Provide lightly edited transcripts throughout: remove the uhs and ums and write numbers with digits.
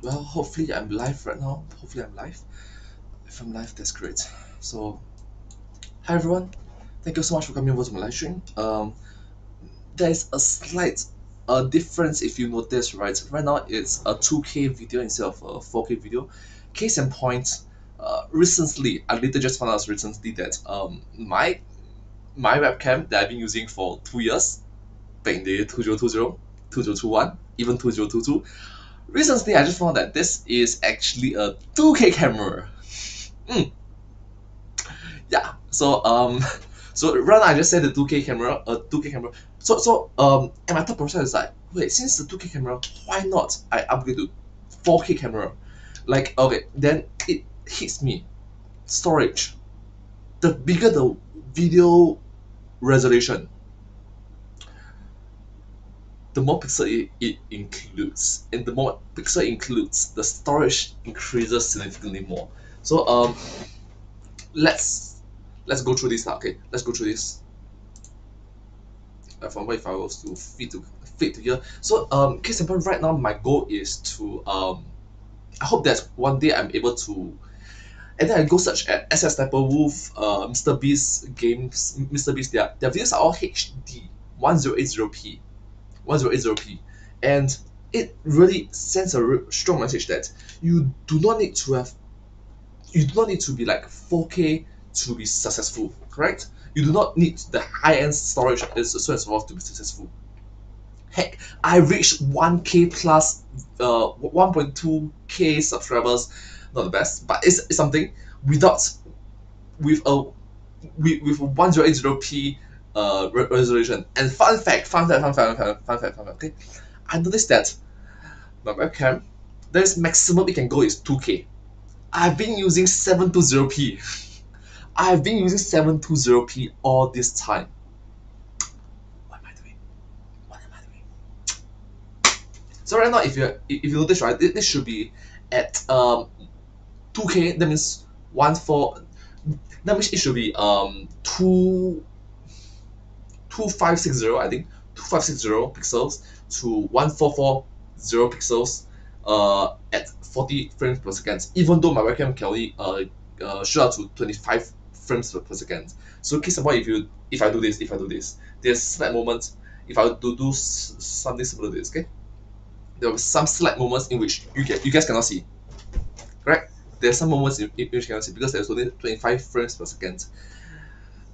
Well, hopefully I'm live right now. Hopefully I'm live. If I'm live, that's great. So, hi everyone. Thank you so much for coming over to my live stream. There's a slight difference if you notice, right? Right now it's a 2K video instead of a 4K video. Case in point, recently, I literally just found out recently that my webcam that I've been using for 2 years, back in the year 2020, 2021, even 2022. Recently, I just found that this is actually a 2K camera. Mm, yeah. So so rather I just said the 2K camera, a 2K camera. And my thought process is like, wait, since the 2K camera, why not I upgrade to 4K camera? Like, okay, then it hits me. Storage. The bigger the video resolution, the more pixel it includes, and the more pixel includes, the storage increases significantly more. So let's go through this now. Okay, let's go through this. For example, if I was to fit to here. So case in point, right now my goal is to I hope that one day I'm able to, and then I go search at SS Sniper Wolf, Mr. Beast games, Mr. Beast. Their videos are all HD 1080p, 1080p, and it really sends a strong message that you do not need to have you do not need to be like 4K to be successful, correct? You do not need the high-end storage is so and so forth to be successful. Heck, I reached 1K plus 1.2K subscribers. Not the best, but it's something without with a with 1080p resolution. And fun fact, okay, I noticed that my webcam, there's maximum it can go is 2K. I've been using 720p. I've been using 720p all this time. What am I doing? What am I doing? So right now, if you notice, right, this should be at 2K. That means 1 4. That means it should be 2560. I think 2560 pixels to 1440 pixels. At 40 frames per second. Even though my webcam can only shoot out to 25 frames per second. So case in point, if I do this, there's slight moments. If I were to do something similar to this, okay, there will be some slight moments in which you guys cannot see, correct? There's some moments in which you cannot see because there's only 25 frames per second.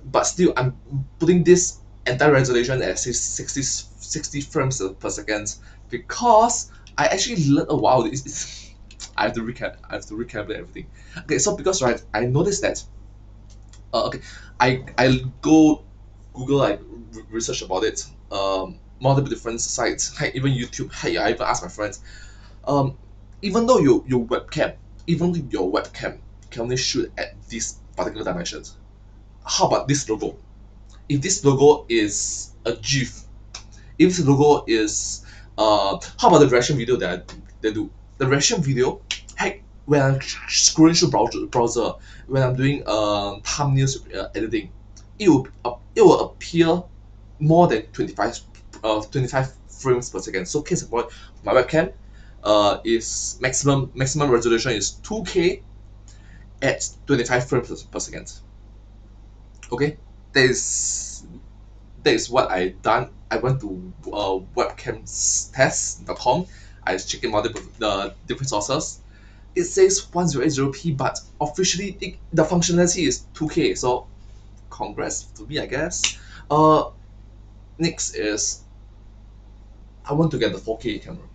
But still, I'm putting this entire resolution at 60 frames per second because I actually learned a while. I have to recalibrate everything. Okay, so because right, I noticed that okay, I go Google, like research about it, multiple different sites, hey, even YouTube. Hey, I even ask my friends. Um, even though even though your webcam can only shoot at these particular dimensions, how about this logo? If this logo is a GIF, if this logo is how about the reaction video that they do? The reaction video, heck, when I'm scrolling through browser, when I'm doing thumbnails editing, it will appear more than 25 frames per second. So case in point, my webcam is maximum resolution is 2K at 25 frames per second. Okay, that is that is what I done. I went to webcamtest.com. I was checking multiple different sources. It says 1080p, but officially the functionality is 2K. So congrats to me, I guess. Next is I want to get the 4K camera,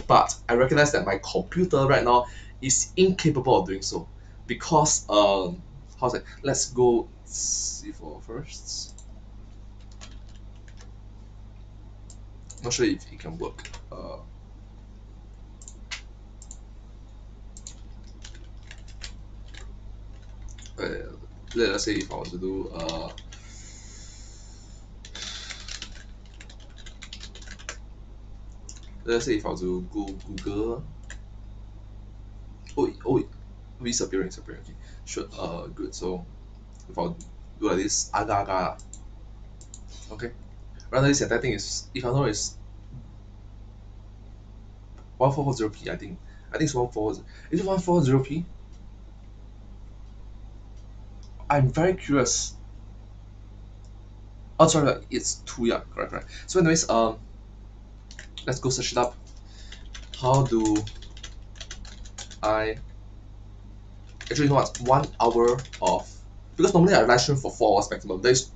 but I recognize that my computer right now is incapable of doing so because how's it? Let's go see for first. Not sure if it can work. Let's say if I want to do let's say if I want to go Google. It's appearing. Okay, sure. Good. So if I do like this, aga. Okay. Rather this entire thing is, if I know, is 1440p. I think I think it's 140. Is it 140p? I'm very curious. Oh, sorry, it's 2, yeah, correct. So anyways, let's go search it up. How do I actually, you know what, 1 hour of, because normally I live stream for 4 hours maximum. There's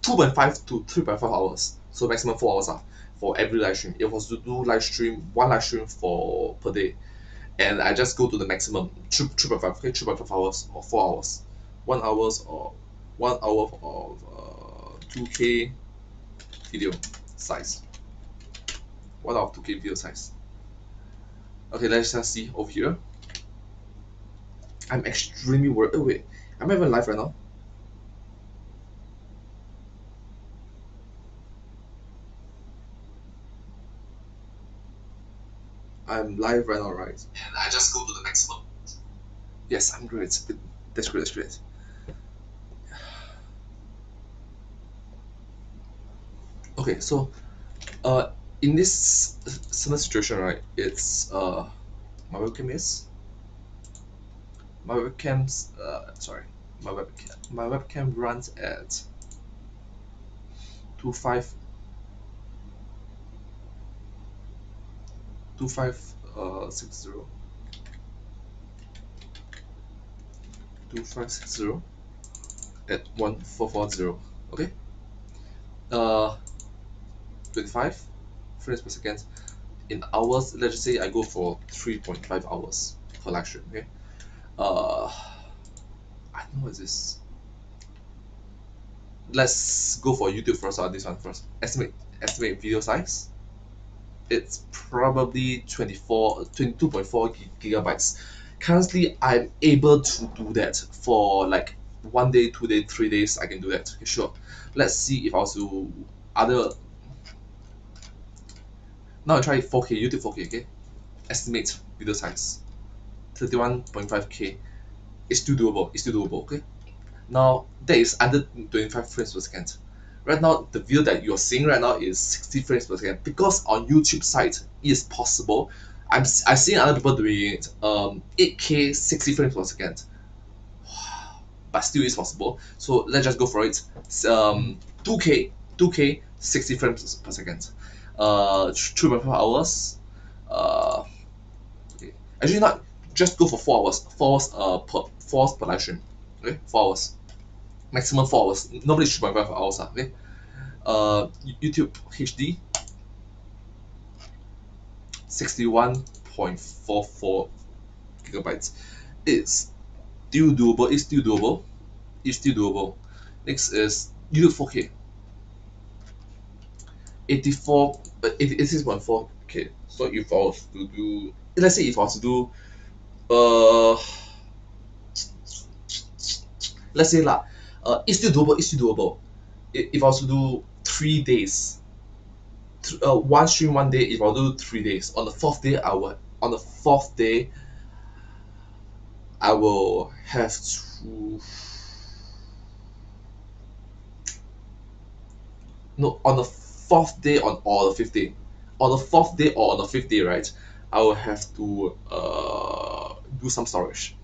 2.5 to 3.5 hours, so maximum 4 hours for every live stream. It was to do one live stream for per day, and I just go to the maximum 3.5, okay, 3.5 hours or 4 hours, 1 hour of 2K video size, 1 hour of 2K video size. Okay, let's just see over here. I'm extremely worried. Oh wait, am I even live right now? I'm live right now, right? And I just go to the maximum. Yes, I'm great. That's great. Okay, so in this certain situation, right, it's my webcam is my webcam's sorry, my webcam runs at 25 60 2560 at 1440. Okay, 25 frames per second in hours. Let's just say I go for 3.5 hours for live stream. Okay, I know what is this. Let's go for YouTube first. This one first. Estimate video size. It's probably 22.4 gigabytes. Currently, I'm able to do that for like 1 day, 2 day, 3 days. I can do that. Okay, sure. Let's see if I was to other. Now I try 4K, YouTube 4K. Okay, estimate video size 31.5K. It's still doable. Okay. Now that is under 25 frames per second. Right now, the video that you're seeing right now is 60 frames per second, because on YouTube site it is possible. I've seen other people doing it 8K 60 frames per second, but still is possible. So let's just go for it. 2K 60 frames per second. 3.5 hours. Okay. Actually, not just go for 4 hours. 4 hours per live stream. Okay, 4 hours. Maximum 4 hours. Normally 3.5 hours. Okay. YouTube HD 61.44 gigabytes. It's still doable. It's still doable. Next is YouTube 4K 86.4K. So if I was to do, let's say if I was to do let's say lah, it's still doable. If I was to do 3 days, one stream 1 day, if I do 3 days, on the fourth day I will have to, no, on the fourth day or the fifth day, on the fourth day or on the fifth day, right, I will have to do some storage.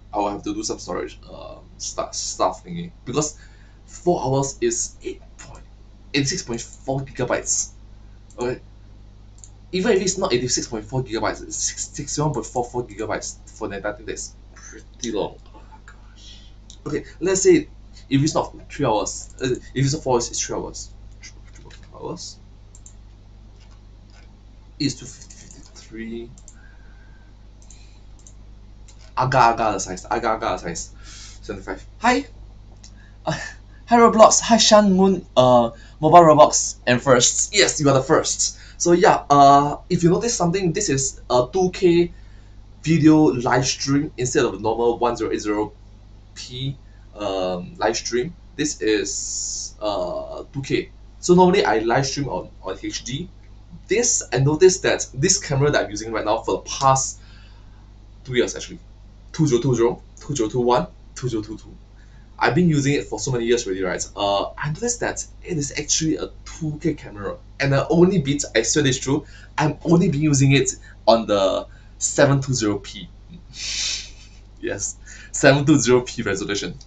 Stuff thingy, because 4 hours is 86.4 gigabytes. Okay, even if it's not 86.4 gigabytes, it's 61.44 gigabytes for the entire thing. That's pretty long. Oh my gosh. Okay, let's say if it's not 3 hours, if it's not 4 hours, it's 3 hours. 3 hours is 253. Aga size. 75. Hi. Hi Roblox, hi Shan Moon, Mobile Roblox, and first. Yes, you are the first. So yeah, if you notice something, this is a 2K video live stream instead of a normal 1080p live stream. This is 2K. So normally I live stream on HD. I noticed that this camera that I'm using right now for the past 2 years, actually, 2020, 2021, 2022. I've been using it for so many years already, right? I noticed that it is actually a 2K camera, and I swear this true, I'm only been using it on the 720p. Yes, 720p resolution.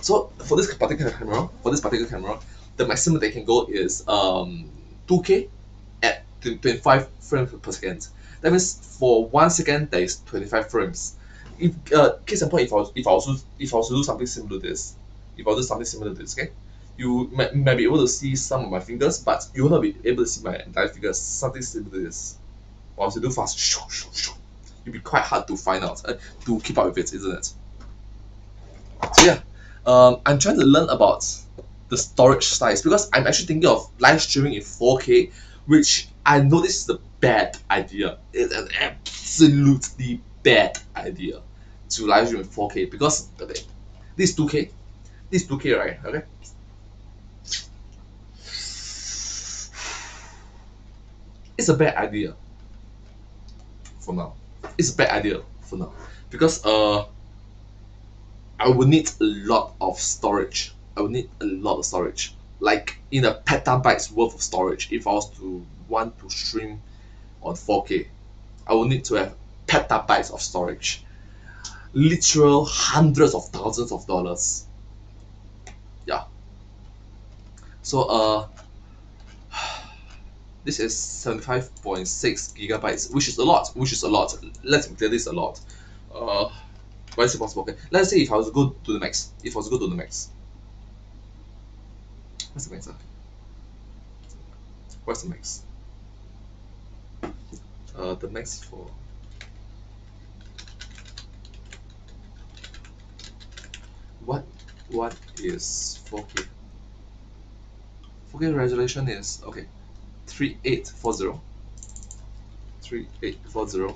So for this particular camera, the maximum they can go is 2K at 25 frames per second. That means for 1 second there is 25 frames. If case in point, if I was to do something similar to this, if I do something similar to this, okay, you might be able to see some of my fingers, but you will not be able to see my entire fingers. Something similar to this. If I was to do fast, it'd be quite hard to find out, to keep up with it, isn't it? So yeah, I'm trying to learn about the storage size because I'm actually thinking of live streaming in 4K, which I know this is a bad idea. It's an absolutely bad idea to live stream in 4K because okay, this is 2K, this is 2K, right? Okay, it's a bad idea for now. It's a bad idea for now because I would need a lot of storage. I would need a lot of storage, like in a petabytes worth of storage. If I was to want to stream on 4K, I would need to have petabytes of storage, literal hundreds of thousands of dollars. Yeah. So this is 75.6 gigabytes, which is a lot. Which is a lot. Let's clear this a lot. Uh, why is it possible? Okay, let's say if I was to go to the max. If I was to go to the max, what's the max? What's the max? The max for what? What is 4K? 4K resolution is okay. 3840 3840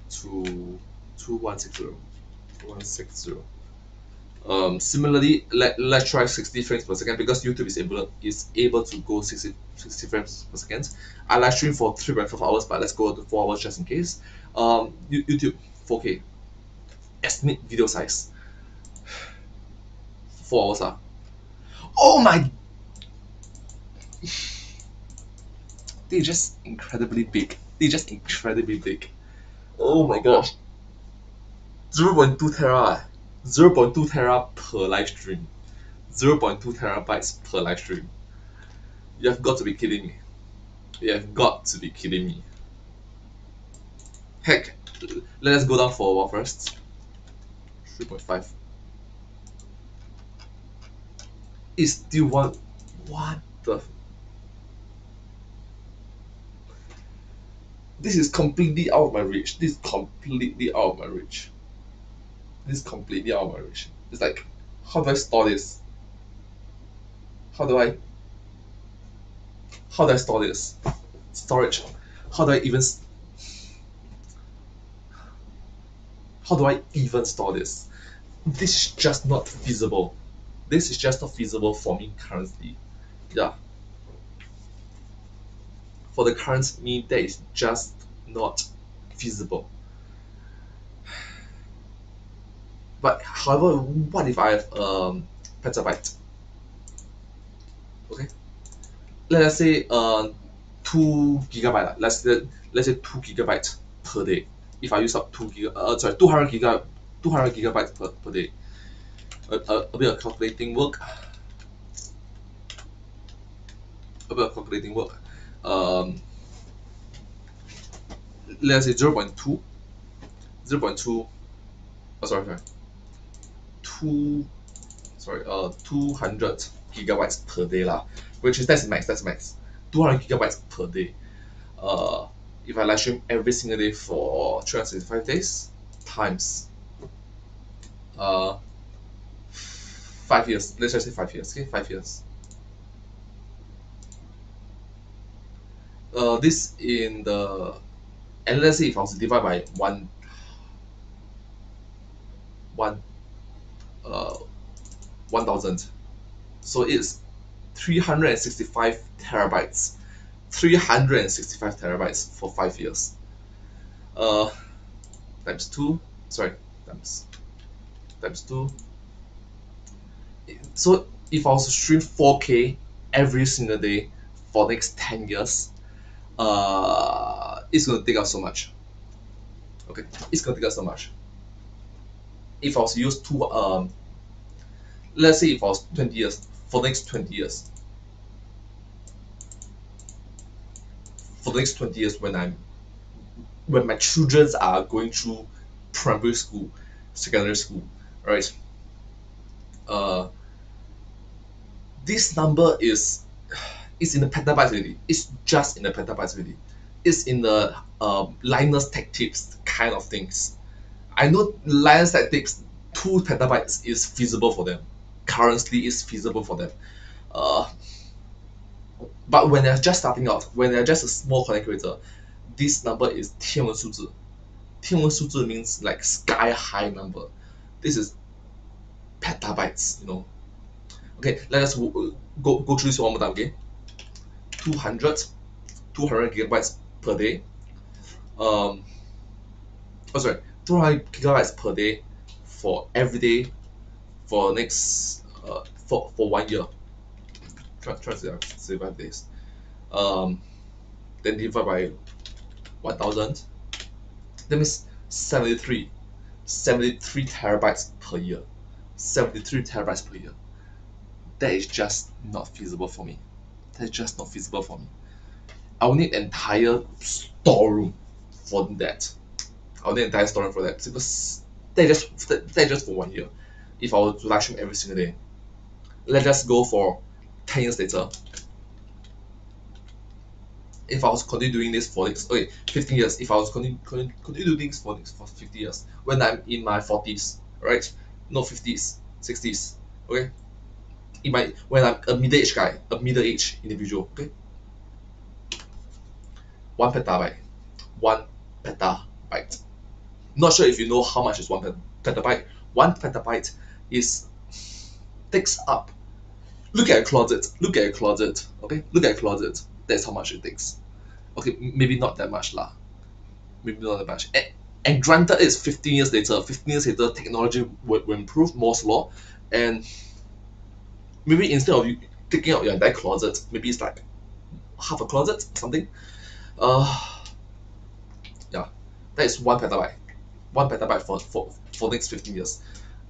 to 2160. Similarly, let's try 60 frames per second because YouTube is able to go 60 frames per second. I live stream for 3.5 hours, but let's go to 4 hours just in case. YouTube 4K estimate video size 4 hours. Oh my, they're just incredibly big. They're just incredibly big. Oh my gosh. 0.2 tera. 0.2 tera per live stream. 0.2 terabytes per live stream. You have got to be kidding me. You have got to be kidding me. Heck, let us go down for a while first. 3.5. It's still one. What the? This is completely out of my reach. This is completely out of my reach. This is completely out of my reach. It's like, how do I store this? How do I? How do I store this? Storage. How do I even? How do I even store this? This is just not feasible. This is just not feasible for me currently. Yeah. For the current me, that is just not feasible. But however, what if I have petabyte? Okay, let's say 2 gigabyte. Let's say 2 gigabytes per day. If I use up 200 gigabytes per day. A bit of calculating work. Um, let's say 0.2, 0.2. Oh, sorry. 2 200 gigabytes per day lah, which is that's max. 200 gigabytes per day. If I live stream every single day for 365 days times 5 years, let's just say 5 years. Okay, 5 years. This in the, and let's say if I was to divide by one uh 1000, so it's 365 terabytes. 365 terabytes for 5 years. Times two. Sorry, times two. So if I was to stream 4K every single day for next 10 years, it's gonna take up so much. Okay, it's gonna take us so much. If I was to use two, let's say if I was 20 years, for the next 20 years, for the next 20 years when my children are going through primary school, secondary school, right? Uh, this number is in the petabytes already. It's just in the petabytes already. It's in the Linus Tech Tips kind of things. I know Linus Tech Tips 2 petabytes is feasible for them. Currently, is feasible for them. Uh, but when they're just starting out, when they're just a small content creator, this number is 天文数字. 天文数字 means like sky high number. This is petabytes, you know. Okay, let us go through this one more time. Okay, 200 gigabytes per day. Oh sorry, 200 gigabytes per day for every day for next for 1 year. Try to say 5 days. Then divide by 1000. That means 73 terabytes per year. 73 terabytes per year. That is just not feasible for me. That's just not feasible for me. I will need an entire storeroom for that. I'll need an entire storeroom for that because that's just for 1 year. If I were to live stream every single day, let's just go for 10 years later. If I was continue doing this for 15 years, if I was continue doing this for 50 years, when I'm in my 40s, right? No 50s, 60s, okay? When I'm a middle-aged guy, a middle-aged individual, okay? 1 petabyte, 1 petabyte. Not sure if you know how much is 1 petabyte. 1 petabyte is takes up. Look at a closet. Look at a closet. Okay, look at a closet. That's how much it takes. Okay, maybe not that much lah. Maybe not that much. And granted, it's 15 years later. 15 years later, technology will improve, Moore's law, and maybe instead of you taking out your entire closet, maybe it's like half a closet, something. Yeah, that is 1 petabyte. 1 petabyte for next 15 years.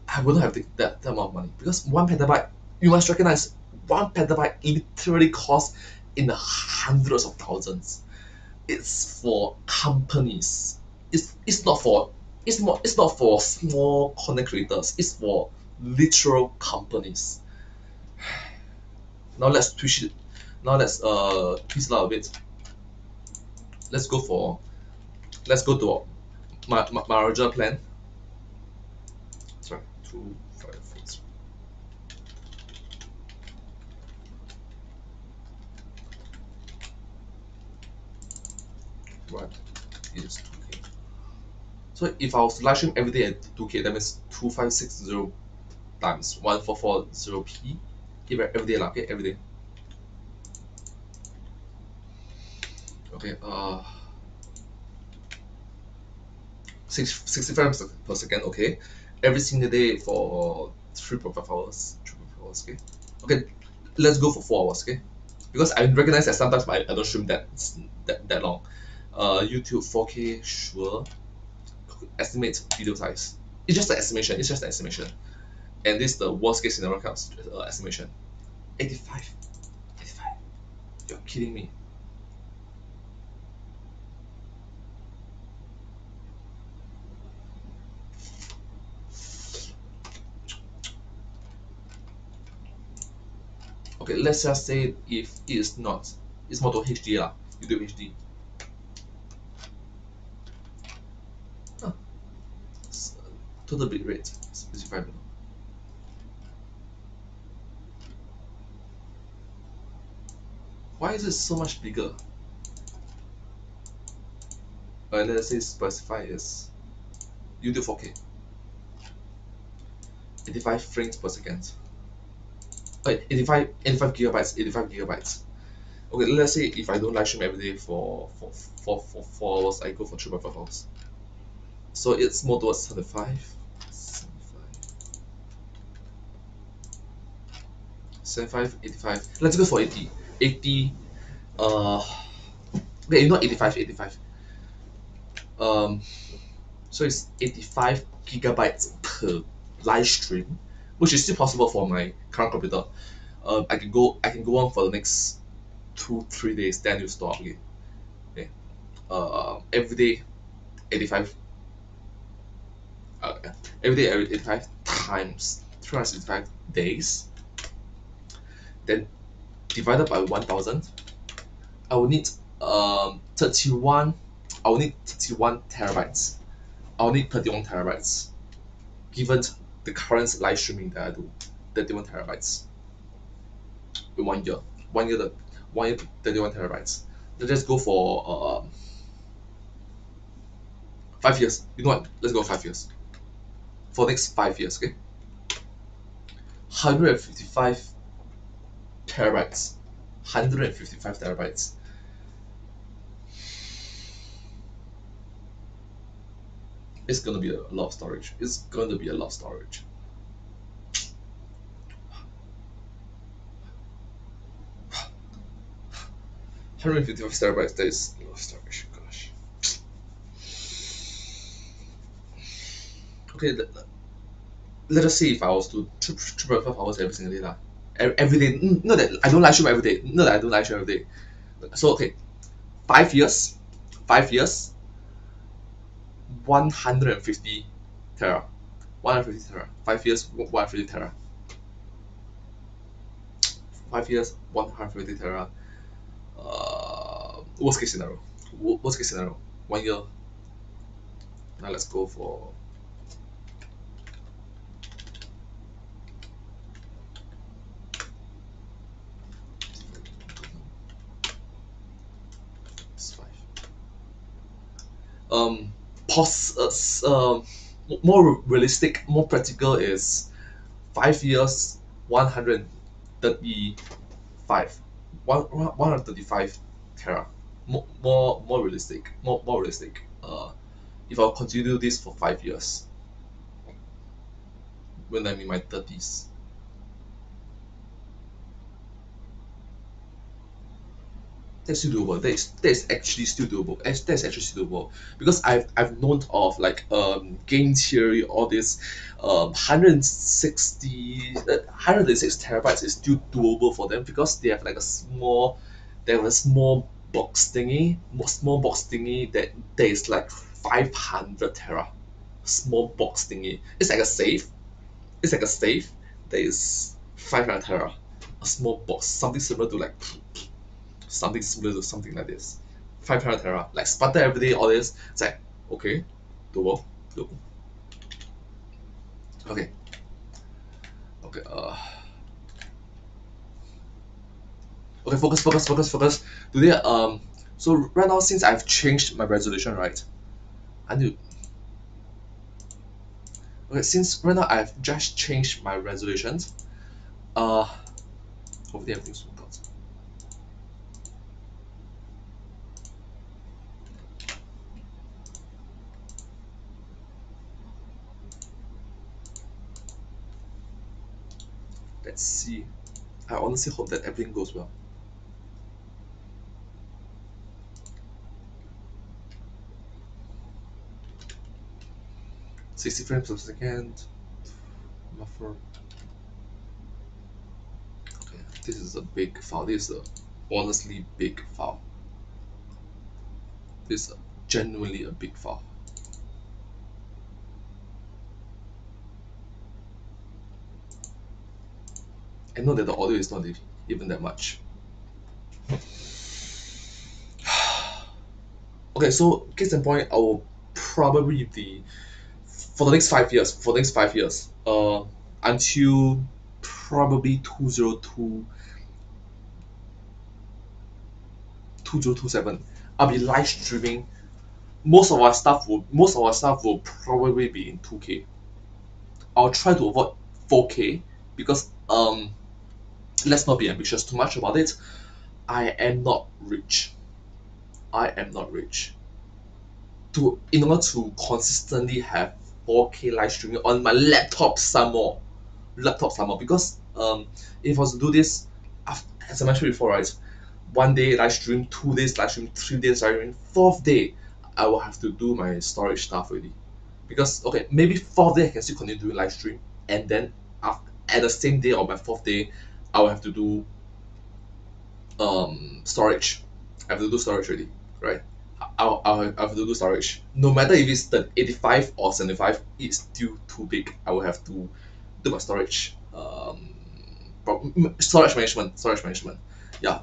I wouldn't have that amount of money because 1 petabyte. You must recognize 1 petabyte literally costs in the hundreds of thousands. It's for companies. It's not for small content creators. It's for literal companies. Now let's twist it. Now let's twist it out a bit. Let's go to my original plan. Sorry, 256. What is 2K? So if I was to live stream every day at 2K, that means 2560 times 1440p every day lah. Okay, every day. Okay, 60 frames per second. Okay, every single day for 3.5 hours. 3.5 hours. Okay. Okay, let's go for 4 hours. Okay, because I recognize that sometimes I don't stream that long. YouTube 4K, sure. Estimate video size. It's just an estimation. It's just an estimation. And this is the worst case scenario comes estimation. 85. 85. You're kidding me. Okay, let's just say if it is not, it's more to HD lah. YouTube HD. Total bit rate specified below. Why is it so much bigger? Let's say specify is YouTube 4K. 85 frames per second. 85 gigabytes. 85 gigabytes. Okay, let's say if I don't live stream every day for 4 hours, I go for 3.5 hours. So it's more towards 75. 75, 85. Let's go for 80. 80. Okay, not 85. 85. So it's 85 gigabytes per live stream, which is still possible for my current computer. I can go on for the next 2 3 days, then you stop again. Okay. Every day 85 uh, every day 85 times 365 days, then divided by 1000, I will need 31 I will need 31 terabytes. I will need 31 terabytes given the current live streaming that I do. 31 terabytes in 1 year. 1 year, 1 year, 31 terabytes. Let's just go for 5 years. You know what? Let's go 5 years. For next 5 years, okay? 155 terabytes. 155 terabytes. It's gonna be a lot of storage. It's gonna be a lot of storage. 155 terabytes, that is a lot of storage. Gosh. Okay, let us say if I was to triple 5 hours every single day lah. Every day, not that I don't live stream every day. Not that I don't live stream every day. So okay, 5 years, 5 years, 150 tera, 150 tera. 5 years, 150 tera. 5 years, 150 tera. Worst case scenario. Worst case scenario. 1 year. Now let's go for more realistic, more practical is 5 years, 135, 135 tera. More realistic, more realistic. If I'll continue this for 5 years, when I'm in my 30s, that's still doable. That is actually still doable. That's actually still doable because I've known of like game theory, all this 136 terabytes is still doable for them because they have like a small box thingy, small box thingy that is like 500 tera, small box thingy. It's like a safe. It's like a safe that is 500 tera, a small box, something similar to something like this. 500 tera, like Sparta every day, all this. It's like, okay, doable, doable. Okay, okay, okay, focus. Today, so right now, since I've changed my resolution, right? I need, okay, since right now I've just changed my resolutions, hopefully everything's worked out. 'Let's see. I honestly hope that everything goes well. 60 frames per second. Buffer. Okay, this is a big file. This is a honestly big file. This is genuinely a big file. I know that the audio is not even that much. Okay, so case in point, I will probably be for the next 5 years. For the next 5 years, until probably 2027, I'll be live streaming. Most of our stuff will probably be in 2K. I'll try to avoid 4K because let's not be ambitious too much about it. I am not rich. I am not rich. In order to consistently have 4K live streaming on my laptop some more, because if I was to do this, as I mentioned before, right, 1 day live stream, 2 days live stream, 3 days live stream, fourth day I will have to do my storage stuff already. because okay, maybe fourth day I can still continue doing live stream, and then at the same day or my fourth day, I will have to do storage. I have to do storage already, right? I'll have to do storage. No matter if it's the 85 or 75, it's still too big. I will have to do my storage. Storage management. Storage management. Yeah,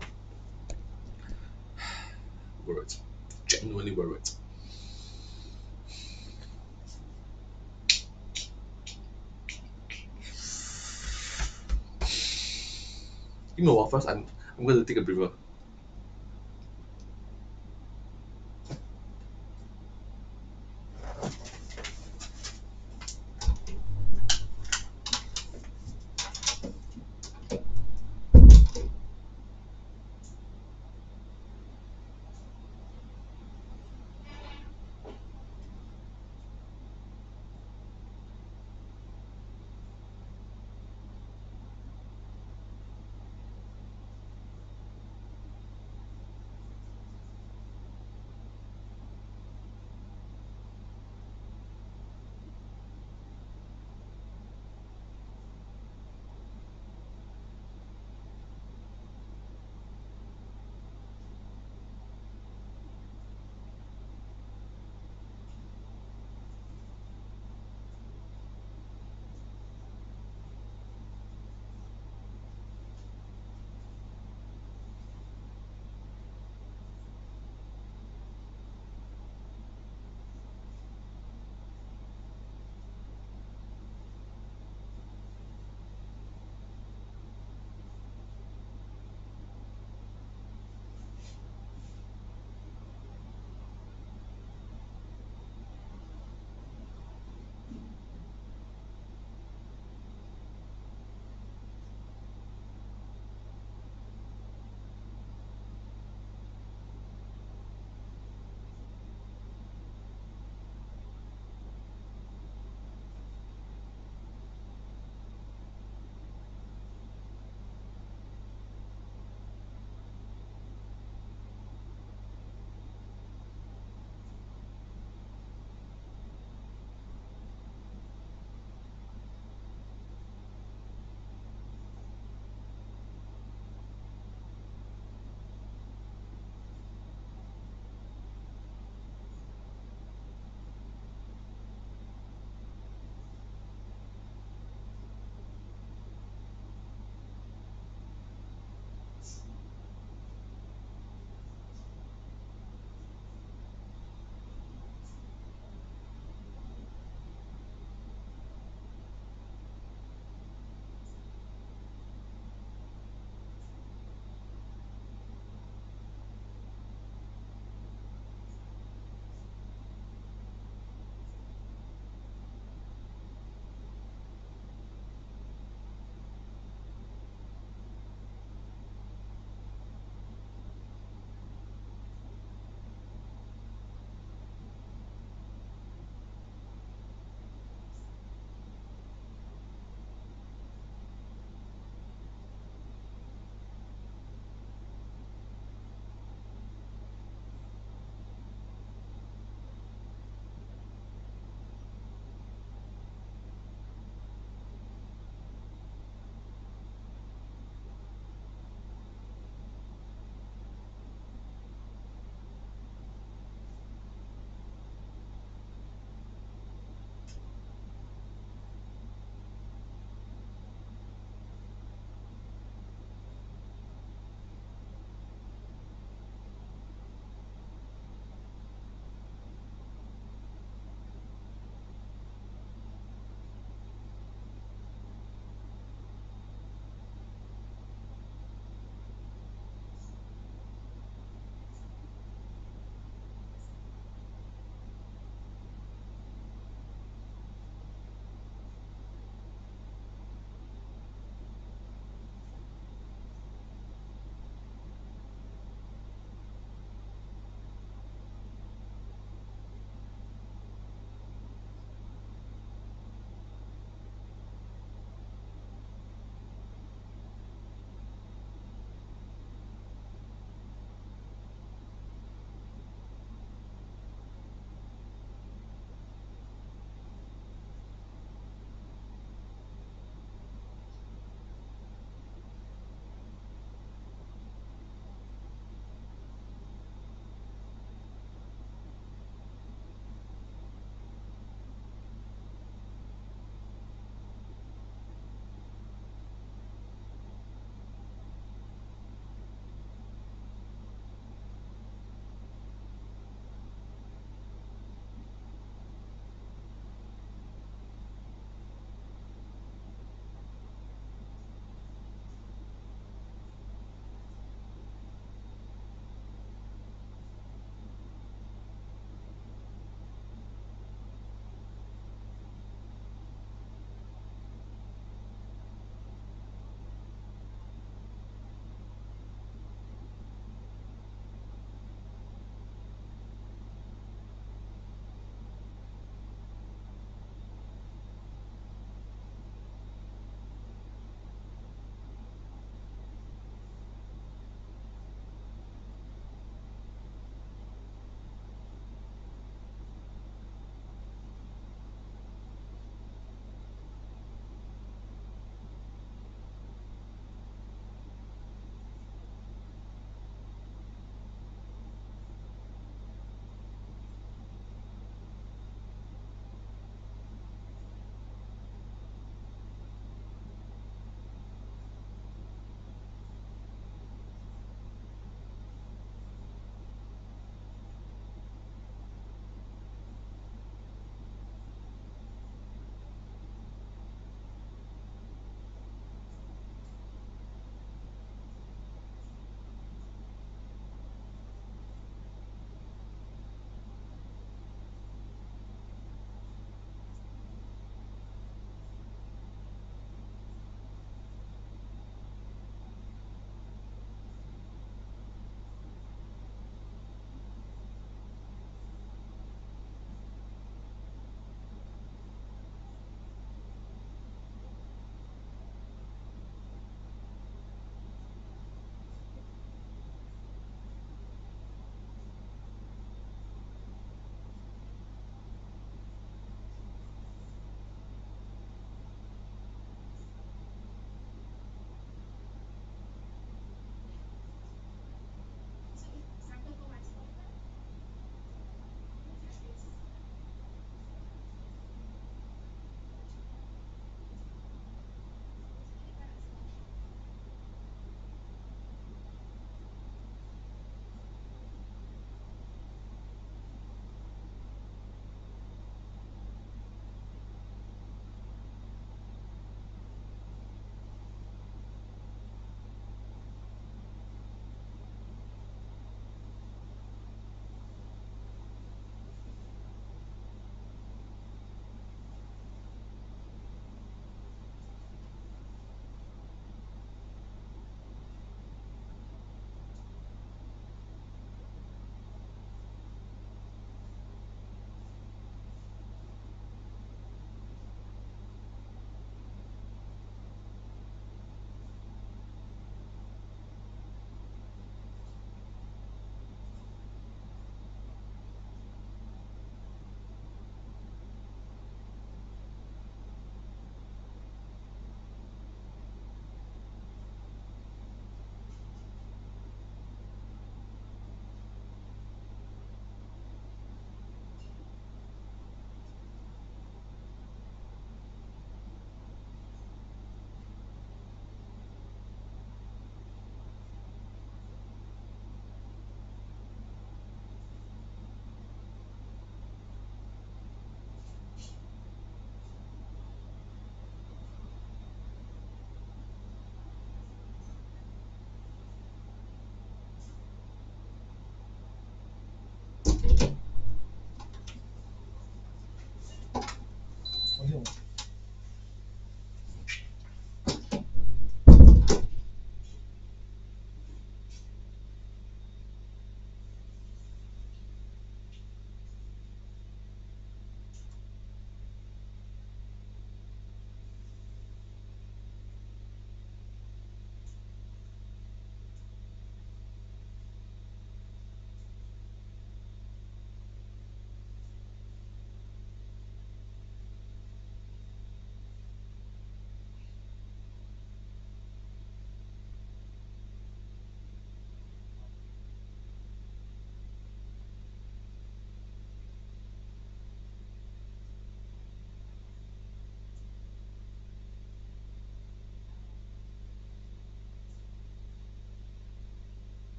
worried. Genuinely worried. Give me a while first. I'm going to take a breather.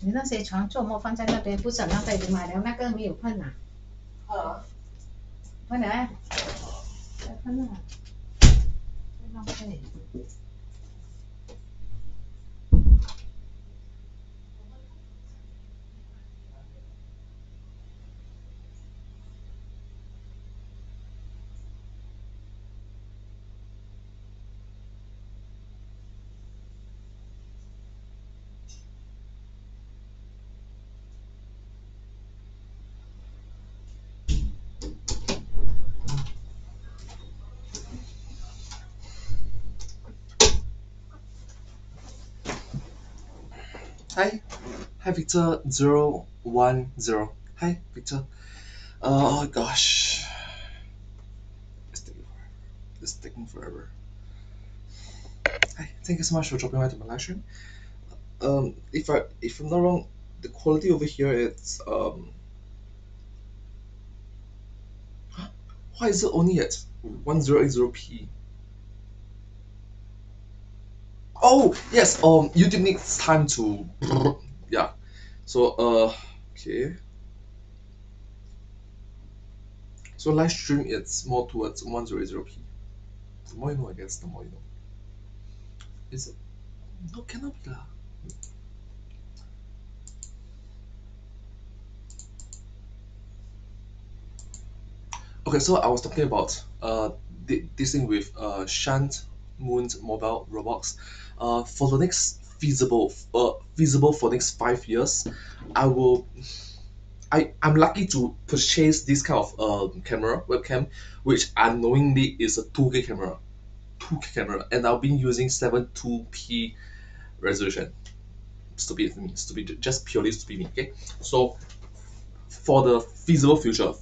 你那些床做梦放在那边，不是很浪费？你买了那个没有喷啊？喷了，再喷了，浪费。Hi, hi Victor 010. Hi Victor. Oh gosh, it's taking forever. Hi, thank you so much for dropping by to my live stream. If I'm not wrong, the quality over here it's why is it only at 1080p? Oh yes, YouTube needs time to yeah. So okay. So live stream it's more towards 1080p. The more you know, I guess, the more you know. Is it? No, cannot be lah. Okay, so I was talking about this thing with Shunt Moon's mobile robots. For the next feasible for next 5 years, I will. I'm lucky to purchase this kind of camera webcam, which unknowingly is a 2K camera, 2K camera, and I've been using 720p resolution. Stupid me, stupid, just purely stupid me. Okay, so for the feasible future,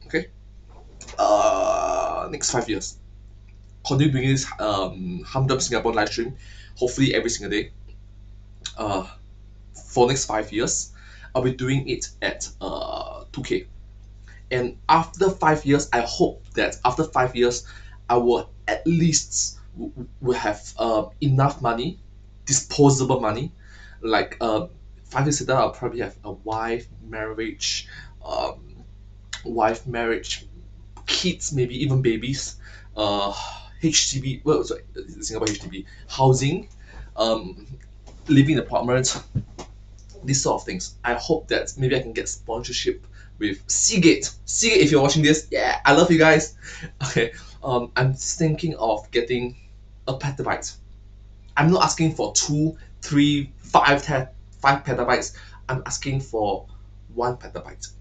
okay, next 5 years, continue doing this Humdrum Singapore live stream, hopefully every single day. Uh, for next 5 years, I'll be doing it at 2K. And after 5 years, I hope that after 5 years, I will at least will have enough money, disposable money, like 5 years later, I'll probably have a um, marriage, kids, maybe even babies, uh, HDB, well, sorry, Singapore HDB, housing, um, living in apartment, these sort of things. I hope that maybe I can get sponsorship with Seagate. Seagate, if you're watching this, yeah, I love you guys. Okay, I'm thinking of getting a petabyte. I'm not asking for 5 petabytes. I'm asking for 1 petabyte.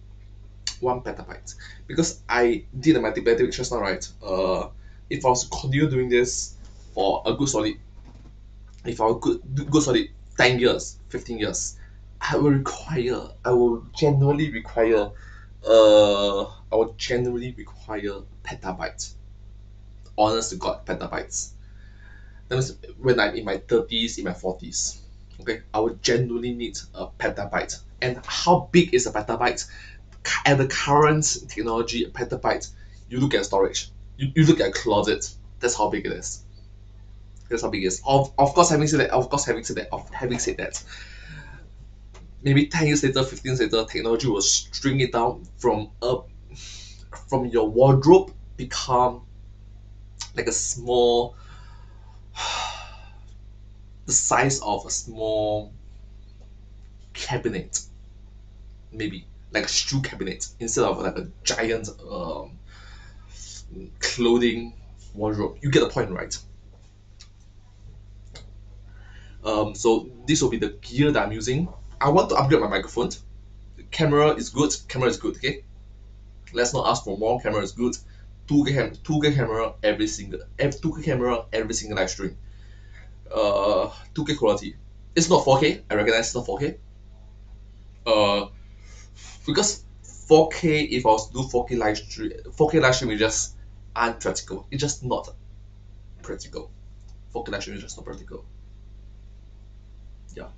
1 petabyte, because I did a mathematics just now, right? If I was to continue doing this for a good solid, if I would good solid 10 years, 15 years, I will genuinely require petabytes. Honest to God, petabytes. That means when I'm in my 30s, in my 40s, okay, I would genuinely need a petabyte. And how big is a petabyte? At the current technology, a petabyte, you look at storage, you look at a closet. That's how big it is. That's how big it is. Of course, having said that, maybe 10 years later, 15 years later, technology will string it down from your wardrobe, become like a small, the size of a small cabinet, maybe like a shoe cabinet, instead of like a giant clothing wardrobe. You get the point, right? So this will be the gear that I'm using. I want to upgrade my microphone. Camera is good. Camera is good. Okay, let's not ask for more. Camera is good. 2K camera every single 2K camera every single live stream. 2K quality. It's not 4K. I recognize it's not 4K. Uh, because 4K, if I was to do 4K live stream is just unpractical. It's just not practical. 4K live stream is just not practical. Yeah.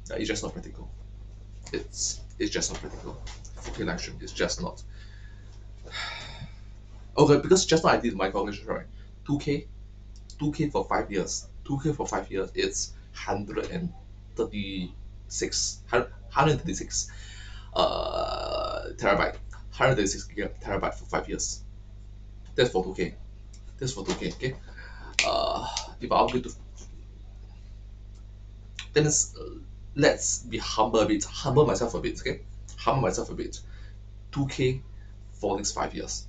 Yeah, it's just not practical. It's just not practical. 4K live stream is just not. Okay, because just now I did my calculation, right? 2K 2K for 5 years. 2K for 5 years. It's 136, 136 terabyte, 136 terabyte for 5 years. That's for 2K. That's for 2K. Okay. If I upgrade to, then let's be humble a bit. Humble myself a bit. Okay. Humble myself a bit. 2K for next 5 years.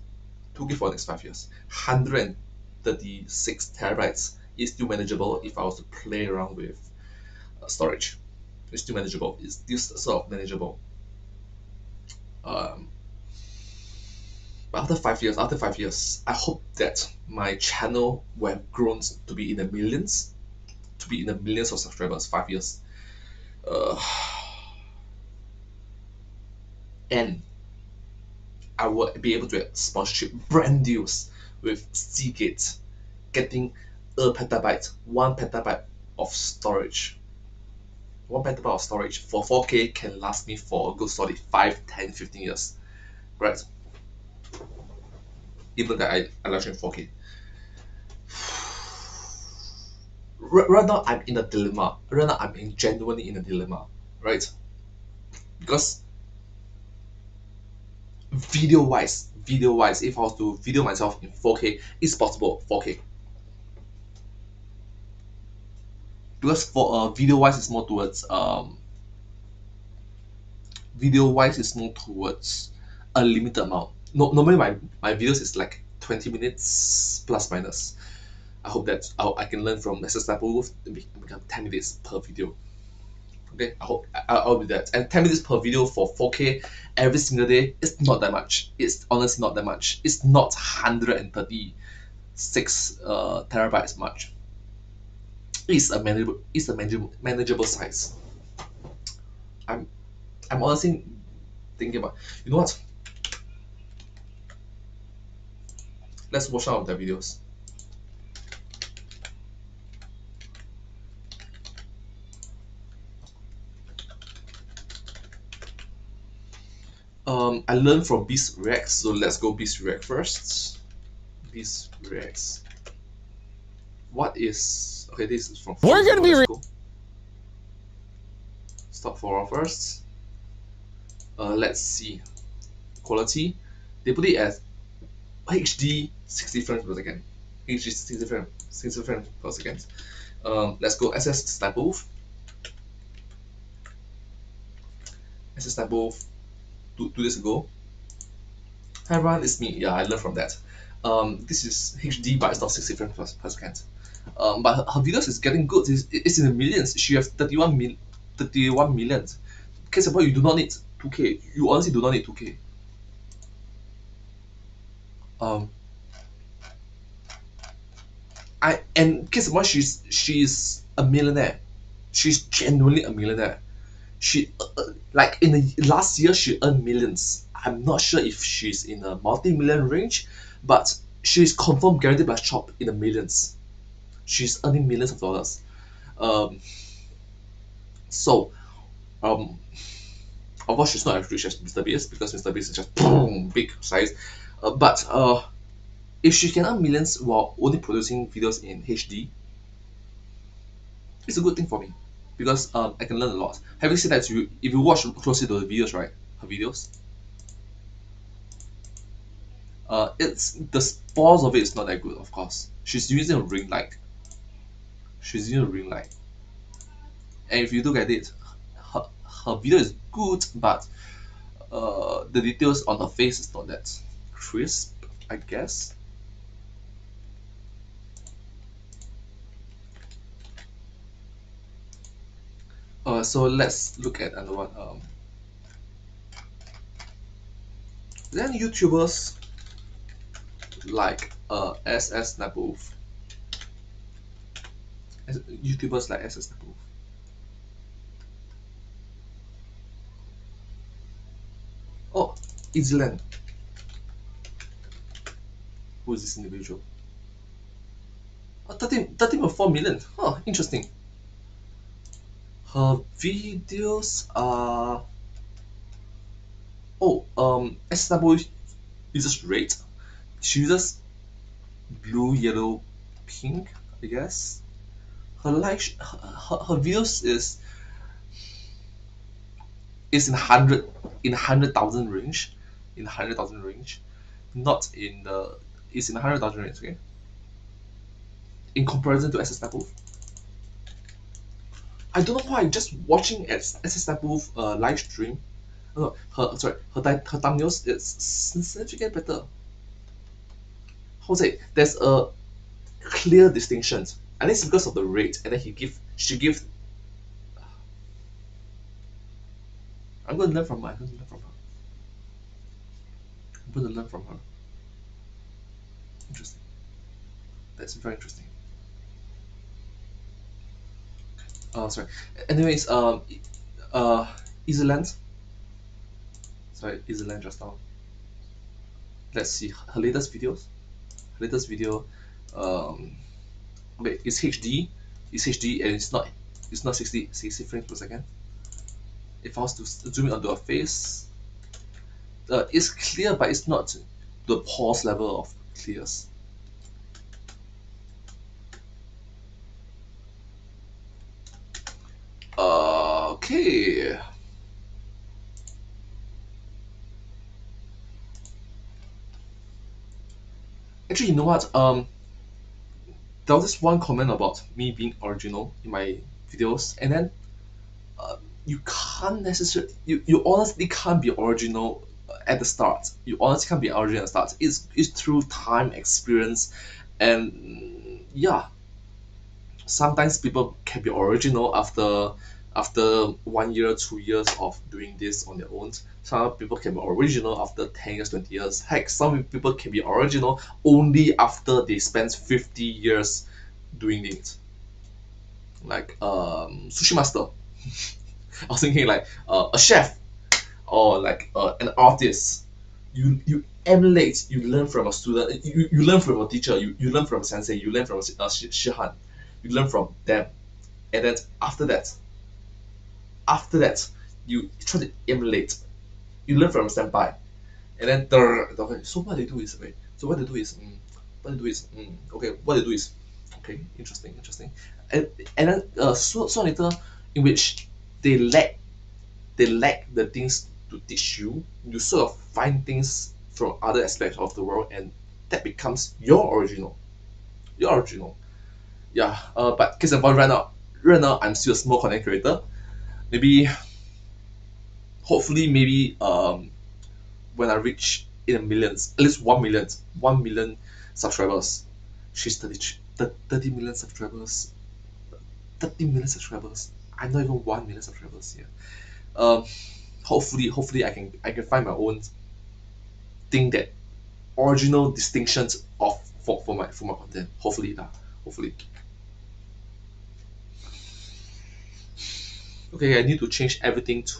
2K for next 5 years. 136 terabytes is still manageable if I was to play around with storage. It's still manageable. It's still sort of manageable. Um, but after 5 years, I hope that my channel will have grown to be in the millions, of subscribers. 5 years, uh, and I will be able to get sponsorship brand deals with Seagate, getting a petabyte, 1 petabyte of storage. 1 petabyte of storage for 4K can last me for a good solid 5, 10, 15 years, right? Even that I launch in 4K. Right now I'm in a dilemma. Right now I'm genuinely in a dilemma, right? Because video wise, if I was to video myself in 4K, it's possible 4K. Because for video wise, it's more towards a limited amount. No, normally my videos is like 20 minutes plus minus. I hope that I can learn from Mr. Staplewood and become 10 minutes per video. Okay, I hope I'll do that. And 10 minutes per video for 4K every single day is not that much. It's honestly not that much. It's not 136 terabytes much. It's a manageable size. I'm I'm honestly thinking about, you know what? Let's watch some of their videos. I learned from Beast Reacts, so let's go Beast React first. Beast Reacts. What is, okay? This is from. We're gonna be. Let's go. Stop for our first. Let's see. Quality. They put it as HD 60 frames per second. HD 60 frames per second. Let's go SS Staplewood. SS Staplewood 2 days ago. Hi everyone, it's me. Yeah, I learned from that. This is HD, but it's not 60 frames per second. But her videos is getting good. It's in the millions. She has 31 million. Case of point, you do not need 2K. You honestly do not need 2K. And case of point, she's a millionaire. She's genuinely a millionaire. She like in the last year she earned millions. I'm not sure if she's in a multi-million range, but she's confirmed guaranteed by shop in the millions. She's earning millions of dollars. Um, so of course she's not as rich as Mr. Beast because Mr. Beast is just boom, big size. But if she can earn millions while only producing videos in HD, it's a good thing for me because I can learn a lot. Having said that, if you watch closely to the videos, right, her videos, it's the spoils of it is not that good. Of course, she's using a ring light. And if you look at it, her video is good, but the details on her face is not that crisp, I guess. So let's look at another one. Then YouTubers like SS Snapoof. YouTubers like SS Snapoof. Oh, Easyland. Who is this individual? Oh, 13.4 million. Oh, interesting. Her videos are. Oh, SW uses red. She uses blue, yellow, pink. I guess. Her views is in hundred thousand range, in 100,000 range, not in the it's in 100,000 range. Okay, in comparison to SS Tapu. I don't know why. Just watching SS Tapu live stream, no, her thumbnails is significantly better. How to say? There's a clear distinction. And it's because of the rate. And then she give. I'm gonna learn from her. I'm gonna learn from her. Interesting. That's very interesting. Sorry. Anyways, Easyland. Sorry, Easyland just now. Let's see her latest videos. Her latest video, um, wait, it's HD. It's HD and it's not 60 frames per second. If I was to zoom in onto her face, it's clear, but it's not the pause level of clears. Okay. Actually, you know what? There was this one comment about me being original in my videos, and then you can't necessarily, you honestly can't be original at the start. You honestly can't be original at the start. It's through time, experience, and yeah, sometimes people can be original after 1 year, 2 years of doing this on their own. Some people can be original after 10 years, 20 years. Heck, some people can be original only after they spend 50 years doing it. Like sushi master. I was thinking like a chef or like an artist. You emulate, you learn from a student, you learn from a teacher, you learn from a sensei, you learn from a shihan, you learn from them, and then after that you try to emulate, you learn from a senpai, and then okay, so what they do is okay, so what they do is okay, what they do is okay, interesting, and then so later in which they lack the things to teach you. You sort of find things from other aspects of the world, and that becomes your original. Your original. Yeah. But case in point, right now I'm still a small content creator. Maybe, hopefully, maybe when I reach in the millions, at least 1 million subscribers. She's 30 million subscribers. 30 million subscribers. I'm not even 1 million subscribers here. Um, hopefully I can find my own thing, that original distinctions of for my content. Hopefully lah. Hopefully. Okay, I need to change everything to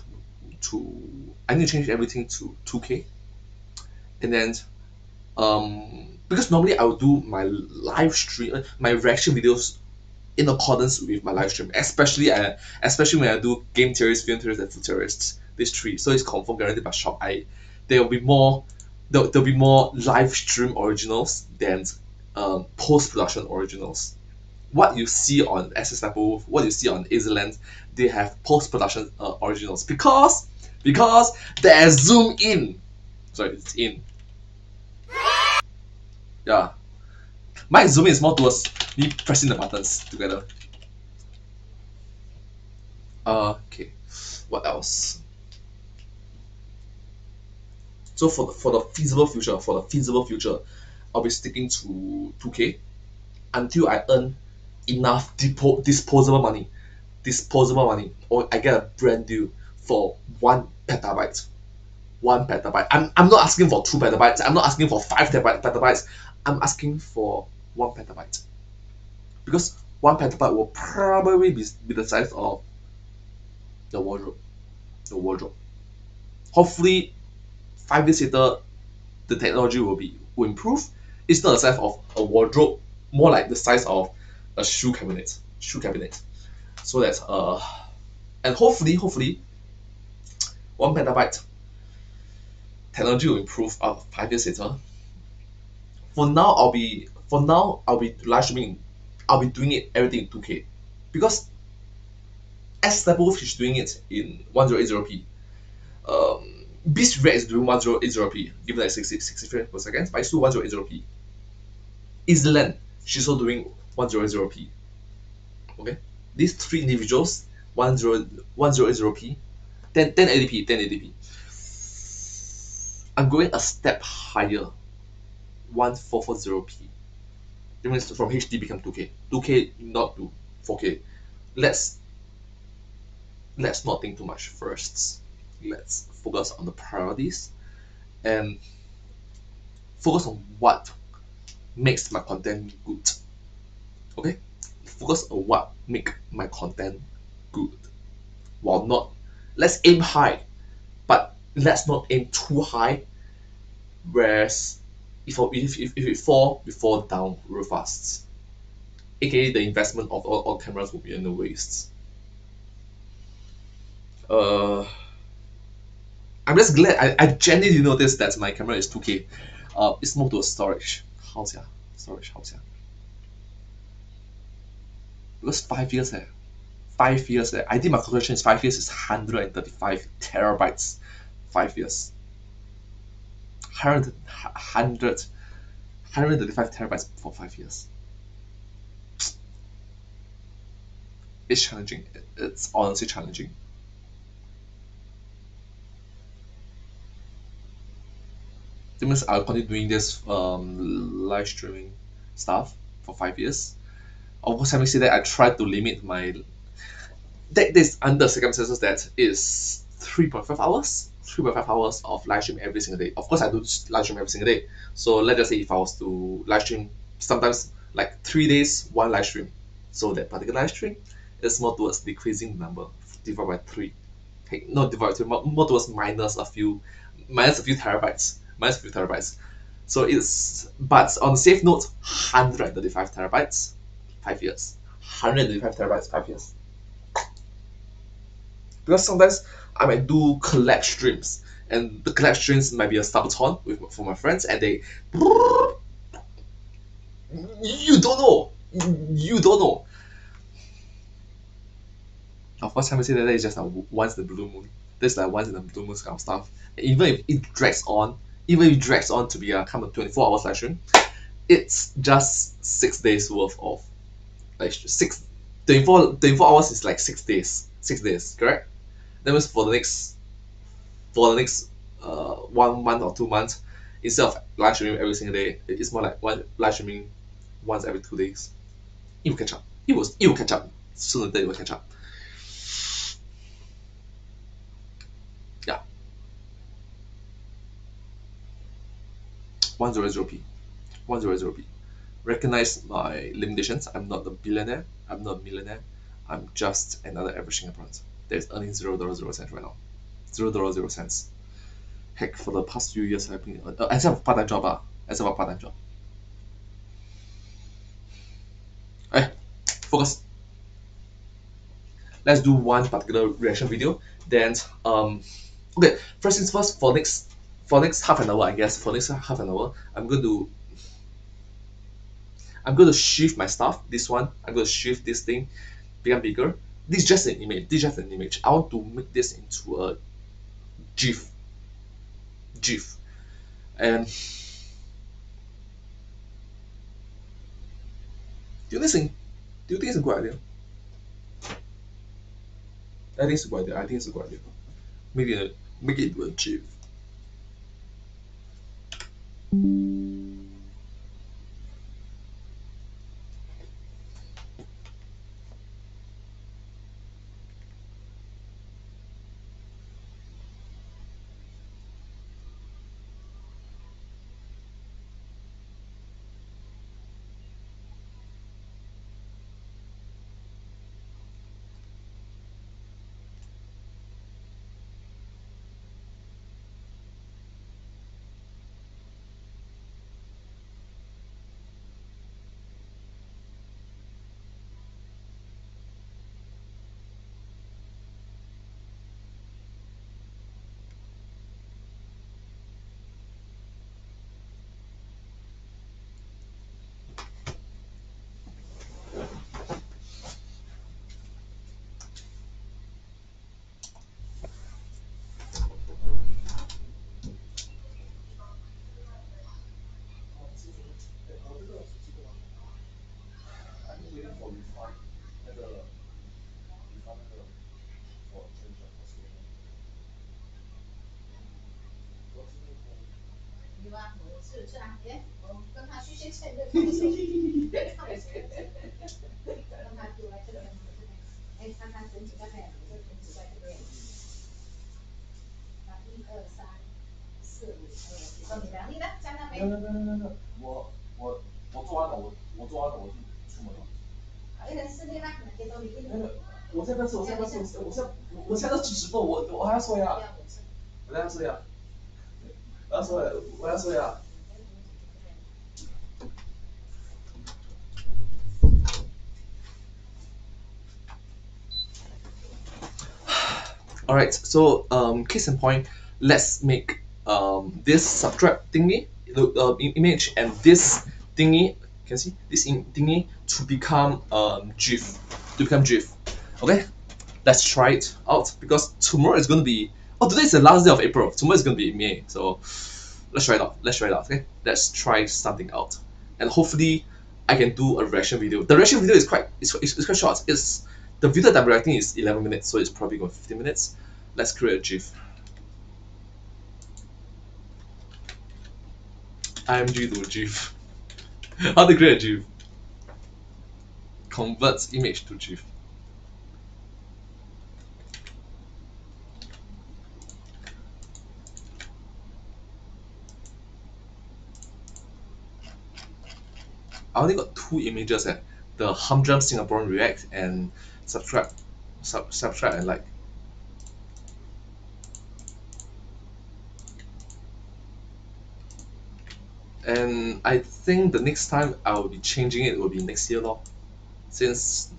2K, and then because normally I would do my live stream, my reaction videos in accordance with my live stream, especially when I do game theories, film theories, and food theorists. These three, so it's confirmed guaranteed by shop. There will be more there'll be more live stream originals than post production originals. What you see on SS Apple, what you see on Easyland, they have post production originals because there's zoom in. Sorry, it's in. Yeah, my zoom in is more towards me pressing the buttons together. Okay, what else? So for the feasible future, I'll be sticking to 2K until I earn enough disposable money, or I get a brand deal for 1 petabyte. 1 petabyte. I'm not asking for 2 petabytes. I'm not asking for 5 petabytes. I'm asking for 1 petabyte, because 1 petabyte will probably be the size of the wardrobe. The wardrobe. Hopefully, 5 years later, the technology will improve. It's not the size of a wardrobe, more like the size of a shoe cabinet. Shoe cabinet. So that and hopefully 1 petabyte technology will improve 5 years later. For now I'll be live streaming I'll be doing it everything in 2K. Because as Steppenwolf is doing it in 1080p, Beast Red is doing 1080p, given like 60 frames per second, but it's still 1080p. Island, she's also doing 1080p. Okay? These three individuals, 1080p, 1080p, 1080p. I'm going a step higher, 1440p. That means from HD become 2K. 2K not to 4K. Let's let's not think too much first. Let's focus on the priorities and focus on what makes my content good. Okay? Focus on what make my content good. While not, let's aim high, but let's not aim too high. Whereas if it fall, we fall down real fast. AKA the investment of all cameras will be in the waste. Uh, I'm just glad I genuinely noticed that my camera is 2K. It's more to a storage. How's ya? Storage, how's ya? Because 5 years, 5 years, I think my calculation is 5 years is 135 terabytes. 5 years. 135 terabytes for 5 years. It's challenging. It's honestly challenging. That means I'll continue doing this live streaming stuff for 5 years. Of course, having said that, I try to limit my this under circumstances that is 3.5 hours. 3.5 hours of live stream every single day. Of course, I do live stream every single day. So let's just say if I was to live stream sometimes like 3 days, one live stream. So that particular live stream is more towards decreasing the number, divided by three. Okay, not divided by three, more towards minus a few terabytes. Minus a few terabytes. So it's, but on the safe note, 135 terabytes, 5 years. 135 terabytes, 5 years. Because sometimes I might do collab streams, and the collab streams might be a subathon with for my friends, and they you don't know, you don't know. Of course, time to say that is just like once in the blue moon. This like once in the blue moon kind of stuff. Even if it drags on, even if it drags on to be a kind of 24 hour session, it's just 6 days worth of like 24 hours is like 6 days. 6 days, correct? That means for the next 1 month or 2 months, instead of live streaming every single day, it's more like one live streaming once every 2 days. It will catch up. It will catch up. Sooner or later it will catch up. Yeah. 100p. 100p. Recognize my limitations. I'm not a billionaire. I'm not a millionaire. I'm just another average Singaporean that's earning $0.00 right now. $0.00. Heck, for the past few years, I've been as a part-time job. As a part-time job. Hey, focus. Let's do one particular reaction video. Then okay, first things first. For next half an hour, I guess. For next half an hour, I'm going to shift my stuff. This one, I'm going to shift this thing, become bigger. This is just an image. This is just an image. I want to make this into a GIF. GIF. And do you think it's a good idea? I think it's a good idea. I think it's a good idea. Make it into a GIF. 有啊，是啊，我跟他去现在的，跟他丢来这边，看看绳子在哪里，这绳子在这边。1、2、3、4、5，到你了，你呢？在那边。没，我做完了，我做完了，我就出门了。一人4粒啦，给到你一人。我现在直播，我还要说呀，我还要说呀，我要说呀。Alright, so case in point, let's make this subtract thingy, the image, and this thingy, can you see this thingy to become GIF, Okay, let's try it out because tomorrow is going to be, oh, today is the last day of April. Tomorrow is going to be May, so let's try it out. Okay, let's try something out, and hopefully I can do a reaction video. The reaction video is it's quite short. It's the video that I'm reacting is 11 minutes, so it's probably going 15 minutes. Let's create a GIF. IMG to GIF. How to create a GIF? Converts image to GIF. I only got 2 images at the Humdrum Singaporean React and subscribe and like. And I think the next time I will be changing it will be next year lor. Since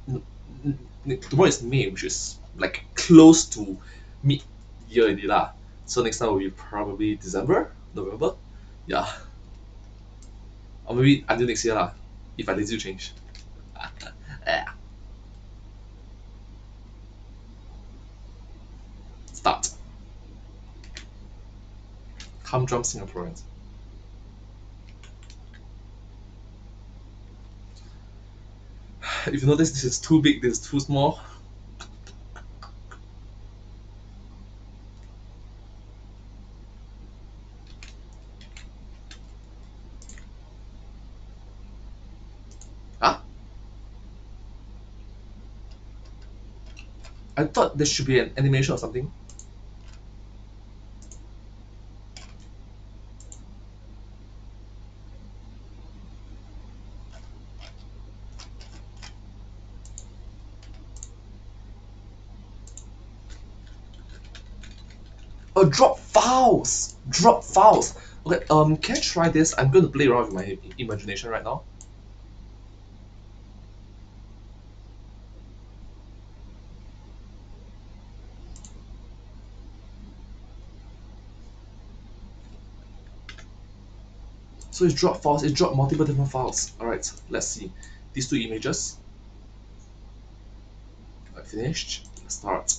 tomorrow is May, which is like close to mid-year already lah. So next time will be probably December, November, yeah. Or maybe until next year lah, if I lazy to change. Yeah. Start. Humdrum Singaporeans. If you notice, this is too big, this is too small. Huh? I thought there should be an animation or something. Oh, drop files! Drop files! Okay, can I try this? I'm going to play around with my imagination right now. So it's dropped files, it dropped multiple different files. Alright, let's see. These 2 images. I finished. Let's start.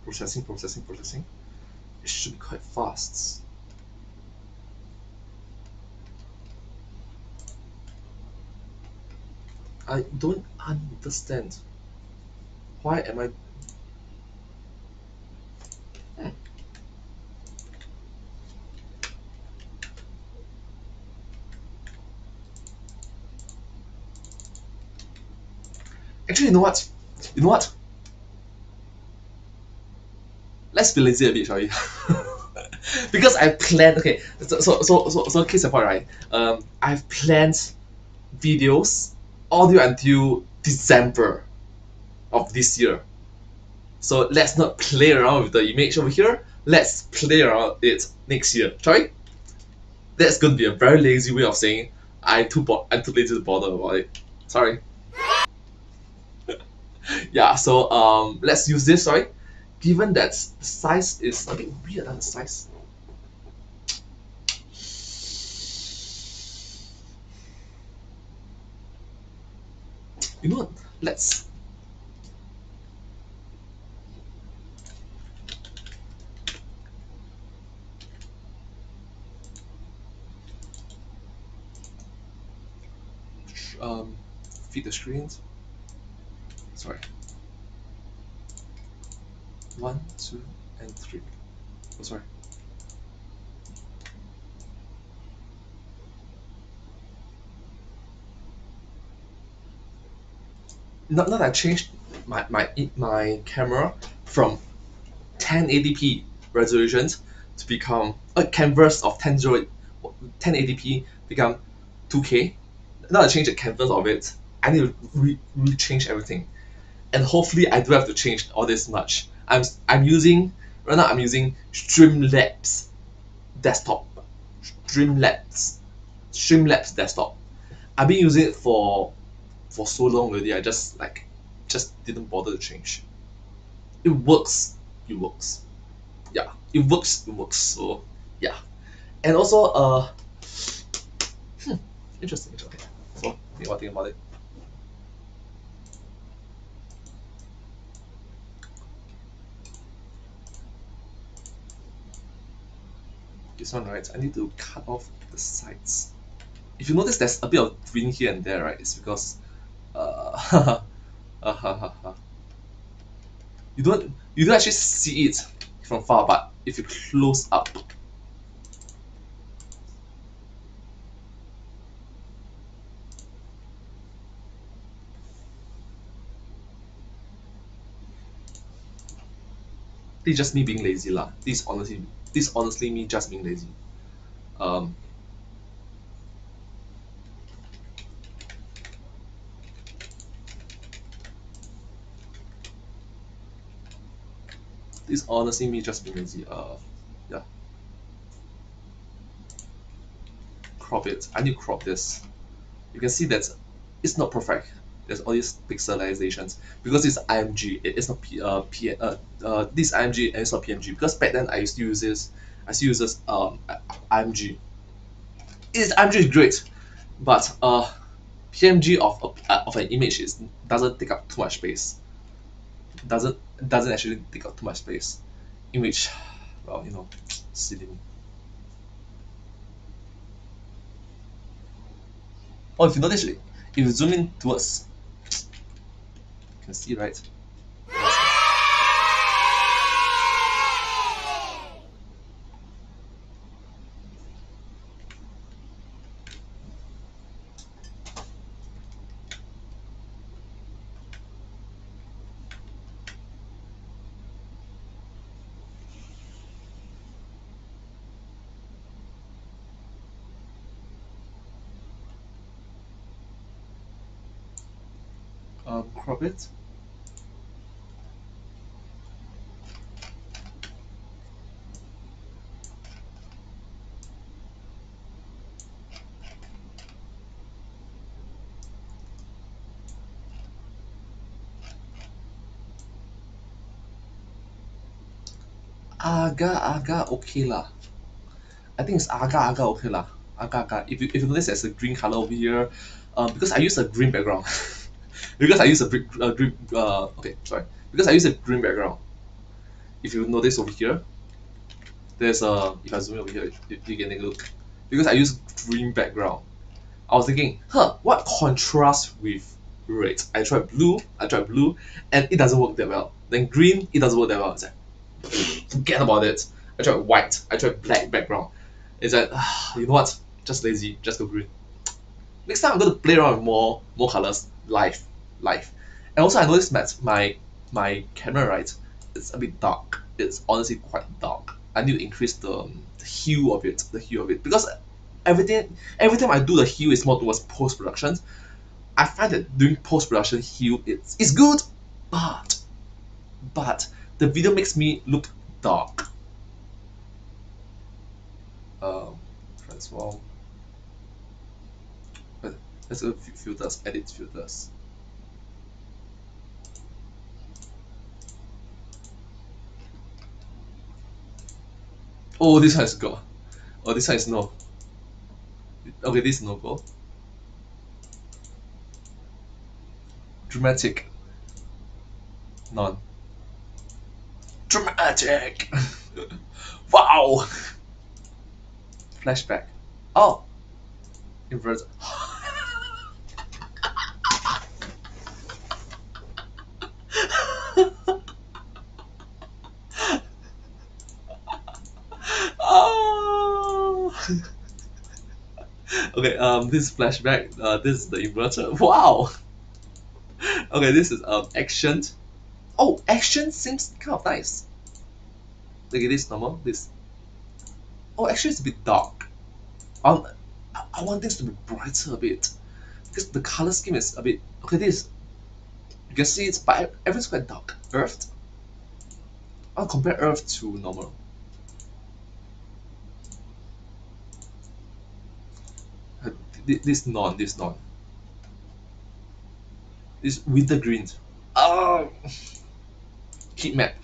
Processing. It should be quite fast. I don't understand. Why am I... Actually, you know what? Let's be lazy a bit, shall we? Because I planned, okay, so case in point, right? I've planned videos audio until December of this year. So let's not play around with the image over here. Let's play around it next year, shall we? That's going to be a very lazy way of saying I'm too lazy to bother about it. Sorry. Yeah, so let's use this, sorry. Given that the size is a bit weird, the size. You know what? Let's... feed the screens. Sorry. 1, 2, and 3. Oh, sorry. Now that I changed my camera from 1080p resolutions to become a canvas of 1080p become 2K. Now I change the canvas of it. I need to change everything, and hopefully I don't have to change all this much. I'm using right now. I'm using Streamlabs desktop. Streamlabs Streamlabs desktop. I've been using it for so long already. I just didn't bother to change. It works. It works. Yeah, it works. It works. So yeah, and also interesting. Okay, so think about it. This one, right? I need to cut off the sides. If you notice, there's a bit of green here and there, right? It's because uh, you don't actually see it from far, but if you close up, it's just me being lazy lah. This honestly me just being lazy. Um, this honestly me just being lazy. Yeah, crop it. I need to crop this. You can see that it's not perfect. There's all these pixelizations because it's IMG. It's not this IMG and it's not PNG because back then I used to use this. I still use this IMG. IMG is great, but PNG of an image is doesn't take up too much space. Doesn't actually take up too much space. In which, well, silly me. Oh, if you notice, if you zoom in towards, you can see, right? Crop it. Agak okay lah. I think it's agak okay lah. Agak. If you notice, there's a green color over here, because I use a green background. Because I use a green. Okay, sorry. Because I use a green background. If you notice over here, there's a. If I zoom in over here, you can take a look. Because I use green background, I was thinking, what contrast with red? I tried blue, and it doesn't work that well. Then green, it doesn't work that well. It's like, forget about it. I tried white, I tried black background. It's like, you know what? Just lazy, just go green. Next time I'm gonna play around with more colors, live. And also I noticed that my camera, right, it's a bit dark. It's honestly quite dark. I need to increase the hue of it because every time I do the hue is more towards post production. I find that doing post production hue it's good, but the video makes me look dark. Um, Transform. Let's go filters, edit filters. Oh, this one is go. Oh, this one is no. Okay, this is no go. Dramatic. None. Dramatic. Wow. Flashback. Oh, invert. Oh. Okay. This is flashback. This is the inverter. Wow. Okay, this is action. Oh, action seems kind of nice. Okay, this normal. This. Oh, actually, it's a bit dark. Um, I want this to be brighter a bit because the color scheme is a bit. Okay, this you can see it's but everything's quite dark. Earth. I'll compare Earth to normal. Uh, this non, this winter green. Oh, heat map.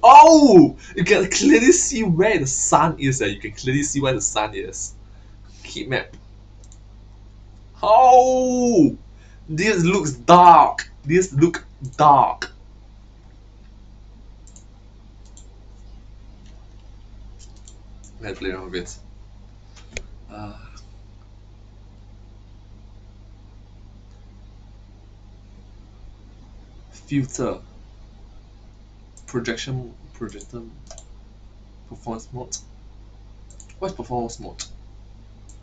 Oh, you can clearly see where the sun is. You can clearly see where the sun is. Heat map. Oh, this looks dark. This look dark. Let's play around with it. Uh, filter, projector, performance mode. What's performance mode?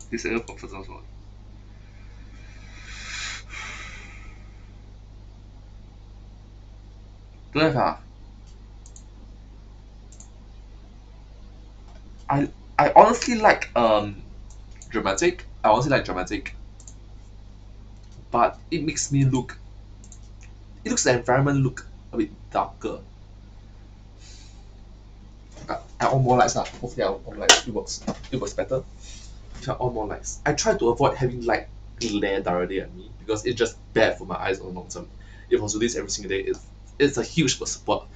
Disable performance mode. Don't have I I honestly like dramatic. I honestly like dramatic, but it makes me look. It looks the environment look a bit darker. I on more lights lah. Hopefully I on lights. It works. It works better. If I on more lights, I try to avoid having light glare directly at me because it's just bad for my eyes on the long term. If I was to do this every single day, it's a huge support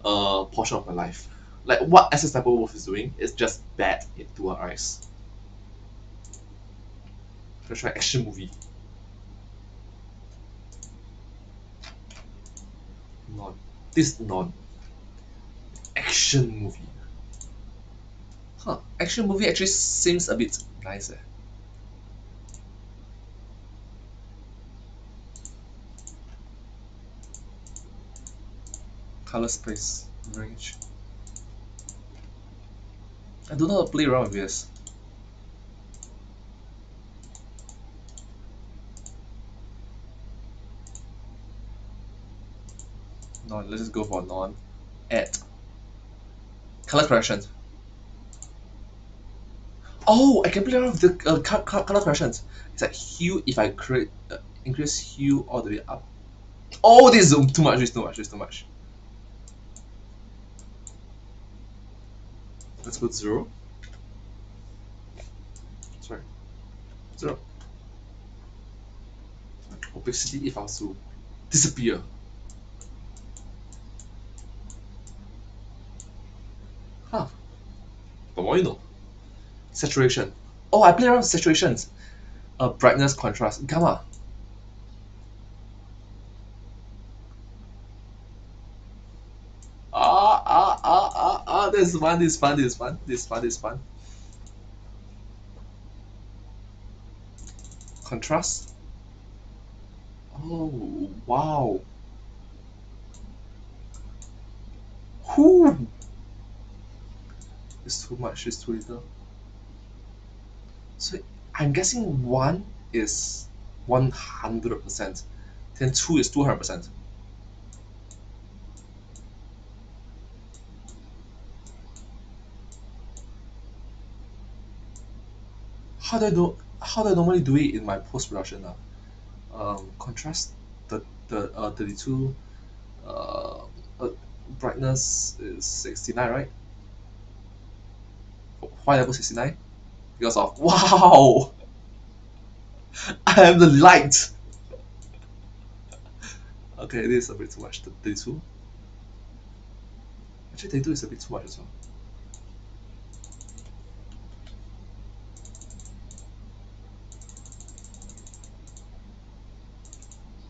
portion of my life. Like what SS Type Wolf is doing is just bad into our eyes. Let's try action movie. Non. This non. Action movie. Huh. Action movie actually seems a bit nice. Color space. Range. I don't know how to play around with this. Non. Let's just go for non. Add. Color correction. Oh, I can play around with the color corrections. It's like hue if I create increase hue all the way up. Oh, this is too much. This is too much. This is too much. Let's put 0. Sorry, 0. Opacity if I was to disappear. Huh. But what you know? Saturation. Oh, I play around with saturations. Brightness, contrast, gamma. This is fun, this is fun, this is fun, this is fun, this is fun. Contrast. Oh, wow. Whoo! It's too much, it's too little. So I'm guessing 1 is 100%, then 2 is 200%. How do I normally do it in my post production now? Contrast the 32 uh, brightness is 69, right? Why level 69? Because of wow, I have the light. Okay, this is a bit too much. 32. Actually, 32 is a bit too much as well.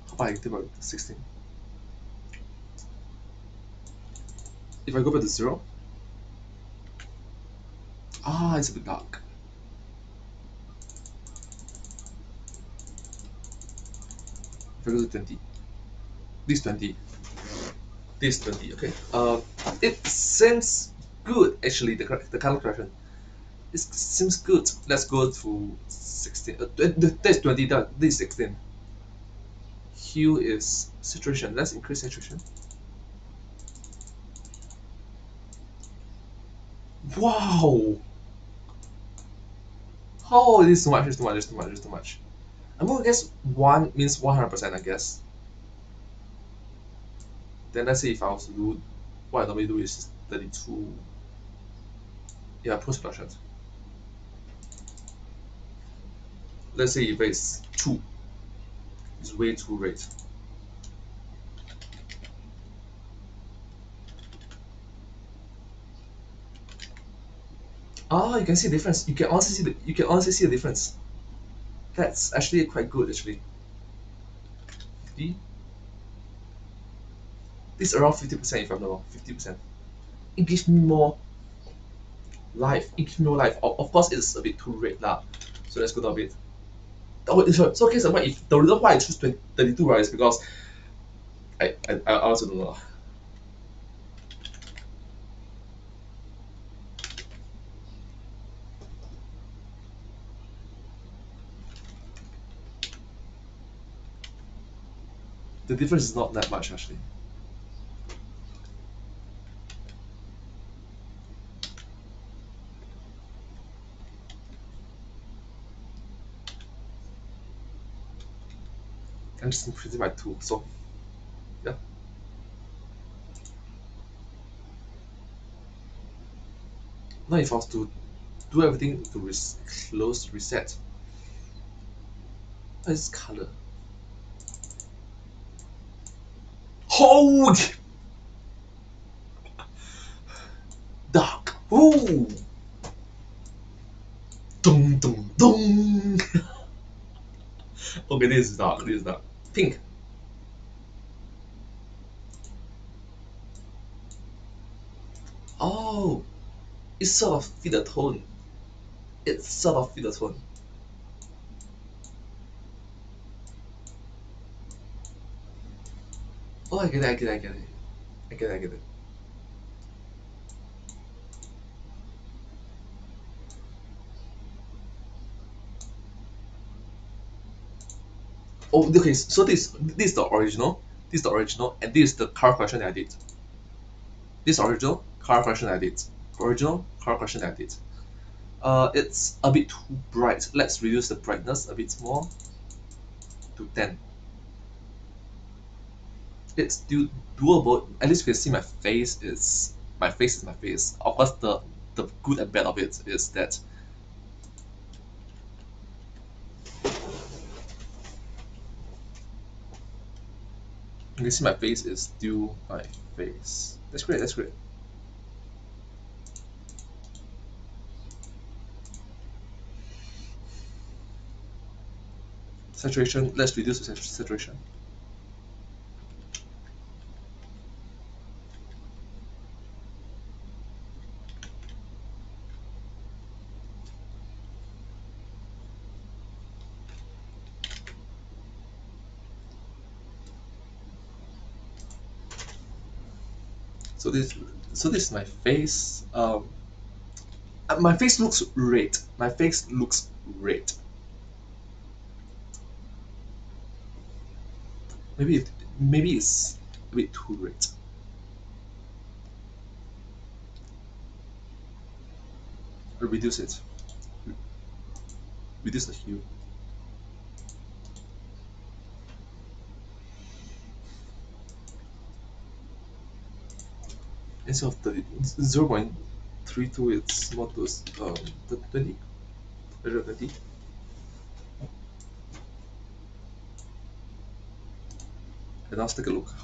How about I think about 16? If I go back to 0, it's a bit dark. If I go to 20, this 20, this 20. Okay. It seems good actually. The color correction. It seems good. Let's go to 16. That's 20. This is 16. Hue is saturation. Let's increase saturation. Wow! Oh, this is too much, this is too much, this is too much, this is too much. I'm gonna guess 1 means 100%, I guess. Then let's say if I was to do, what I normally do is 32. Yeah, post-production. Let's say if it's 2, it's way too late. Ah, you can see the difference. You can honestly see the difference. That's actually quite good actually. 50. This is around 50% if I'm not wrong. 50%. It gives me more life. It gives me more life. Of course, it's a bit too red lah. So let's go down a bit. Oh, so okay, so what if the reason why I choose 32 right is because I also don't know. The difference is not that much actually. I'm just increasing by 2. So yeah. Now if I was to do everything to close reset, what is color? Hold dark. Ooh. Dum dum dum. Okay, this is dark. This is dark. Pink. Oh, it sort of fit the tone. It sort of fit the tone. Oh, I get it. I get it. I get it. I get it. I get it. Oh, okay. So this is the original. This is the original, and this is the color correction that I did. This original color correction that I did. Original color correction that I did. It's a bit too bright. Let's reduce the brightness a bit more to 10. It's still doable. At least you can see my face is my face is my face. Of course, the good and bad of it is that you can see my face is still my face. That's great. That's great. Saturation. Let's reduce the saturation. So this so this is my face. My face looks red. My face looks red. Maybe maybe it's a bit too red. I'll reduce it. Reduce the hue. Instead of 30, 0.32, it's more to 20. 20. And now let's take a look.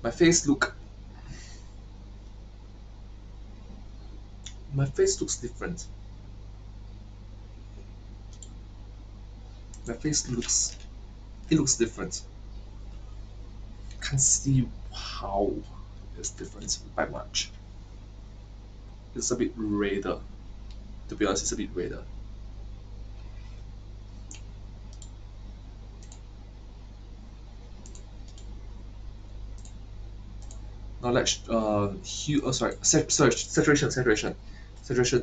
My face look. My face looks different. My face looks. It looks different. Can't see how it's different by much. It's a bit redder. To be honest, it's a bit redder. Now let's hue. Oh, sorry. Saturation.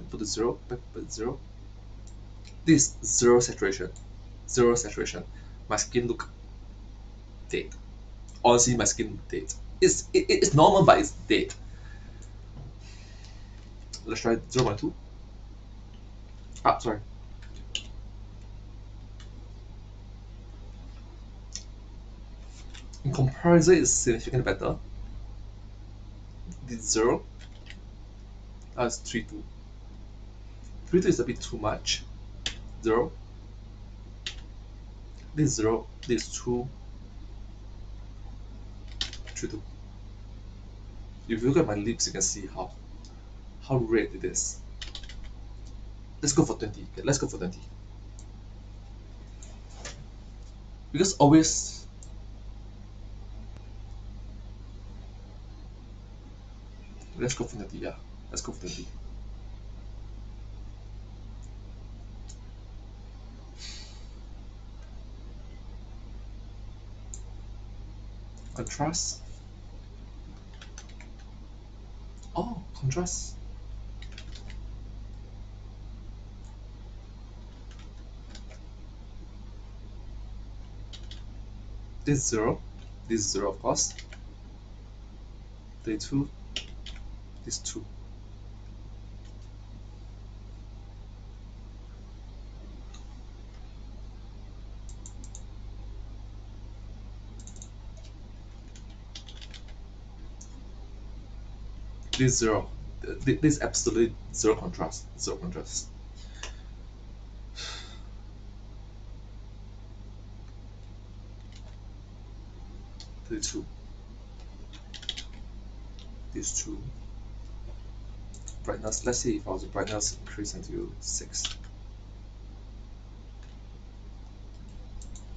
Put the 0. Put 0. This 0 saturation. 0 saturation. My skin look dead. Honestly, my skin dead. It's normal, but it's dead. Let's try 0.2. Ah, sorry. In comparison, it's significantly better. This 0. It's 3.2. 3.2 is a bit too much. 0. This 0. This 2. 3.2. If you look at my lips, you can see how red it is. Let's go for 20. Okay, let's go for 20. Because always let's go for 20, yeah. Let's go for 20. Contrast. Oh, contrast. This 0. This 0, of course. Day 2. This 2. This 0. This absolutely 0 contrast. 0 contrast. Day 2. This 2. Brightness. Let's see if our brightness increase until 6.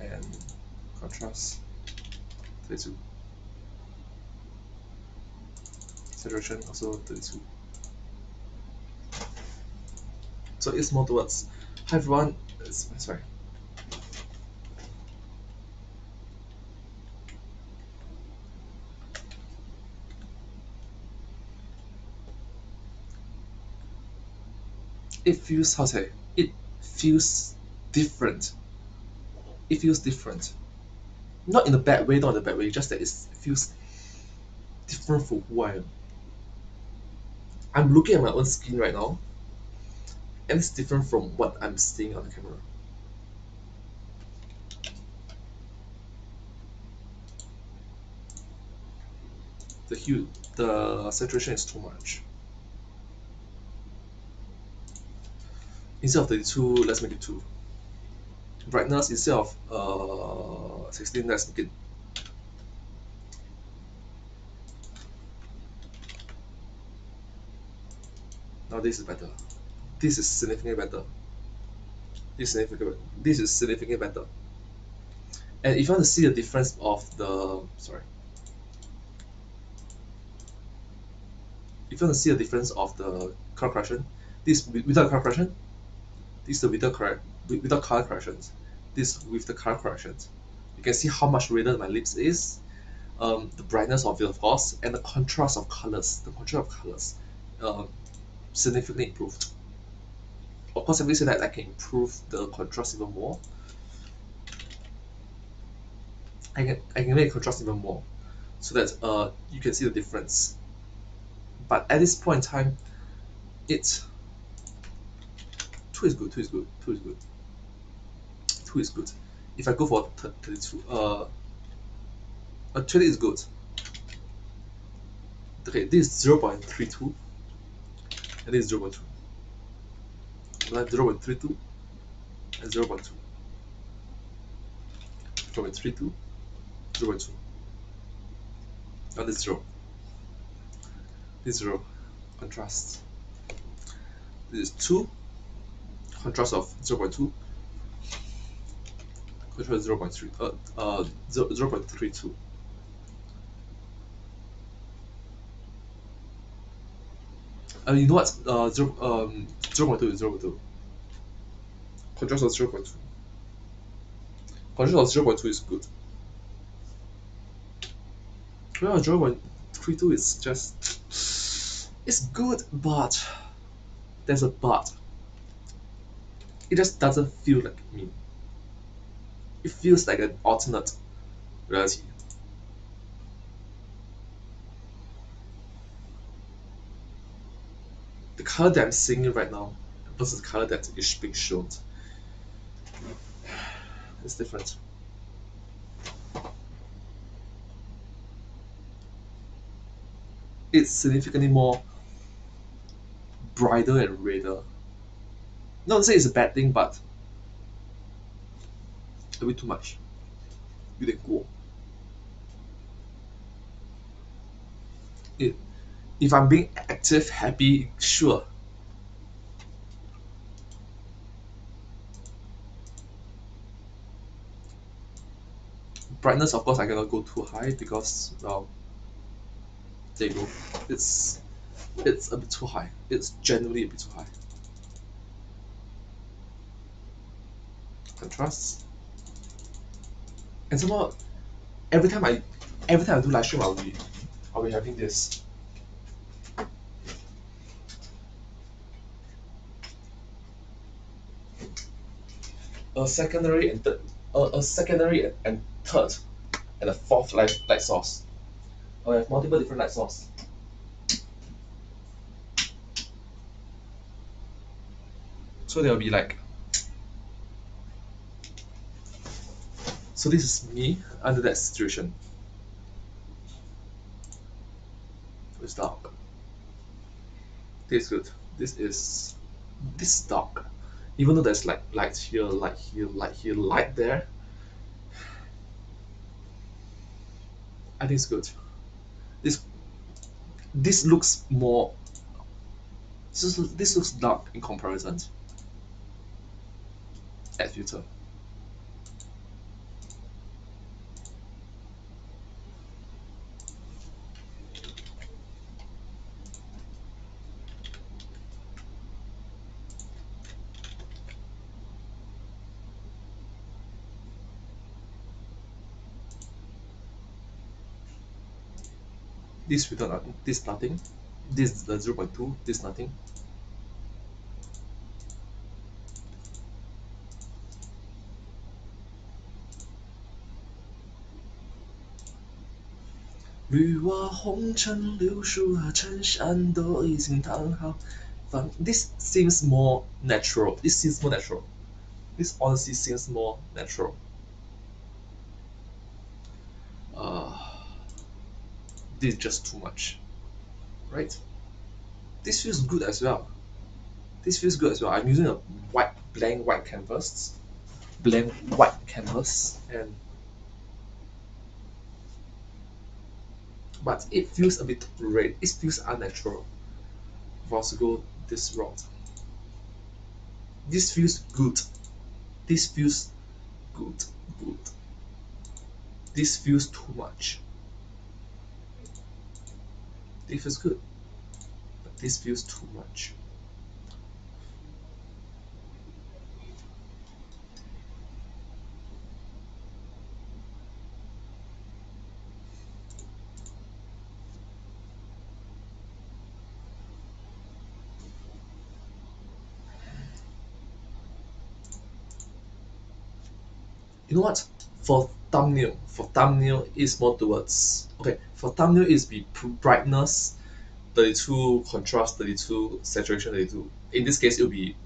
And contrast. Day 2. Saturation also 32. So it's more towards. Hi everyone. Sorry. It feels, how to say, it feels different. It feels different. Not in a bad way, not in a bad way, just that it feels different from who I am. I'm looking at my own skin right now, and it's different from what I'm seeing on the camera. The hue, the saturation is too much. Instead of 32, let's make it 2. Brightness, instead of 16, let's make it. Now this is better. This is significantly better. This is significantly better. And if you want to see the difference of the, sorry, if you want to see the difference of the color correction, this without color correction, this is without color corrections, this with the color corrections. You can see how much redder my lips is, the brightness of it, of course, and the contrast of colors. The contrast of colors significantly improved. Of course, having said that, I can improve the contrast even more. I can make contrast even more, so that you can see the difference. But at this point in time, it's 2 is good. 2 is good. 2 is good. 2 is good. If I go for 32, 20 is good. Okay, this is 0.32, and this is 0.2. 0.32 and 0.2. 0.32, 0.2. Now this 0. This 0. Contrast. This is 2. Contrast of 0.2. Contrast 0.3. 0.32. You know what? 0.2 is 0.2. Contrast of 0.2. Contrast of 0.2 is good. Well, 0.32 is just. It's good, but there's a but. It just doesn't feel like me. It feels like an alternate. reality. The color that I'm seeing right now versus the color that is being shown is different. It's significantly more brighter and redder. Not to say it's a bad thing, but a bit too much. 有点过. If I'm being active, happy, sure. Brightness, of course, I cannot go too high because, well, there you go. It's a bit too high. It's generally a bit too high. Contrast. And somehow, every time I do live stream, I'll be having this. A secondary and third, a secondary and third, and a fourth light source. I have multiple different light source. So there'll be like. So this is me under that situation. It's dark. This is good. This is dark. Even though there's like light here, light here, light here, light there. I think it's good. This looks more. This looks dark in comparison. Add filter. This filter, this nothing. This is the 0.2. This nothing. This seems more natural. This honestly seems more natural. This is just too much, right? This feels good as well. I'm using a blank white canvas, and but it feels a bit red. It feels unnatural. If I was to go this route, this feels good. This feels good. This feels too much. This feels good, but this feels too much. You know what? For thumbnail is more towards For thumbnail is be brightness 32, contrast 32, saturation 32. In this case, it will be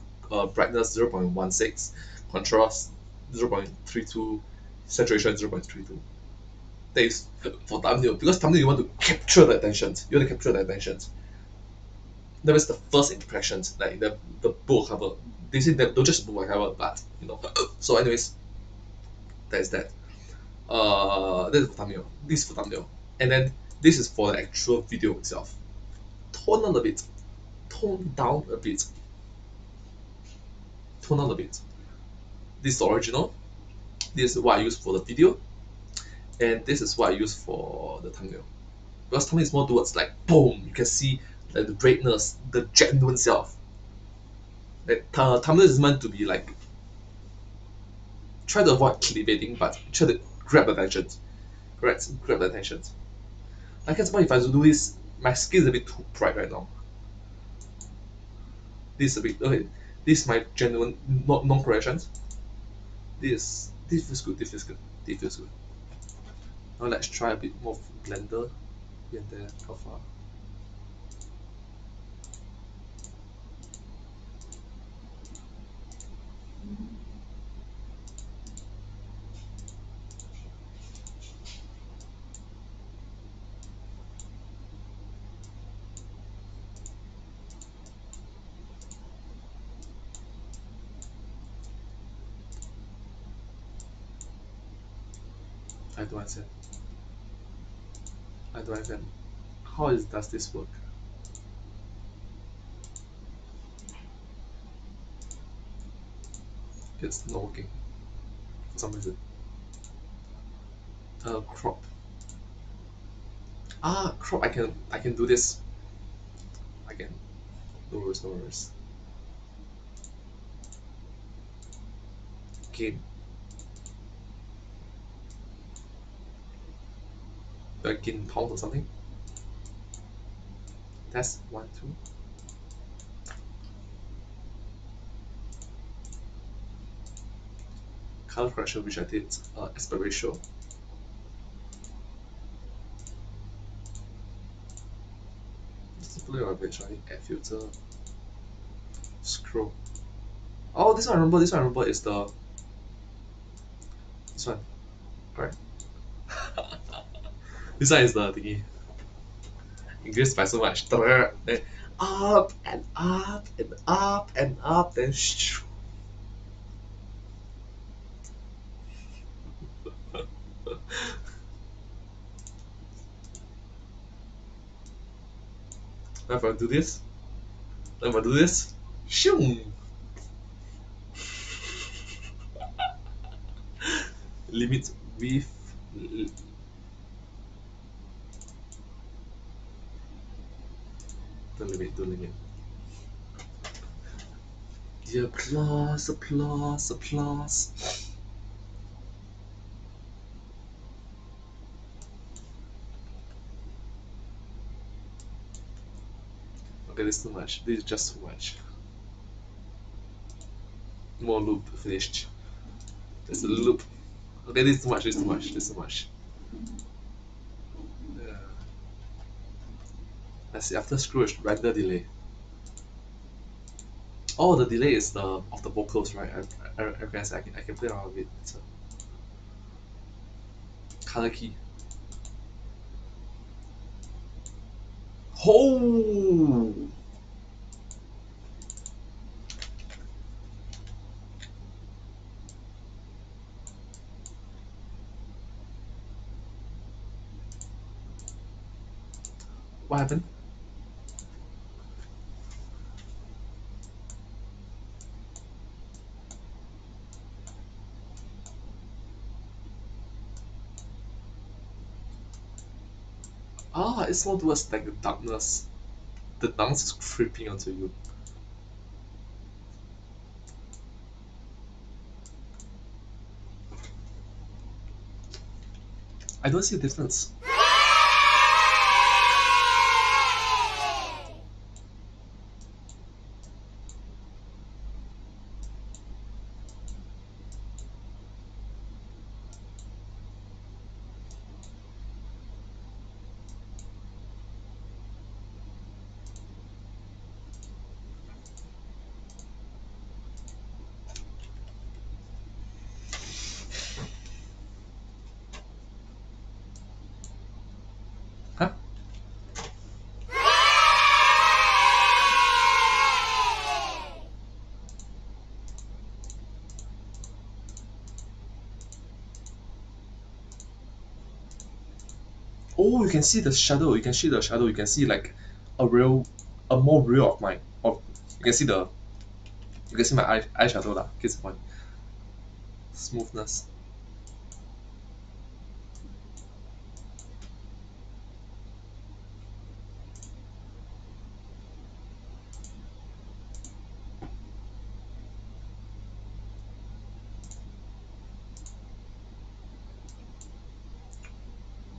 brightness 0.16, contrast 0.32, saturation 0.32. That is for thumbnail, because thumbnail you want to capture the attention. You want to capture the attention. That was the first impressions, like the book cover. They say that don't just book cover, but So, anyways, that is that. This is for thumbnail. This is for thumbnail, and then this is for the actual video itself. Tone down a bit. Tone down a bit. This is the original. This is what I use for the video, and this is what I use for the thumbnail. Because thumbnail is more towards like boom, you can see like the brightness, the genuine self. Like thumbnail is meant to be like try to avoid clickbaiting, but try to grab the attention. Correct, grab the attention. Like example, if I do this, my skin is a bit too bright right now. This is a bit okay. This is my genuine non corrections. This feels good. Now let's try a bit more blender here and there. Alpha. I don't understand. I don't understand. Does this work? It's not working for some reason. Crop. Crop. I can do this. I can. No worries. No worries. Gain. Do I gain pound or something? Test 1, 2. Color correction, which I did. Aspect ratio. Simply a bit, right? Add filter. Scroll. Oh, this one I remember. This one I remember is this one. Correct. This one is the thingy. Increased by so much. Then up and up and up and up. Then shoo. If I do this, if I do this, shoo. Limit width. Don't limit. Don't limit. Yeah, applause, applause, applause. Okay, this is too much. This is just too much. More loop finished. There's a loop. Okay, this is too much. This is too much. This is too much. Yeah. Let's see. After screw is render delay. Oh, the delay is the of the vocals, right? I guess I can play around with it. It's a color key. Oh! What happened? It's more towards like the darkness. The darkness is creeping onto you. I don't see a difference. Huh? Oh, you can see the shadow. You can see the shadow. You can see like a more real of mine. Of you can see my eyeshadow lah. Case point. Smoothness.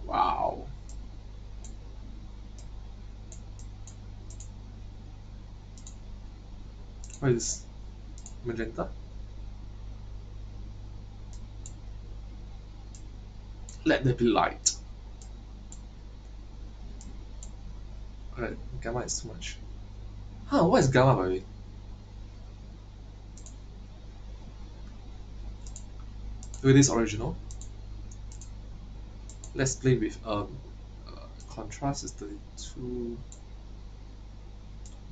Wow. What is magenta? Let there be light. Alright, gamma is too much. Huh, what is gamma by the way? It is original. Let's play with contrast is 32,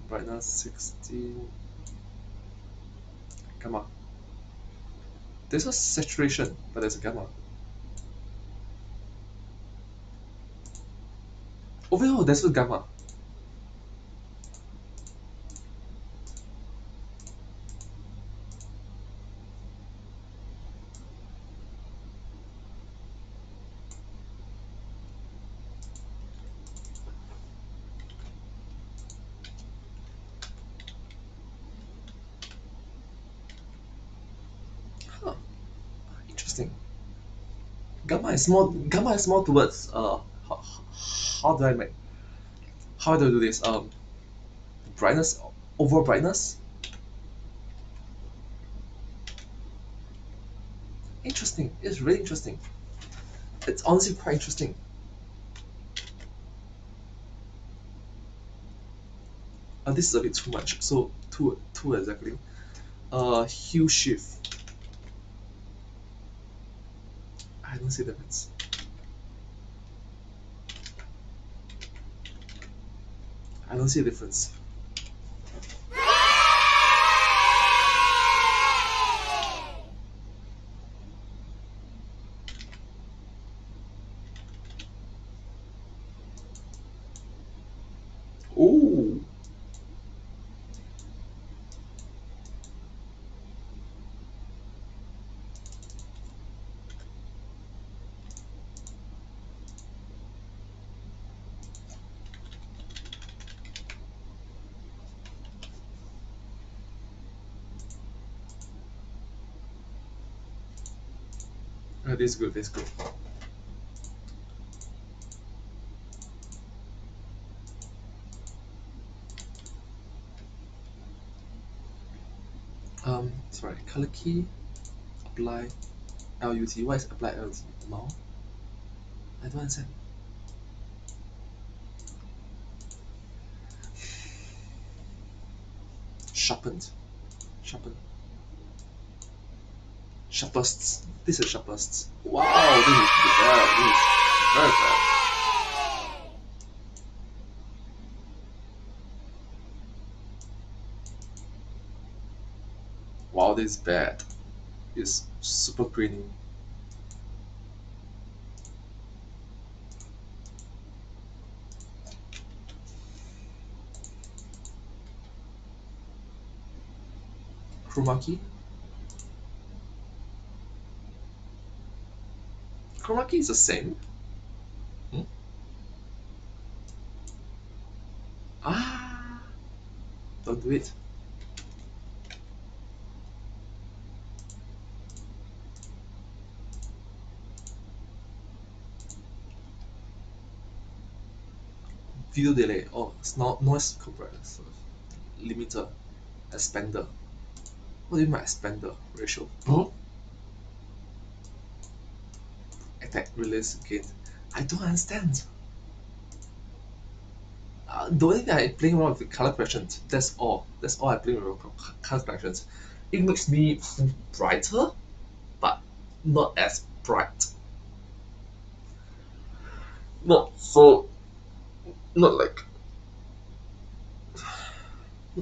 brightness 16, gamma. There's no saturation, but there's a gamma. Over here, there's no gamma. Huh, interesting. Gamma is more towards how do I make how do I do this? Brightness over brightness. Interesting. It's really interesting. It's honestly quite interesting. This is a bit too much. So two exactly. Hue shift. I don't see the difference. I don't see a difference. Oh, this is good. This is good. Sorry. Color key. Apply LUT. What is apply LUT? Mount? I don't understand. Sharpened. Sharpen. Sharpest. This is sharpest. Wow, this is bad. This is very bad. Wow, this is bad. It's super grainy. Chroma key. Chroma key is the same. Hmm? Ah, don't do it. Video delay. Oh, it's not noise compressor. Limiter. Expander. What do you mean by expander? Ratio. Huh? Attack, release, gain. I don't understand. The only thing I playing around with the color corrections. That's all. That's all I play around with color corrections. It makes me brighter, but not as bright. Not so. Not like.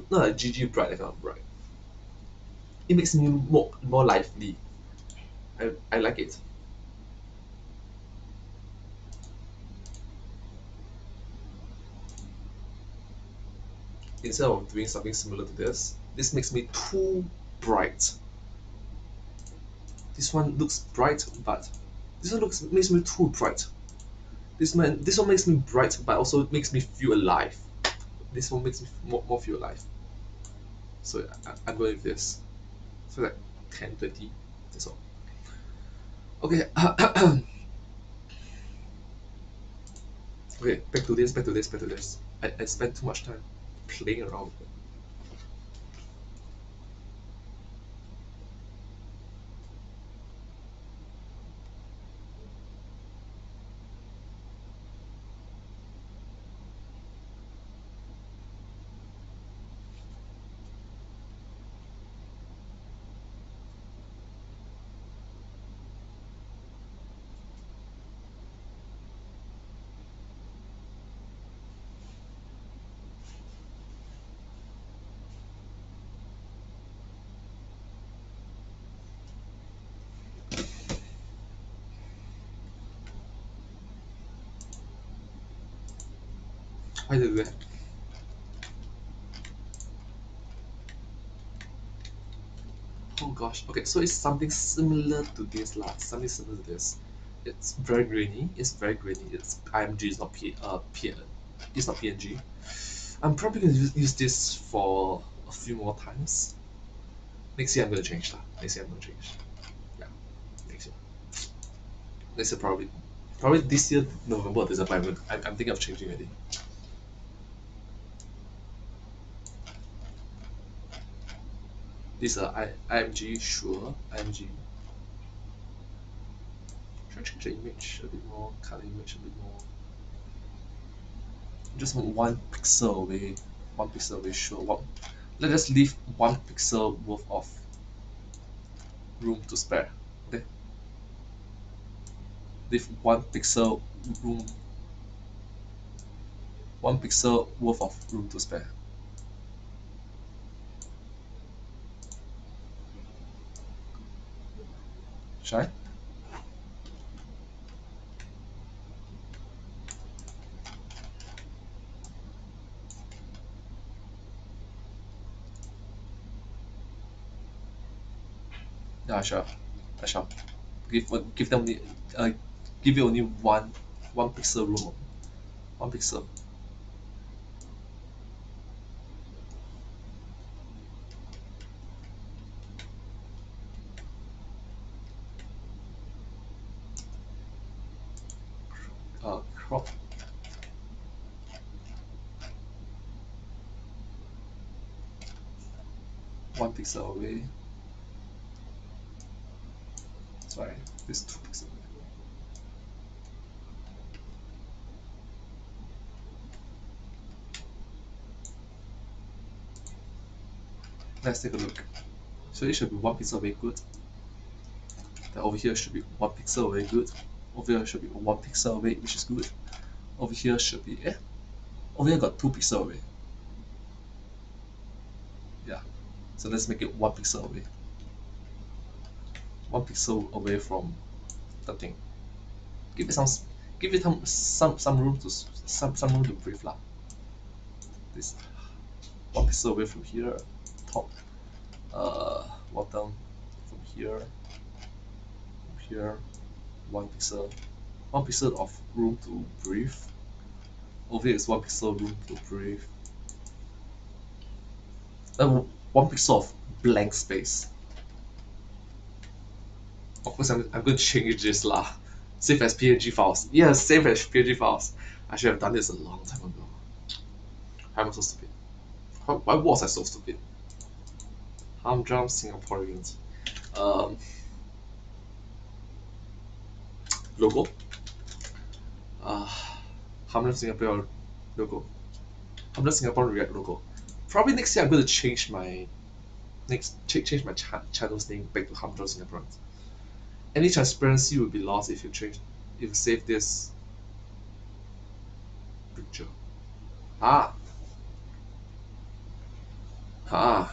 Not like GG bright, that kind of bright. It makes me more lively. I like it. Instead of doing something similar to this makes me too bright. This one looks bright, but this one makes me too bright. This one makes me bright, but also makes me feel alive. This one makes me more feel alive. So I'm going with this. So like 10, 20, that's all. Okay. Okay, back to this. I spent too much time playing around with it. Why did that? Oh gosh. Okay, so it's something similar to this lah. Something similar to this. It's very grainy. It's very grainy. It's IMG. It's not It's not PNG. I'm probably gonna use this for a few more times. Next year I'm gonna change lah. Next year I'm gonna change. Yeah, next year. Next year probably this year November or December I'm thinking of changing already. This IMG sure IMG. Should I change the image a bit more? Color image a bit more. Just 1 pixel away. 1 pixel away. Sure. Let's just leave 1 pixel worth of room to spare. Okay. Leave 1 pixel room. 1 pixel worth of room to spare. Should I? Yeah, sure. I shall. Give them the give you only one pixel room. 1 pixel. Crop 1 pixel away. Sorry, this 2 pixel. Let's take a look. So it should be 1 pixel away good. Then over here should be 1 pixel away good. Over here should be 1 pixel away, which is good. Over here should be over here got 2 pixel away. Yeah. So let's make it 1 pixel away. 1 pixel away from the thing. Give it some room to some room to breathe lah. This 1 pixel away from here, top, bottom, from here, 1 pixel, 1 pixel of room to breathe. Over here is 1 pixel room to breathe. 1 pixel of blank space. Of course, I'm going to change this lah. Save as PNG files. Yes, save as PNG files. I should have done this a long time ago. Why am I so stupid? Why was I so stupid? Humdrum Singaporeans. Logo. Humdrum Singapore logo. Humdrum Singapore React logo. Probably next year I'm going to change my channel's name back to Humdrum Singaporeans. Any transparency will be lost if you save this picture. Ah. Ah.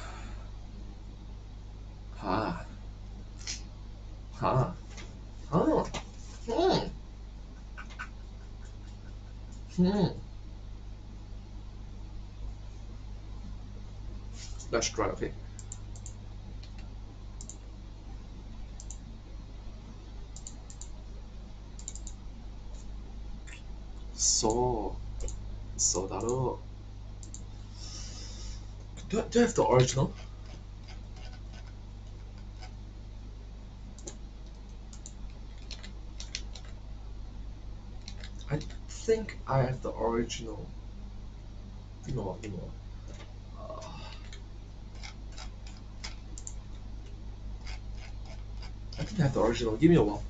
Ah. Ah. Ah. Hmm. Hmm. Let's try, okay. So that'll. Do I have the original? I think I have the original. Give me one. I think I have the original. Give me a while.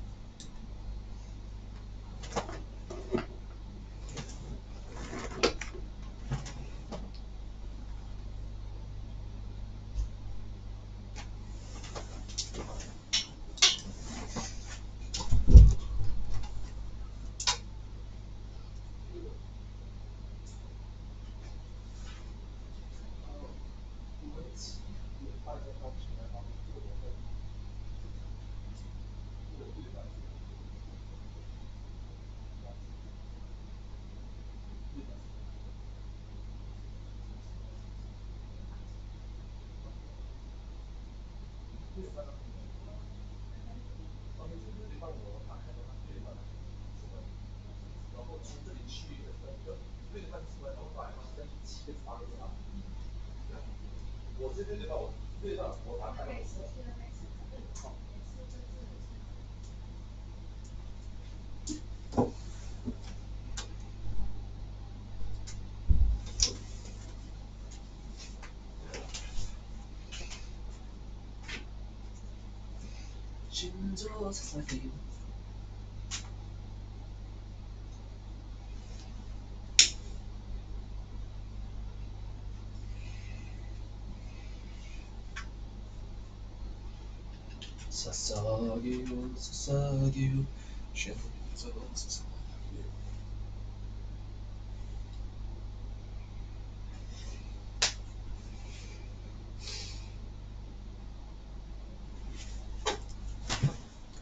사사기요 사사기요 신조 사사기요.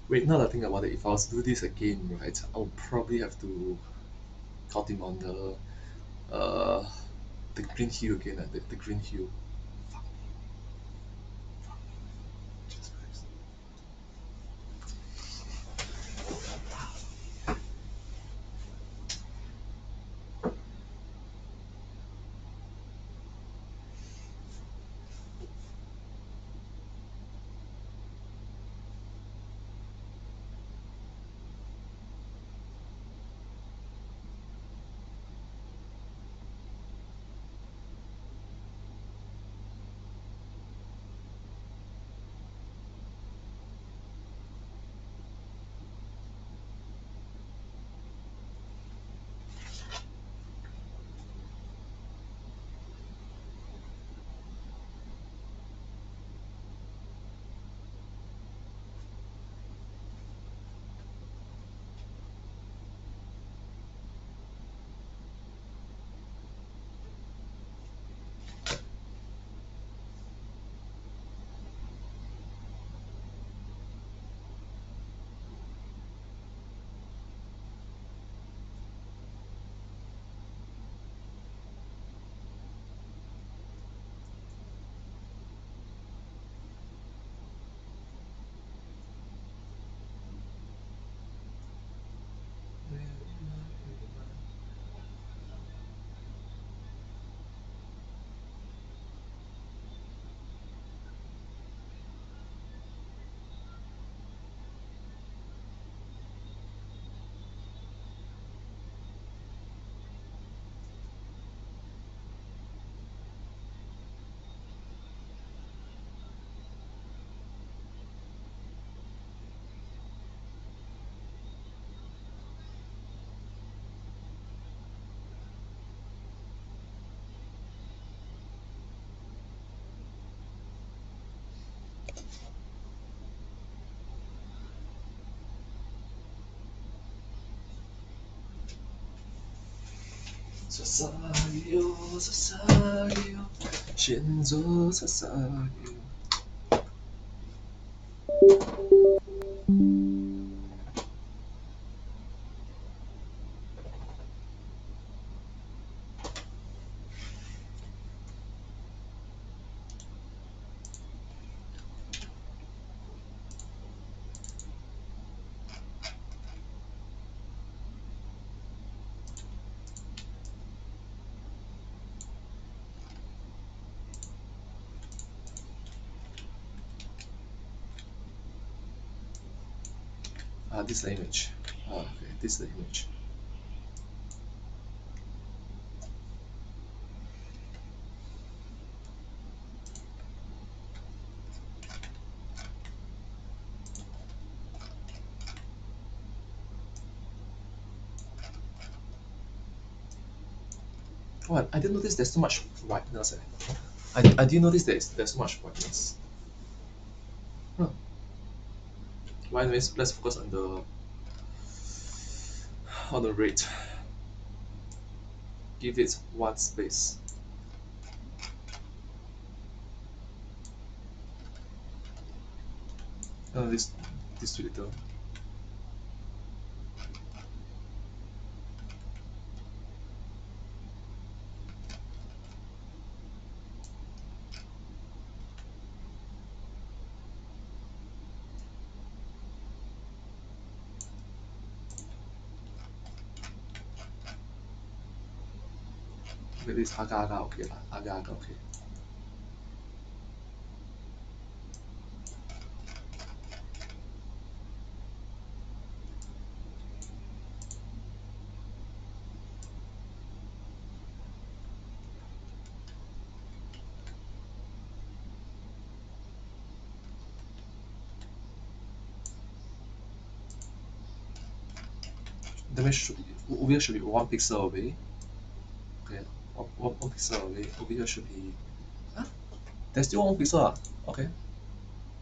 Wait, now that I think about it, if I was to do this again, right, I would probably have to count him on the green hue again, the green hue. Jesus Christ. 사사기요 사사기요 신조 사사기요. This is the image. Okay, this is the image. Oh, I didn't notice there's so much whiteness. I didn't notice there's so much whiteness. Huh. Well, anyways, let's focus on the rate. Give it one space. This too little. Okay, this agak-agak okay lah, agak-agak okay. That means over here should be 1 pixel away. Okay, one pixel away. Over here should be. Huh? There's still 1 pixel. Okay,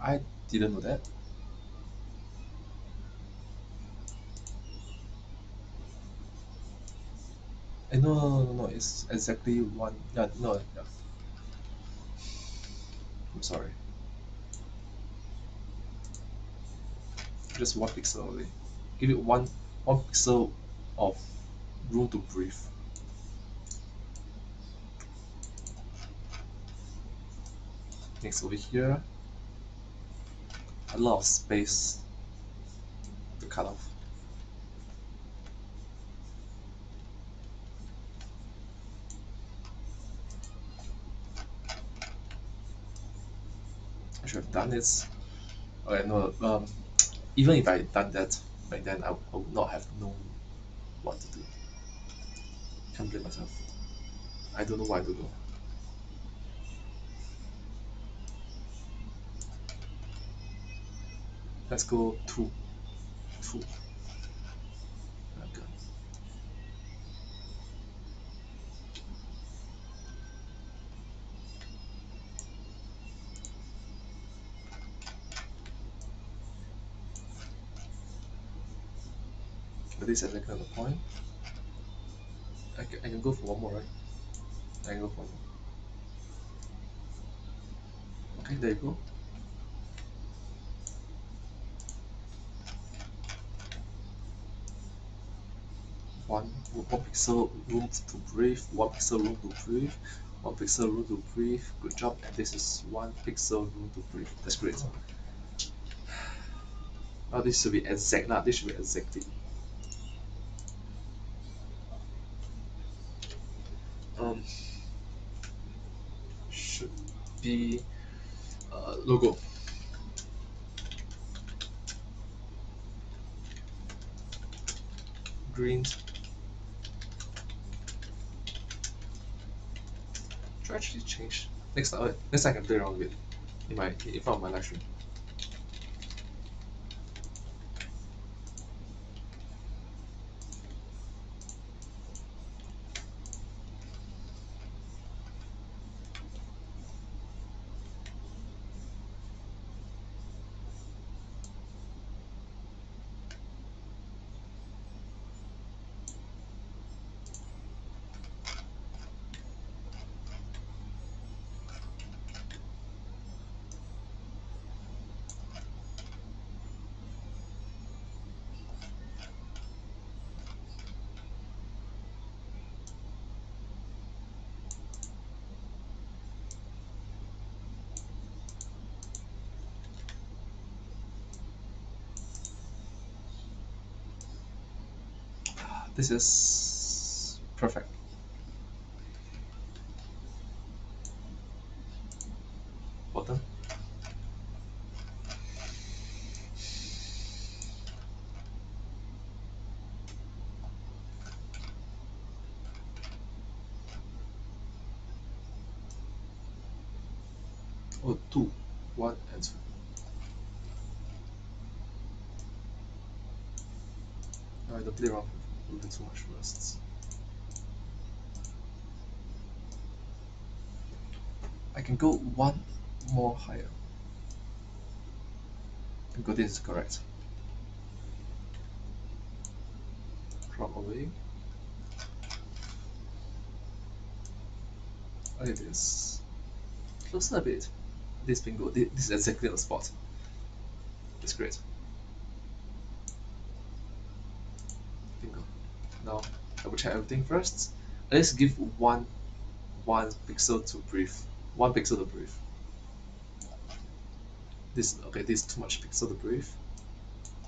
I didn't know that. No. It's exactly one. Yeah, no. Yeah. I'm sorry. Just 1 pixel away. Give it one pixel of room to breathe. Next over here, a lot of space to cut off. I should have done this. Okay, no. Even if I had done that back then, I would not have known what to do. Can't blame myself. I don't know why I don't know. Let's go two. Okay. But this is exactly the point. I can go for one more, right? I can go for one more. Okay, there you go. One pixel room to breathe, 1 pixel room to breathe, 1 pixel room to breathe. Good job. And this is 1 pixel room to breathe. That's great. Oh, this should be exact lah. This should be exactly. Um, should be logo. Green. Should I actually change next time? Next time I can play around with it in front of my live stream. This is perfect. Bottom. Oh, 2, 1, and 2. No, I don't play around with too much first. I can go one more higher. I think this is correct. Drop away. Like this. Closer a bit. This bingo. This is exactly on the spot. That's great. Bingo. Now double check everything first. Let's give one pixel to breathe. 1 pixel to breathe. This okay. This is too much pixel to breathe.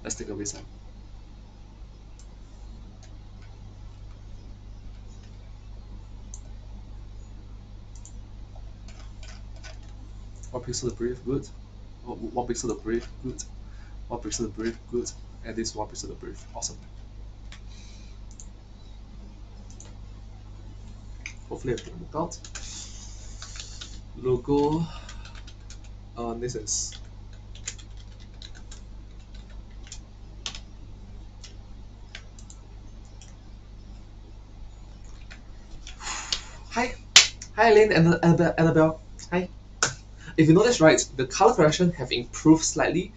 Let's take away some. One pixel to breathe, good. One pixel to breathe, good. One pixel to breathe, good. And this one pixel to breathe, awesome. Hopefully everything worked out. Logo. This is hi. Hi Elaine and Annabelle. Hi. If you notice right, the color correction have improved slightly.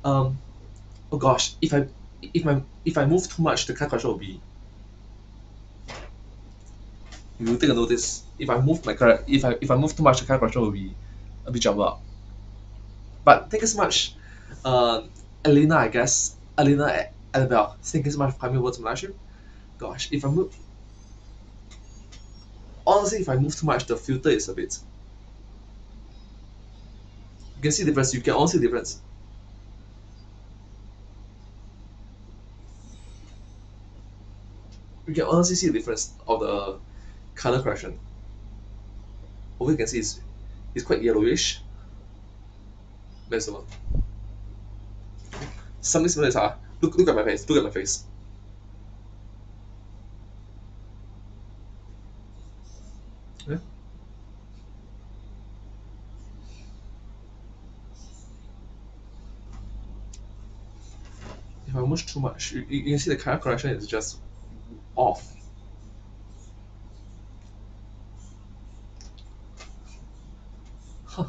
Oh gosh, if I move too much, the color correction will be. You take a notice. If I move my color, if I move too much, the color correction will be a bit jumbled up. But thank you so much, Elena. I guess Elena Annabelle. Thank you so much for coming over to my live stream. Gosh, if I move, honestly, if I move too much, the filter is a bit. You can see the difference. You can all see the difference. You can honestly see the difference of the color correction. What you can see is it's quite yellowish. That's the one. Something similar is look at my face. Look at my face. Yeah. If I move too much, you can see the color correction is just off. Huh.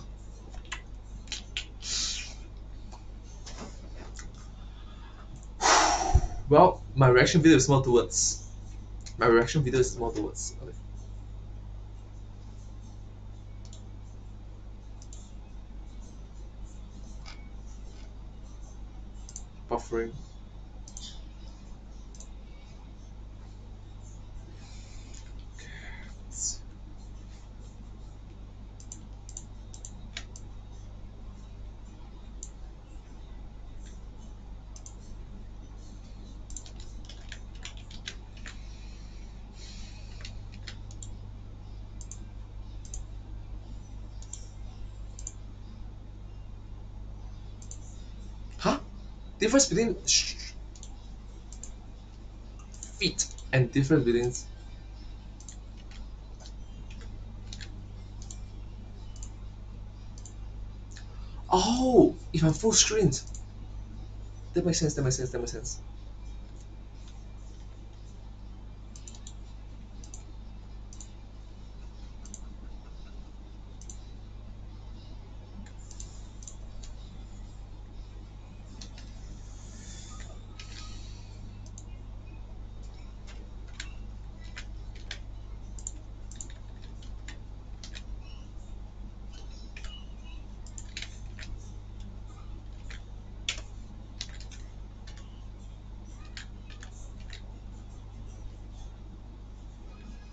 Well, my reaction video is more towards. My reaction video is more towards. Okay. Buffering. Huh? Difference between feet and difference between. Oh, if I'm full screen, that makes sense. That makes sense. That makes sense.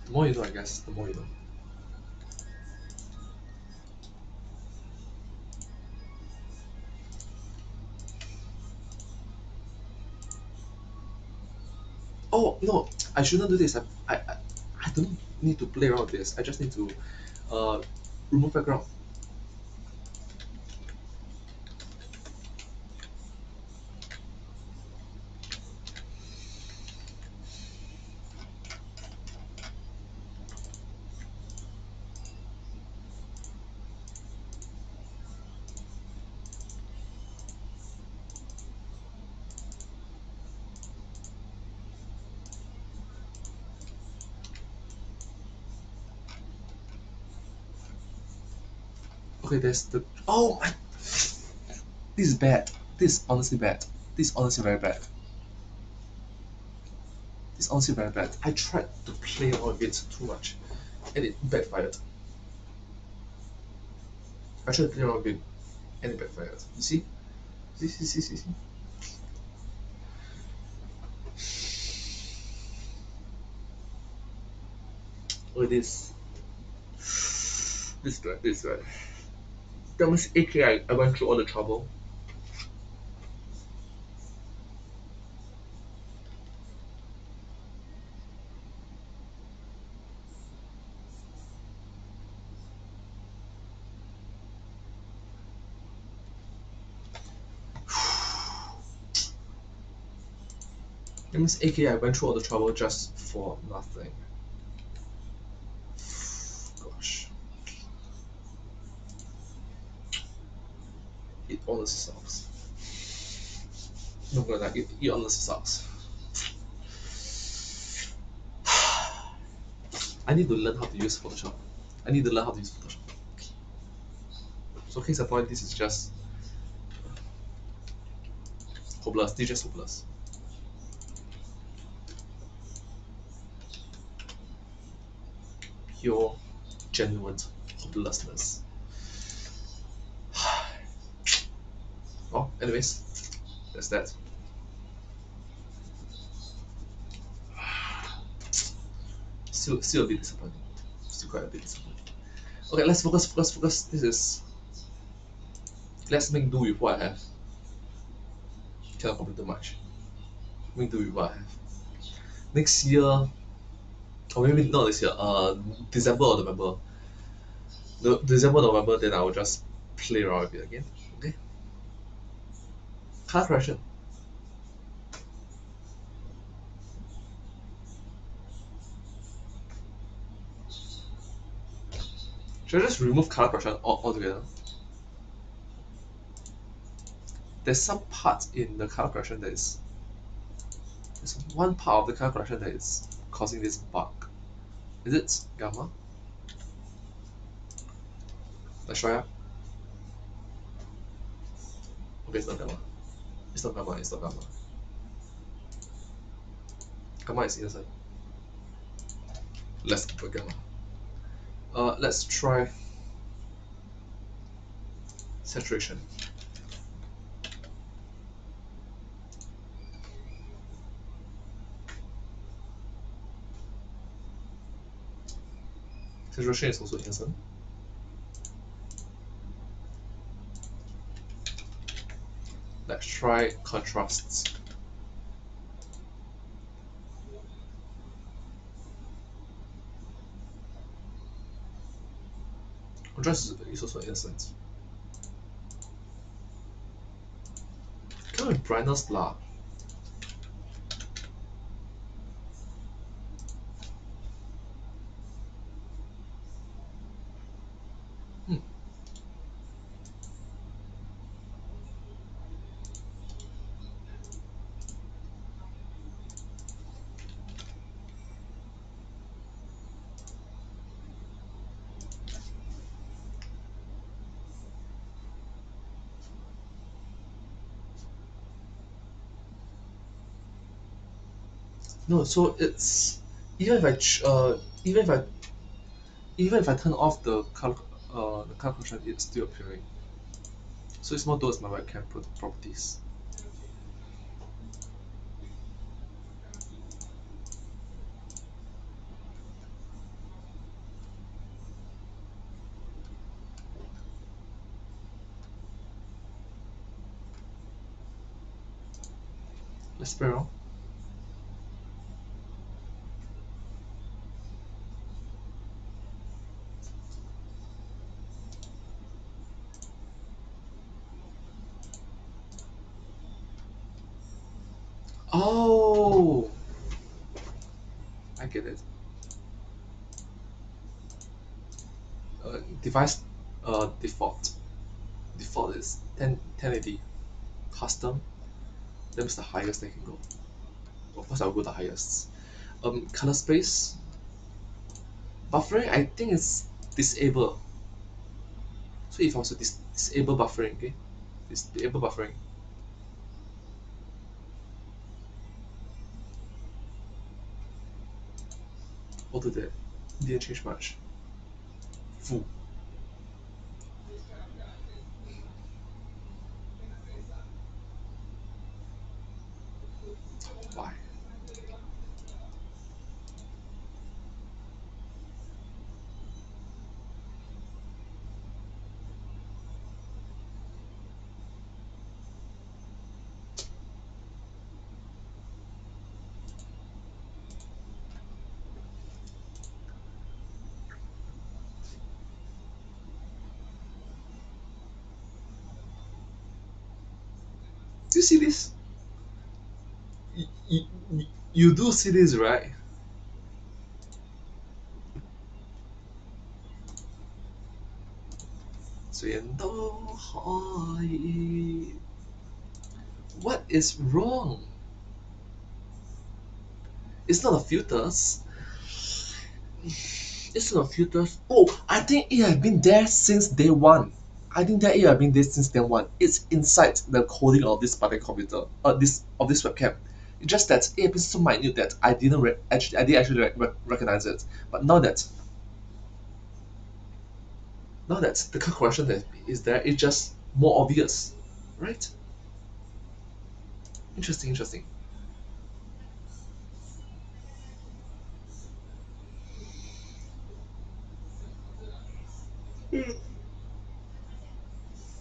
The more you know, I guess, the more you know. Oh no, I shouldn't do this. I don't need to play around with this. I just need to uh, remove background. Okay, there's the. Oh my. This is bad. This is honestly bad. This is honestly very bad. This is honestly very bad. I tried to play around with it too much, and it backfired. I tried to play around with it, and it backfired. You see? See. Look at this. This guy. That was AKI. I went through all the trouble. It means aka I went through all the trouble just for nothing. Gosh. It honestly sucks. No gonna lie, it honestly sucks. I need to learn how to use Photoshop. I need to learn how to use Photoshop. So case in point, this is just hopeless. This is just hopeless. Pure, genuine hopelessness. Well, anyways, that's that. Still a bit disappointing. Still quite a bit disappointing. Okay, let's focus. This is, let's make do with what I have. Cannot complain too much. Make do with what I have. Next year, or maybe not this year. December or November. No, December, November. Then I will just play around with it again. Okay. Color correction. Should I just remove color correction altogether? There's some part in the color correction that is. There's one part of the color correction that is causing this bug. Is it gamma? Let's try out. Okay, it's not gamma. It's not gamma. It's not gamma. Gamma is innocent. Let's go gamma. Let's try saturation. Saturation is also innocent. Let's try contrasts. Contrast is also innocent. Come with brightness lah. No, so it's even if even if I turn off the color correction, it's still appearing. So it's more towards my webcam properties. Let's play around. Oh, I get it. Device default is 1080. Custom, that's the highest they can go. Of course, I'll go the highest. Color space, buffering. I think it's disable. So if I also disable buffering, okay, disable buffering. Auto that didn't change much. Full. Why? Do you see this? You do see this, right? What is wrong? It's not a filters. It's not a filters. Oh, I think it has been there since day one. I think that it has been there since day one. It's inside the coding of this particular computer, this webcam. It's just that it has been so minute that I didn't actually recognize it. But now that the correction that is there, it's just more obvious, right? Interesting.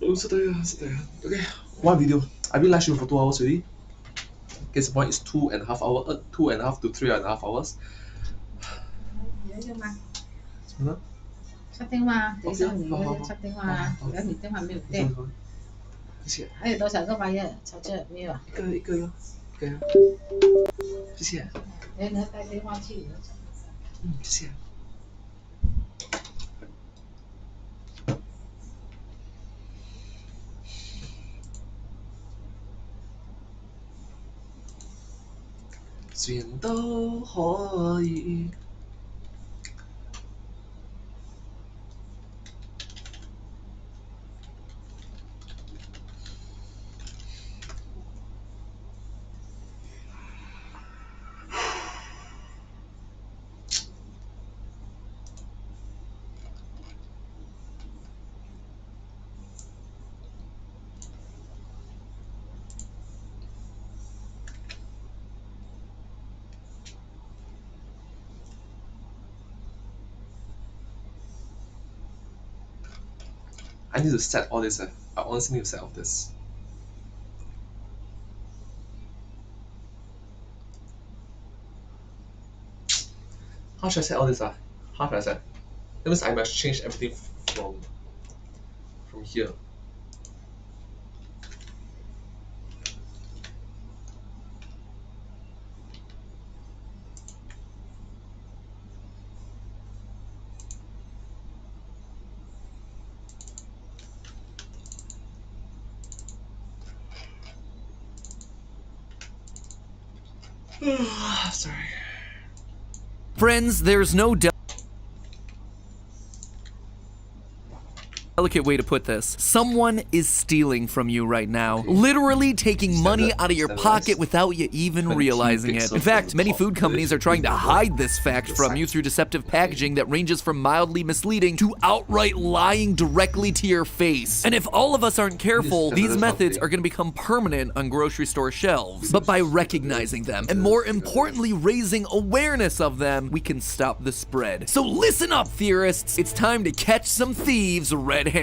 Oh, so tired. Okay, one video. I've been live streaming for 2 hours already. Guess the point is 2.5 hours, 2.5 to 3.5 hours.什么呢？插电话，第三年插电话，两年电话没有电。谢谢。还有多少个玩意儿？吵架没有啊？一个哟，谢谢。你要带电话去？谢谢。虽然都可以。I need to set all this. I honestly need to set all this. How should I set all this? How should I set? That means I must change everything from here. Sorry. Friends, there's no delicate way to put this. Someone is stealing from you right now. Literally taking money out of your pocket without you even realizing it. In fact, many food companies are trying to hide this fact from you through deceptive packaging that ranges from mildly misleading to outright lying directly to your face. And if all of us aren't careful, these methods are going to become permanent on grocery store shelves. But by recognizing them, and more importantly, raising awareness of them, we can stop the spread. So listen up, theorists. It's time to catch some thieves red-handed.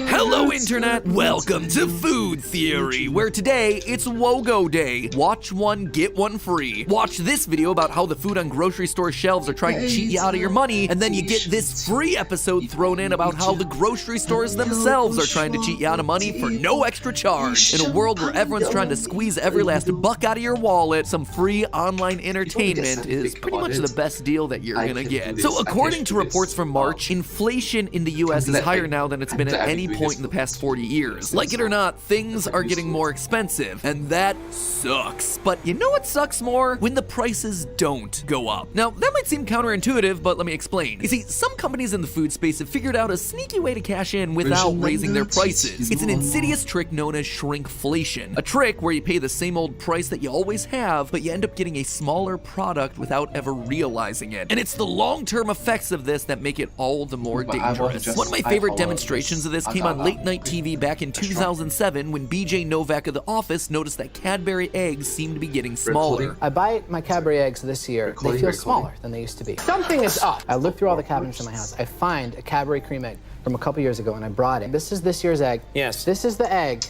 Hello, Internet! Welcome to Food Theory, where today it's WOGO Day. Watch one, get one free. Watch this video about how the food on grocery store shelves are trying to cheat you out of your money, and then you get this free episode thrown in about how the grocery stores themselves are trying to cheat you out of money for no extra charge. In a world where everyone's trying to squeeze every last buck out of your wallet, some free online entertainment is pretty much the best deal that you're gonna get. So according to reports from March, inflation in the US is higher now than it's been at any point in the past 40 years. Like it or not, things are getting more expensive, and that sucks. But you know what sucks more? When the prices don't go up. Now, that might seem counterintuitive, but let me explain. You see, some companies in the food space have figured out a sneaky way to cash in without raising their prices. It's an insidious trick known as shrinkflation. A trick where you pay the same old price that you always have, but you end up getting a smaller product without ever realizing it. And it's the long-term effects of this that make it all the more dangerous. One of my favorite demonstrations of this came on late night TV back in 2007 when BJ Novak of The Office noticed that Cadbury eggs seemed to be getting smaller. I buy my Cadbury eggs this year. They feel smaller than they used to be. Something is up. I look through all the cabinets in my house. I find a Cadbury cream egg from a couple years ago and I brought it. This is this year's egg. Yes. This is the egg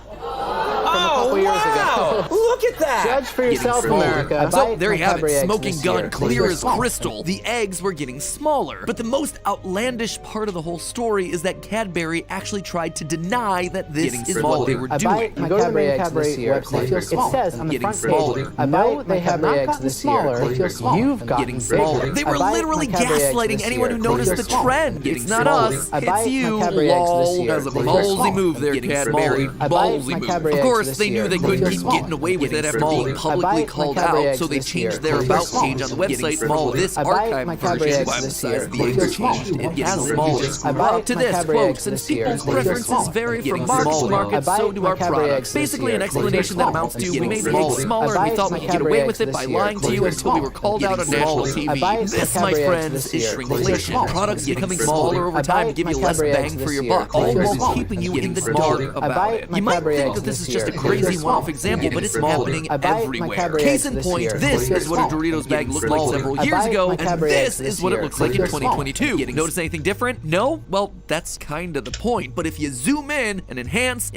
from from a couple years ago. Look at that! Judge for yourself, smaller. America. So there you have it, smoking gun, They clear feel as smaller. crystal. The eggs were getting smaller. But the most outlandish part of the whole story is that Cadbury actually tried to deny that this is what they were I buy doing. my Cadbury eggs this year. They feel smaller. It says on the Getting front smaller. page, I buy my Cadbury eggs this year. They feel smaller. You've gotten Getting smaller. They were I buy literally my Cadbury eggs gaslighting this anyone year. who They noticed feel the smaller. trend. It's It's not smaller. us, I buy it's you. my Cadbury eggs this Lol. year. That was a They feel ballsy smaller. move there, Getting Cadbury. smaller. I buy Ballsy my move. Cadbury Of eggs course, this they knew year. they They couldn't feel keep smaller. getting away with it after Getting being smaller. publicly I buy called my Cadbury out, eggs so they this year. changed their They feel about smaller. page on the website. Smaller. This I buy archive my Cadbury version eggs to this emphasize year. the They eggs feel are smaller. changed. It Getting gets smaller. smaller. I buy Up to my this, Cadbury quote, eggs since this year. people's They feel preferences smaller. vary Getting from market to smaller. market, I buy so do my our Cadbury products. eggs this Basically, an year. explanation that amounts to we made the eggs smaller and we thought we could get away with it by lying to you until we were called out on national I buy TV. This, my my Cadbury eggs friends, this is year. They feel shrinkflation. smaller. Products becoming Getting smaller over I time buy to give my you less Cadbury bang eggs for this your year. buck, They feel almost smaller. keeping you in Getting the smaller. dark I about buy it. my You might Cadbury think eggs that this is this just a year. crazy They feel one-off smaller. example, but it's Getting happening smaller. I buy my everywhere. Cadbury Case eggs in this point, year. this They is feel what a smaller. Doritos bag Getting looked like smaller. several I years buy ago, my and Cadbury this eggs is this what it year. looks like They in feel smaller. 2022. Notice anything different? No? Well, that's kind of the point. But if you zoom in and enhance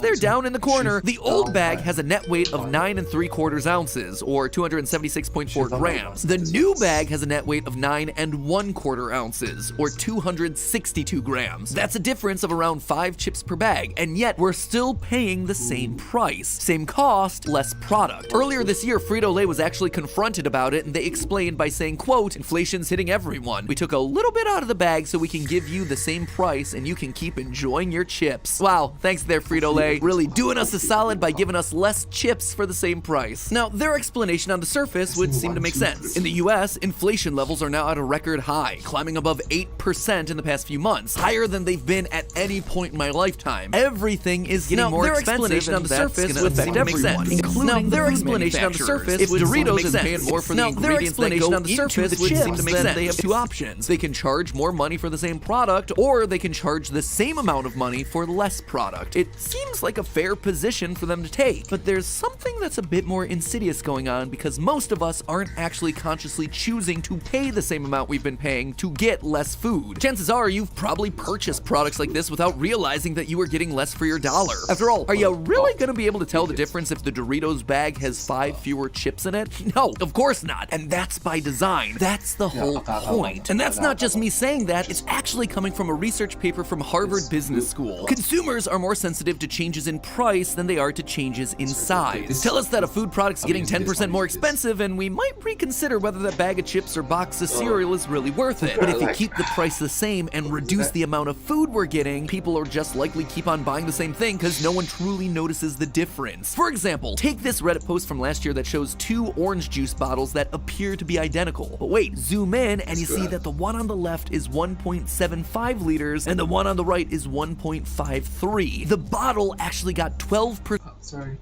there down in the corner, the old bag has a net weight of 9 3/4 ounces, or 276.4 grams. The new bag has a net weight of 9 1/4 ounces, or 262 grams. That's a difference of around 5 chips per bag, and yet we're still paying the same price. Same cost, less product. Earlier this year, Frito-Lay was actually confronted about it, and they explained by saying, quote, inflation's hitting everyone. We took a little bit out of the bag so we can give you the same price and you can keep enjoying your chips. Wow, thanks there, Frito-Lay. Really doing us a solid by giving us less chips for the same price. Now, their explanation on the surface would seem to make sense. In the US, inflation levels are now at a record high, climbing above 8% in the past few months, higher than they've been at any point in my lifetime. Everything is getting more expensive, and that's going to affect everyone, including their explanation on the surface. If Doritos is paying more for the ingredients that go into the chips, would seem to make sense. They have two options. They can charge more money for the same product, or they can charge the same amount of money for less product. It seems like a fair position for them to take, but there's something that's a bit more insidious going on because most of us aren't actually consciously choosing to pay the same amount we've been paying to get less food. Chances are you've probably purchased products like this without realizing that you are getting less for your dollar. After all, are you really gonna be able to tell the difference if the Doritos bag has 5 fewer chips in it? No, of course not. And that's by design. That's the whole point. And that's not just me saying that, it's actually coming from a research paper from Harvard Business School. Consumers are more sensitive to changes in price than they are to changes in size. Tell us that a food product's getting 10% more expensive and we might reconsider whether that bag of chips or box of cereal is really worth it. But if you keep the price the same and reduce the amount of food we're getting, people are just likely keep on buying the same thing because no one truly notices the difference. For example, take this Reddit post from last year that shows 2 orange juice bottles that appear to be identical. But wait, zoom in and you see that the one on the left is 1.75 liters and the one on the right is 1.53. The bottle actually got 12%. Sorry.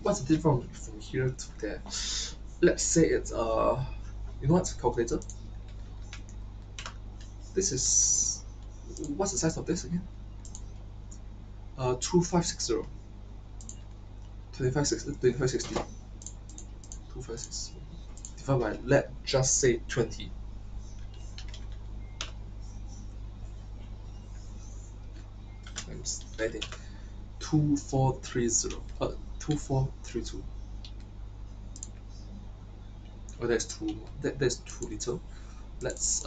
What's the difference from here to there? Let's say it's you know what's a calculator? This is, what's the size of this again? 2560. 2560. 2560 divided by, let's just say 20. Times 19. 2430. 2432. Oh, that's too. That's too little. Let's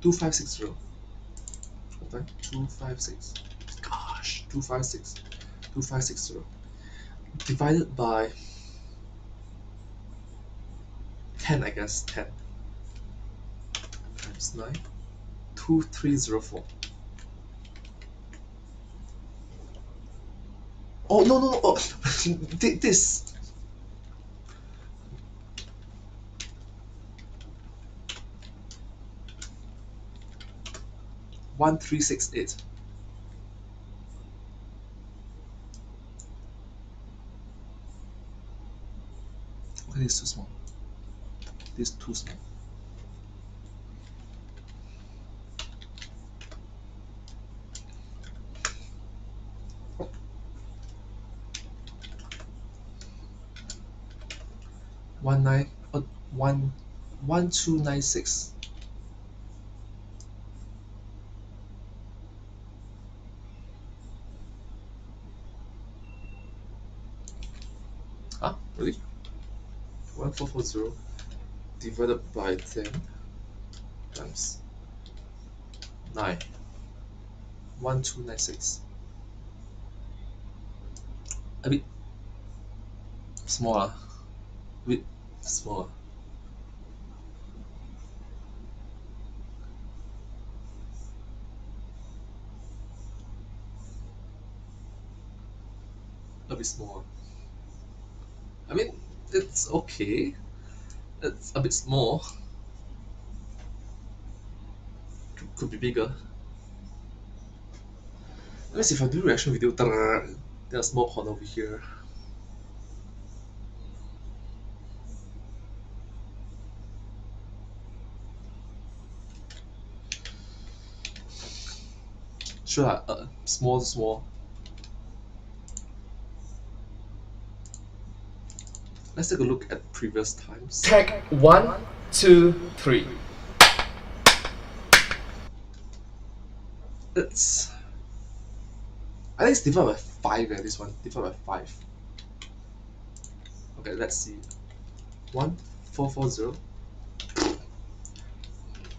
2560. Okay, 256. Gosh, 256. 2560 divided by 10, I guess. 10 times 9. 2304. Oh no no no! Oh, this. 1368. Okay, this is too small. This is too small. One 1296. Huh? Really? 1440 divided by 10 times 9. 1296. A bit small. A bit small. A bit small. I mean, it's okay. It's a bit small. Could be bigger. Let me see if I do reaction video. There's a small corner over here. Sure, small. Let's take a look at previous times. Take 1, 2, 3. It's. I think it's divided by 5. This one divided by 5. Okay, let's see. 1440.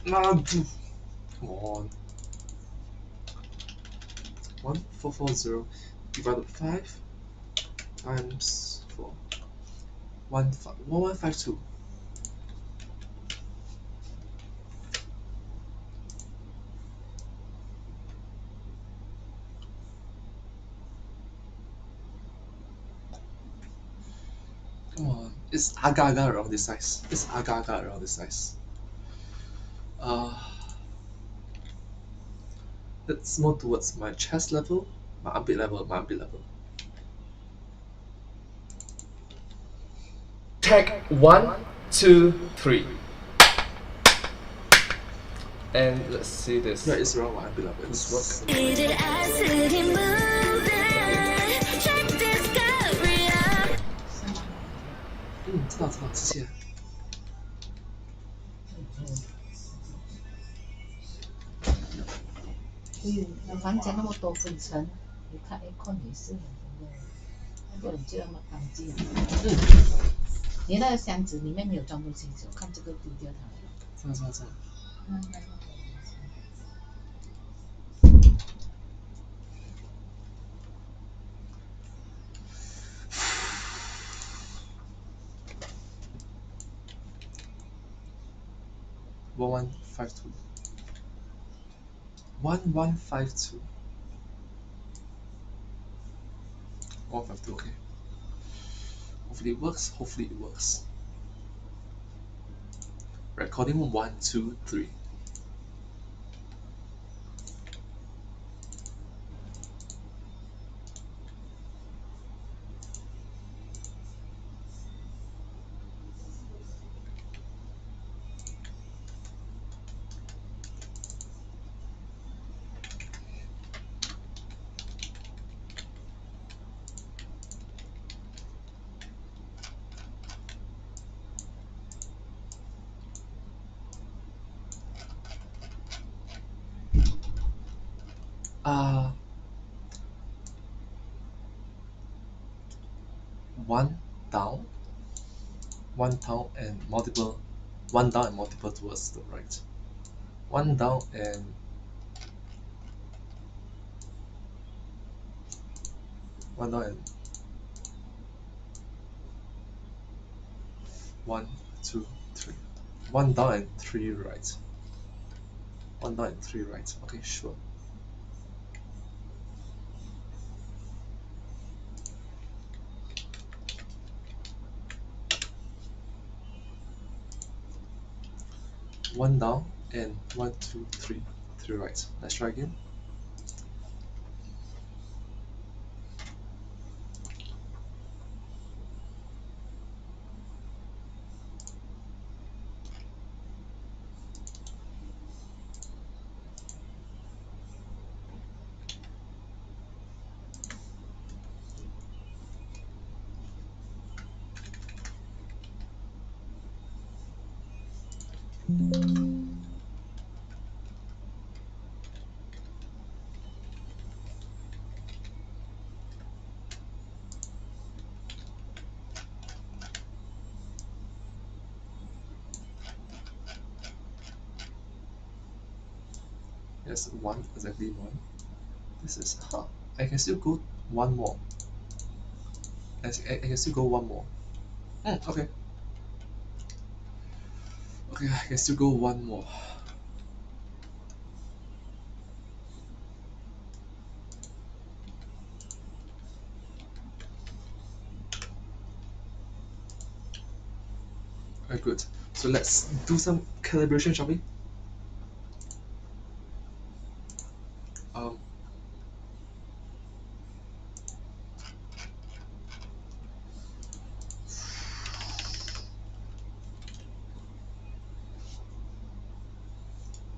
Nah, come on. 1440 divided by 5 times 4. 1152. Come on, it's agak-agak around this size. It's agak-agak around this size. It's more towards my chest level, my armpit level. Take 1, 2, 3. And let's see this. Yeah, it's around my armpit level. It's work. Mm, 知道，谢谢。房间那么多粉尘，你看aircon也是很多，那个就那么干净。你那个箱子里面没有装东西，就看这个丢掉它。真的。1152. 1152. 152, okay. Hopefully it works. Recording 1, 2, 3. One down and multiple towards the right. One down and one, 2, 3. One down and 3 right. One down and 3 right. Okay, sure. 1 down, and 1, 2, 3, 3 right. Let's try again. Yes, 1, exactly 1. This is, I can still go 1 more. I can still go 1 more. Okay. Okay, I can still go 1 more. Very good. So let's do some calibration, shall we? Um,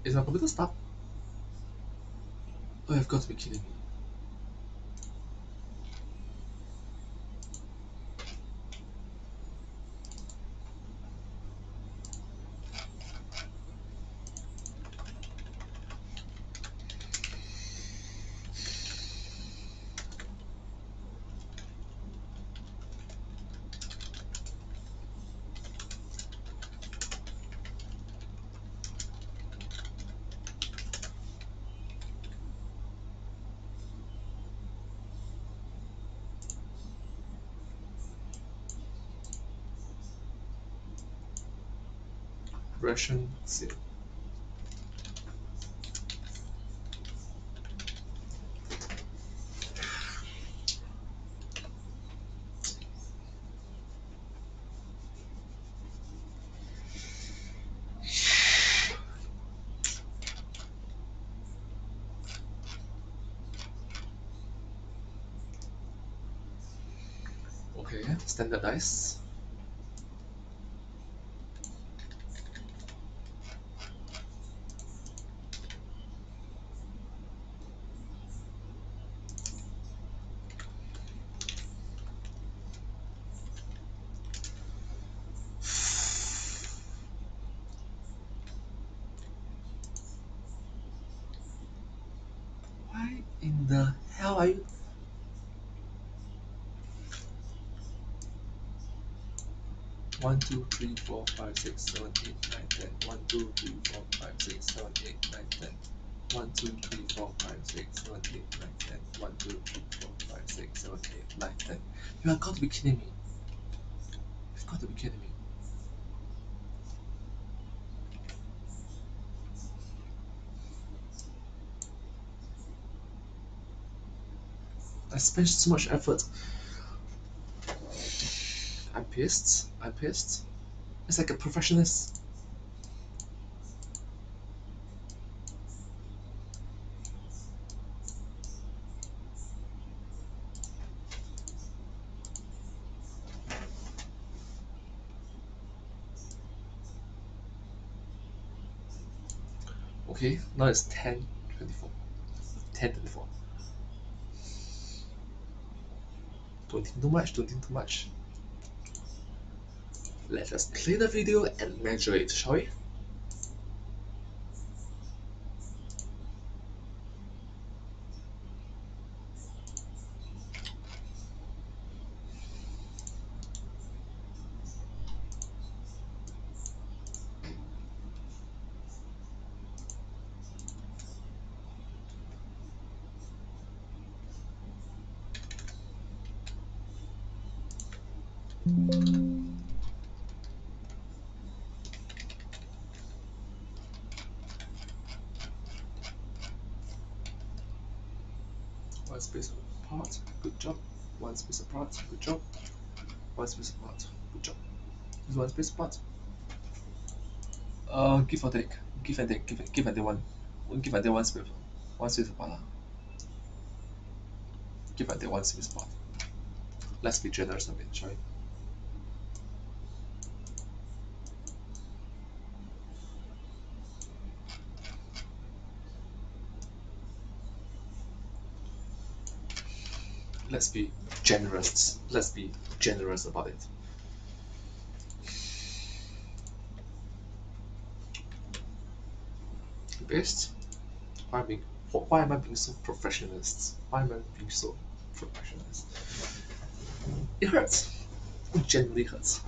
is my computer stuck? Oh, you've got to be kidding me. Ration sale. Okay, standardize. Why in the hell are you? One, two, three, four, five, six, seven, eight, nine, 10. 1, 2, 3, 4, 5, 6, 7, 8, 9, 10. 1, 2, 3, 4, 5, 6, 7, 8, 9, 10. 1, 2, 3, 4, 5, 6, 7, 8, 9, 10. You have got to be kidding me. You've got to be kidding me. I spent so much effort. I'm pissed. I'm pissed. It's like a perfectionist. Okay, now it's 10:24. 10:24. Don't think too much, don't think too much. Let us play the video and measure it, shall we? One space apart, good job. One space apart, good job. One space apart, good job. Is one space apart? Give or take. Give and take. Give and take one. Give and take one space apart. Give and take one space apart. Let's be generous a bit, shall we? Let's be generous. Let's be generous about it. Best. Why am I being so perfectionist? Why am I being so perfectionist? It hurts. It genuinely hurts.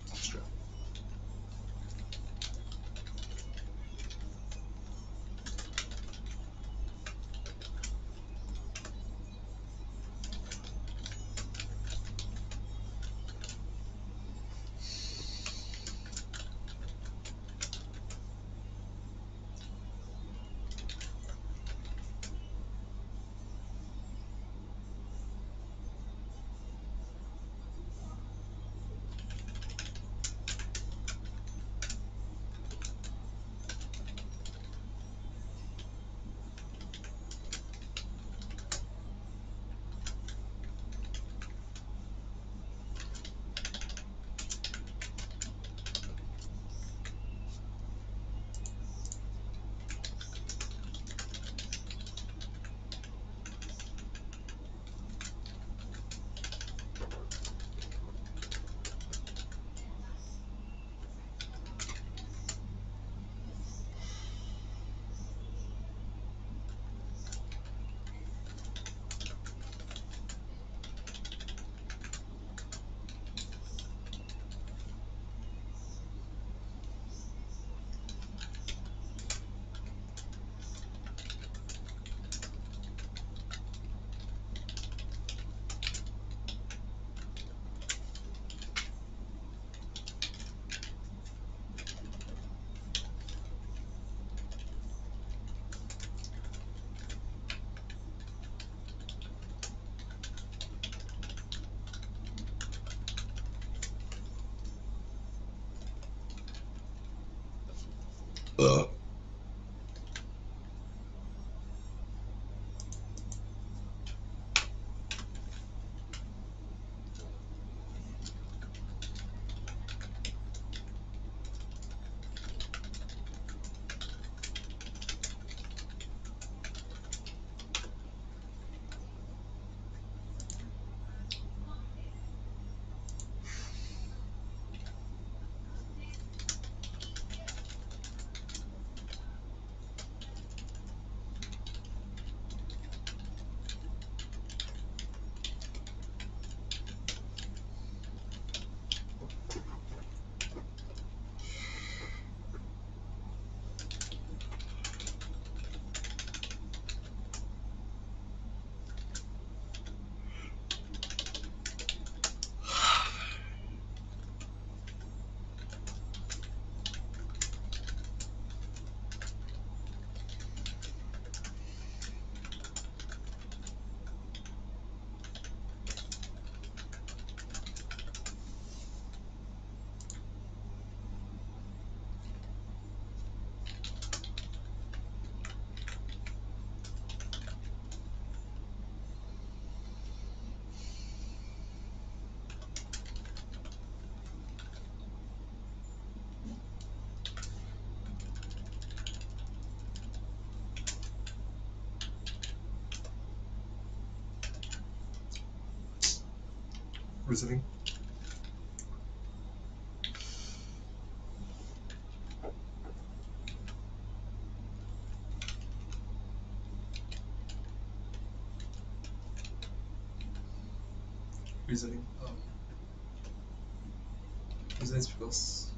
That's true. Reasoning. Reasoning. Reasoning is because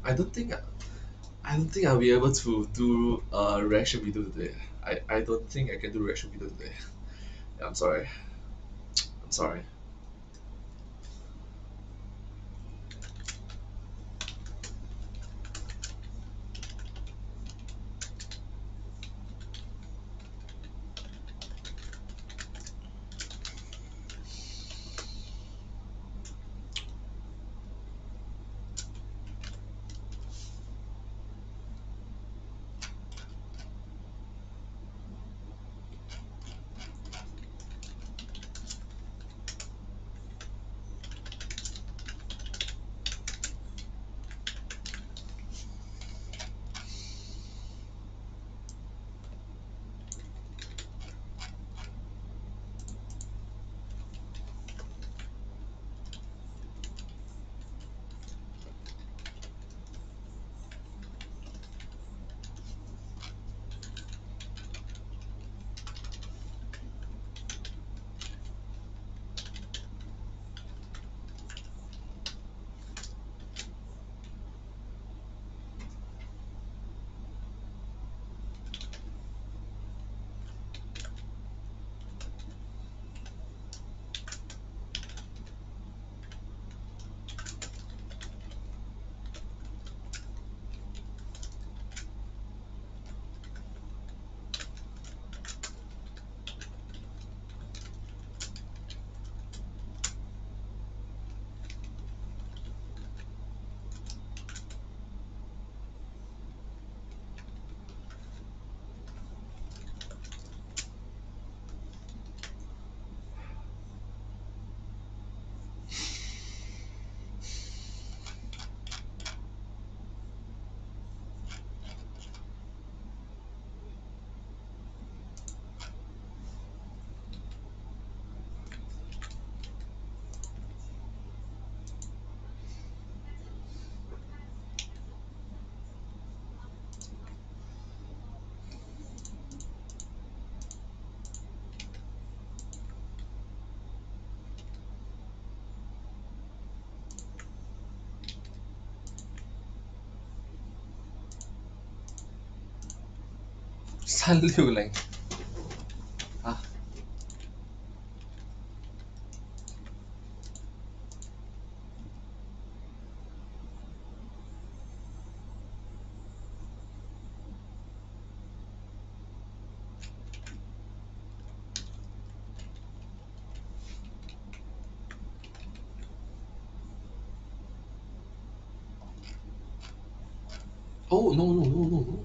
I don't think I'll be able to do a reaction video today. I don't think I can do reaction video today. Yeah, I'm sorry. I'm sorry. Sanliu啊，Oh no no no no no.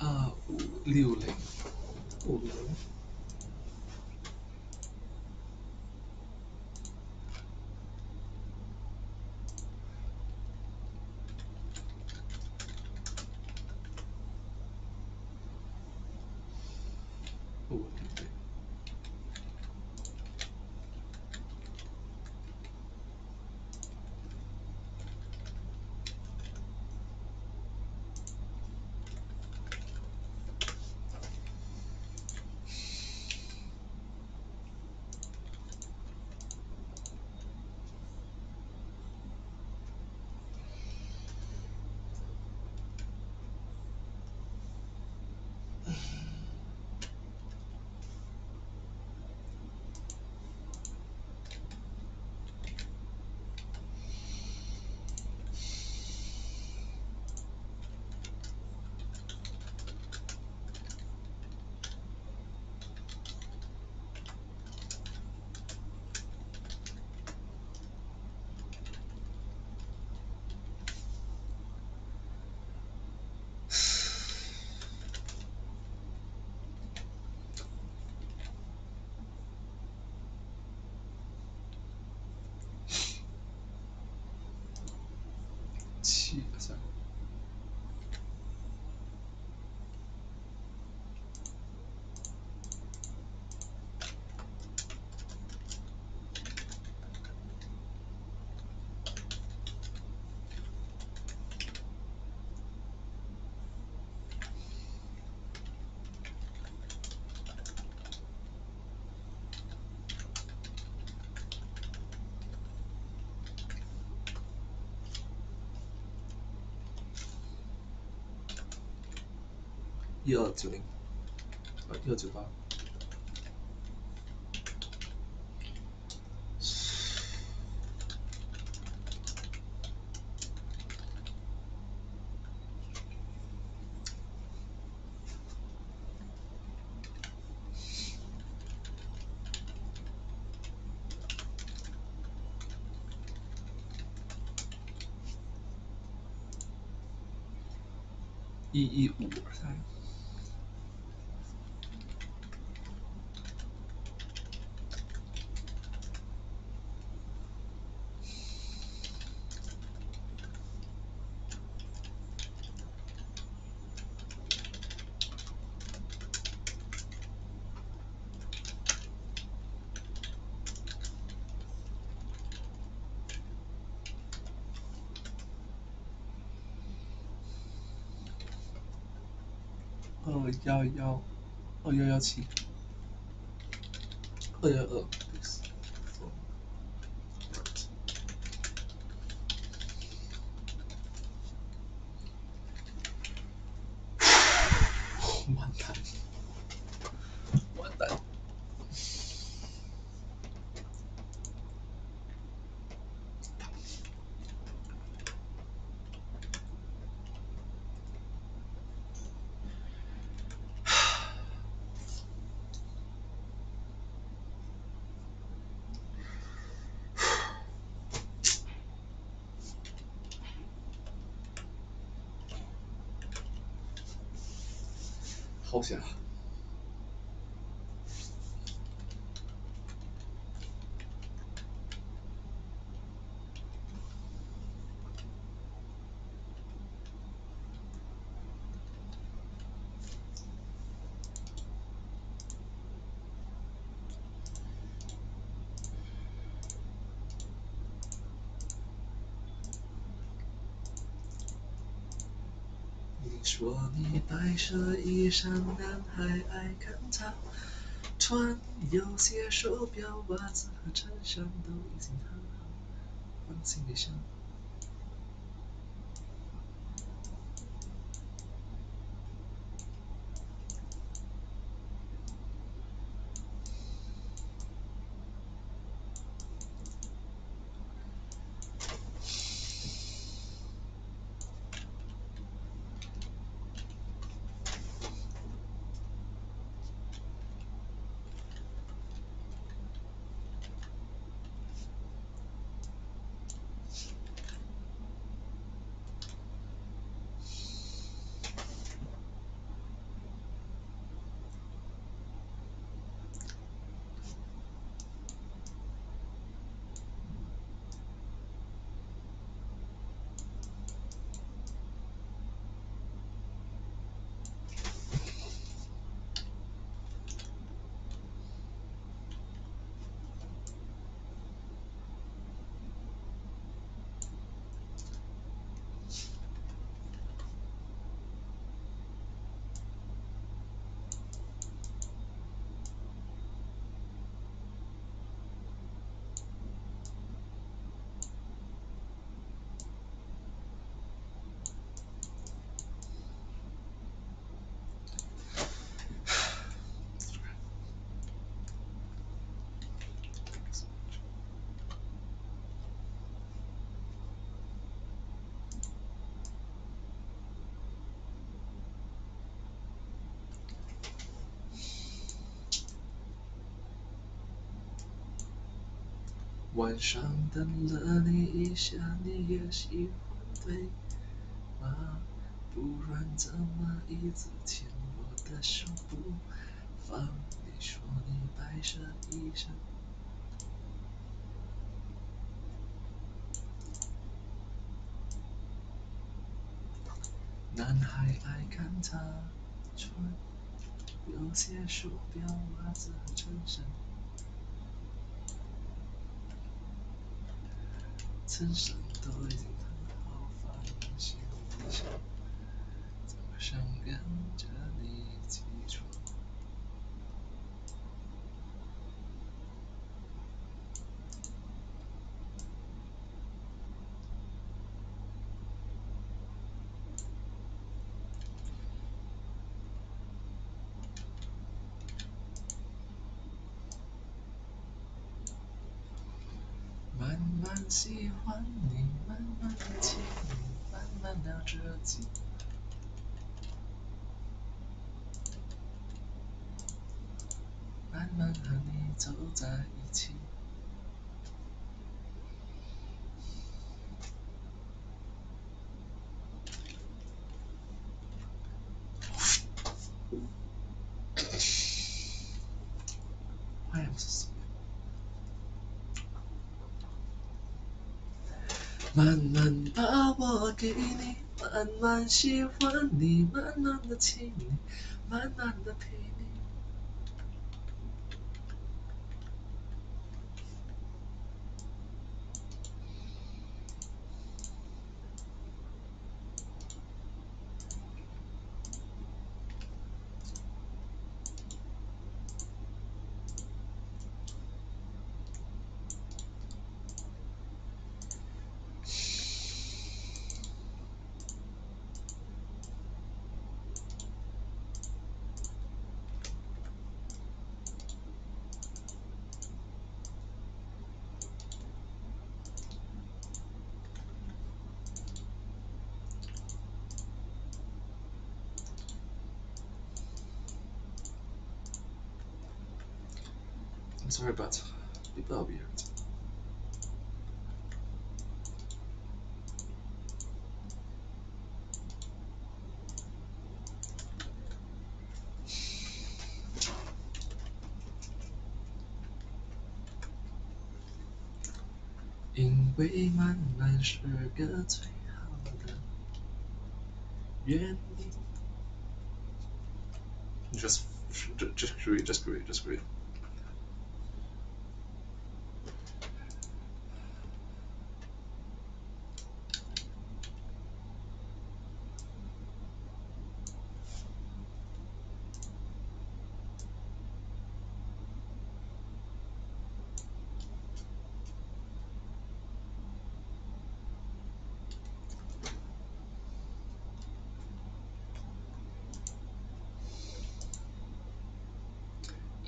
Uh, Liu Ling. Oh, Liu Ling. 不稳定，对。7，3。1290，1298。11523。2117。212。完蛋，完蛋。好险啊！你说你白色衣裳，男孩爱看它。穿有些手表、袜子和衬衫都已经很好，放心里想。晚上等了你一下，你也喜欢对吗？不然怎么一直牵我的手不放？你说你白色衣裳。男孩爱看她穿，有些手表、袜子和衬衫。衬衫都已经很好，放心里想，早上跟着你起床。慢慢喜欢你，慢慢的亲你，慢慢聊着天，慢慢和你走在一起。Why am I so sorry? 慢慢把我给你，慢慢喜欢你，慢慢的亲你，慢慢的陪你。I'm sorry, but people are weird.因为慢慢是个最好的原因。Just great, just great, just great.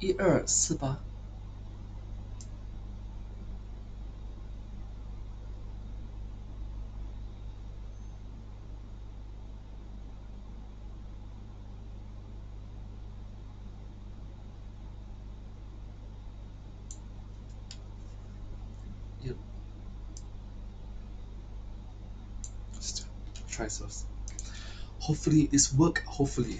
1248。Yep. Just try this. Hopefully this work. Hopefully.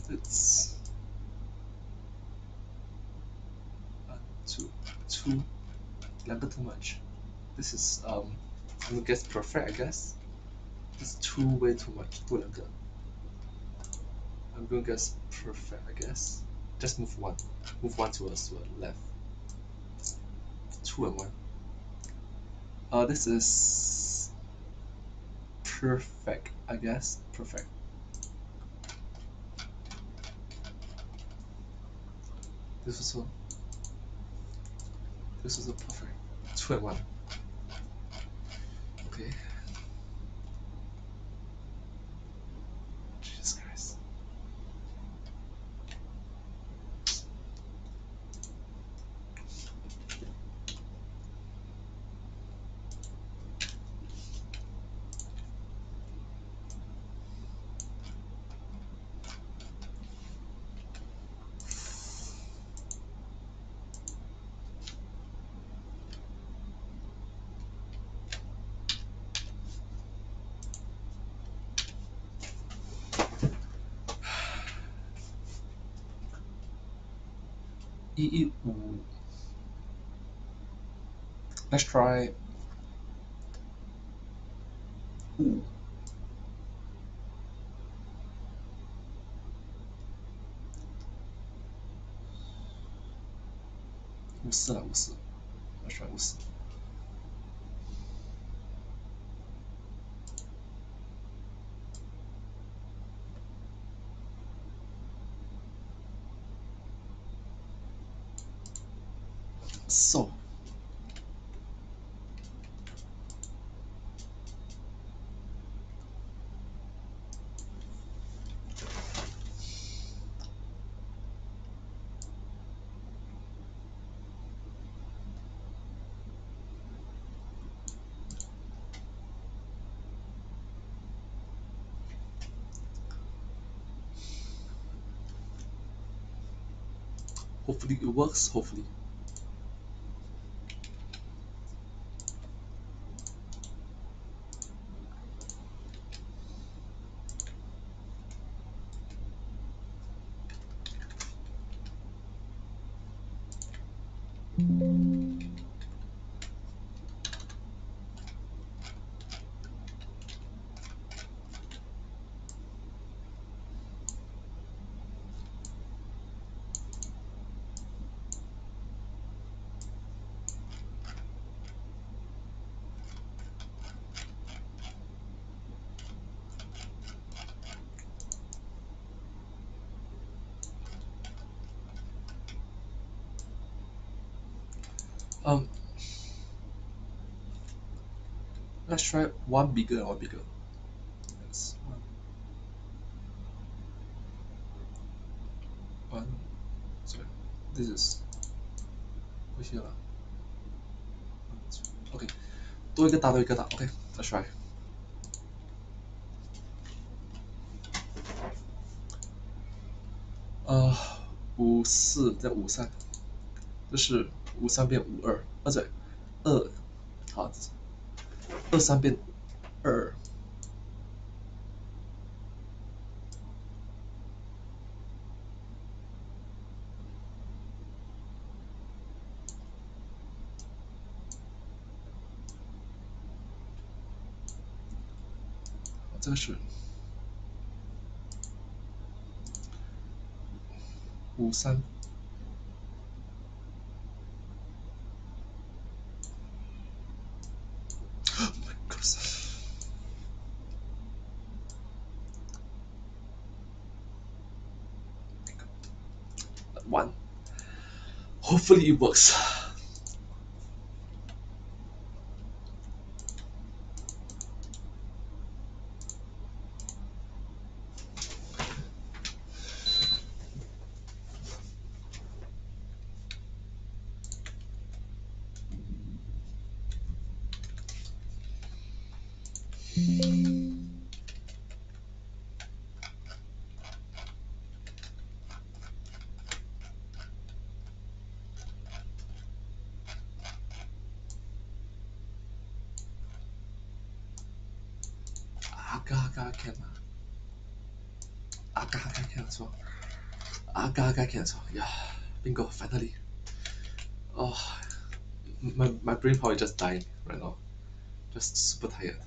It's too level too much. This is I'm gonna guess perfect. I guess it's way too much. Too level. I'm gonna guess perfect. I guess just move one to us to the left. 2 and 1. This is perfect. I guess perfect. This is a perfect 2 and 1. Okay. Jesus Christ. ooh. Let's try. Ooh. Let's try 54. So. Hopefully it works, hopefully. Um, let's try one bigger and one bigger. That's one. Sorry, this is over here. Okay, 多一个大，多一个大。Okay, let's try. 54再53，就是53变52，对，2，好，23变2，这个是53。Oh my goodness. One. Hopefully it works. Aga can. Aga can as well. Aga can as well. Yeah, bingo, finally. Oh, my brain power is just dying right now. Just super tired.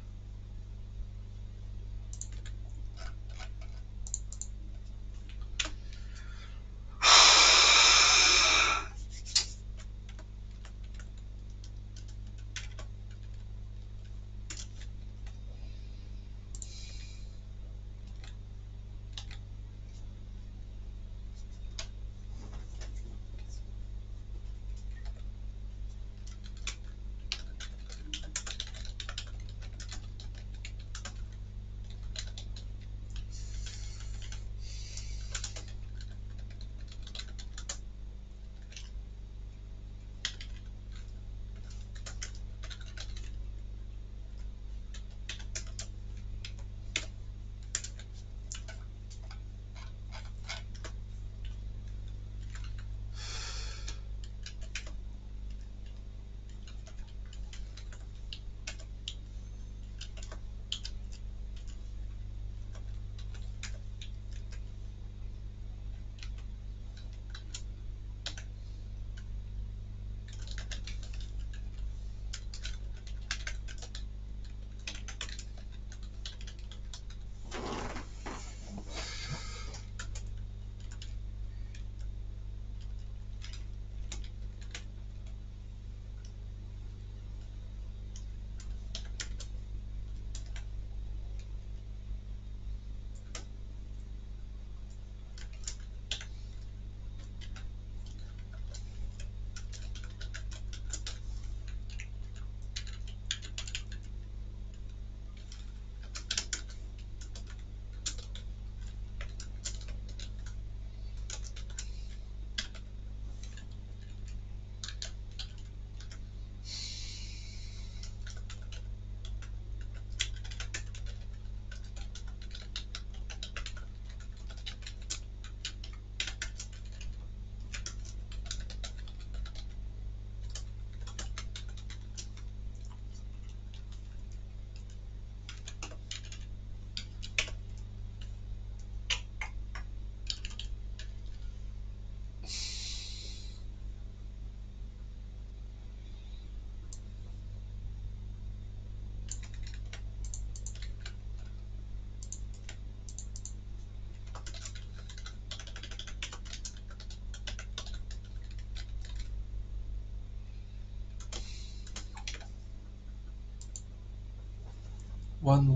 1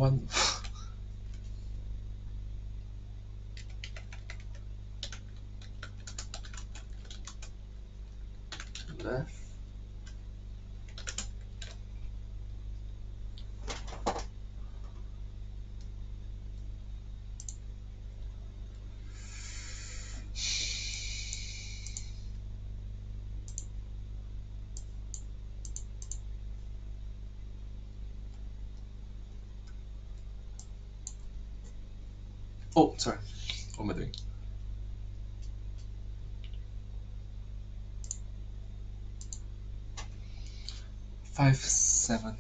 left. Oh, sorry. What am I doing? Five, 7, 9.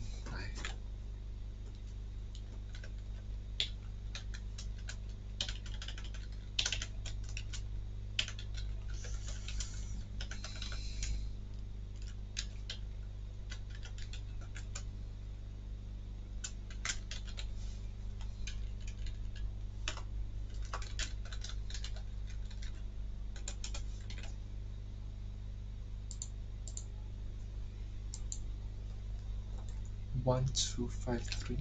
One, 2, 5, 3.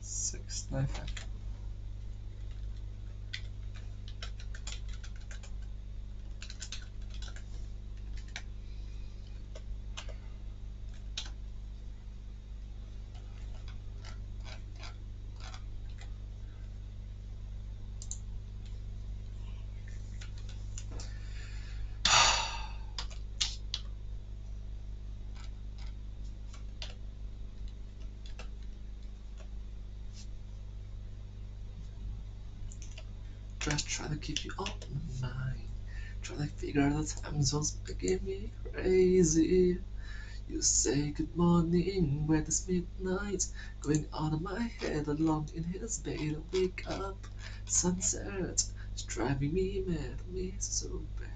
Six, 9, 5. Just try to keep you on my mind. Try to figure out the time zones making me crazy. You say good morning when it's midnight, going out of my head along in his bed and wake up. Sunset, it's driving me mad, me so bad.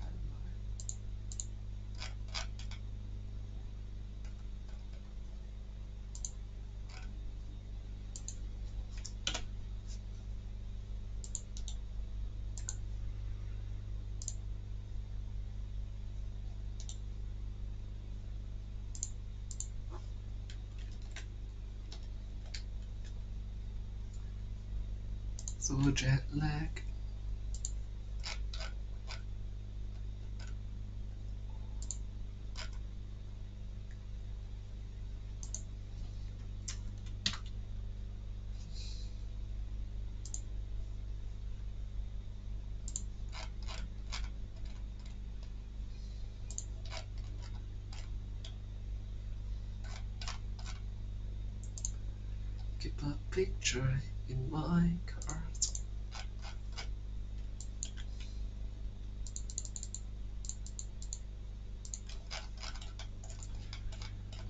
So jet lag. Keep a picture in my card.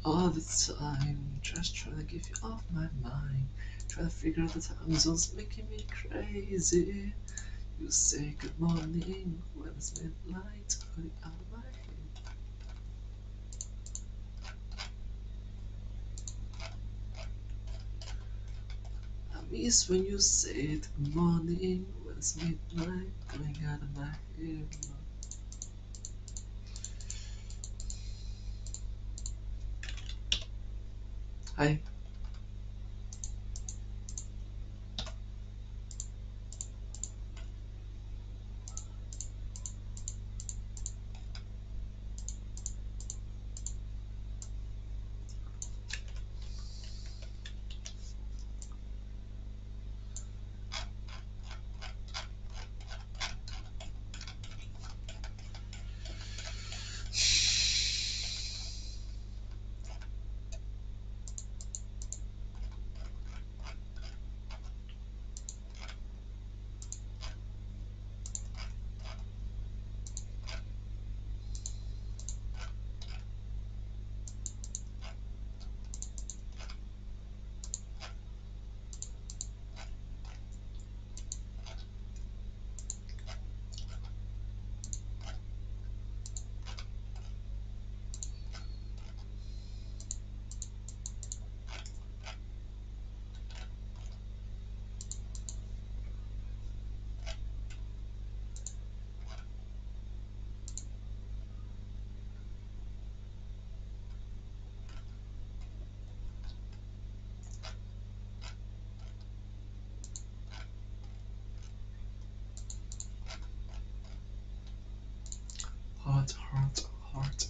All the time, just trying to get you off my mind. Try to figure out the time zones making me crazy. You say good morning when it's midnight, going out of my head. I miss when you say good morning when it's midnight, going out of my head. Hi.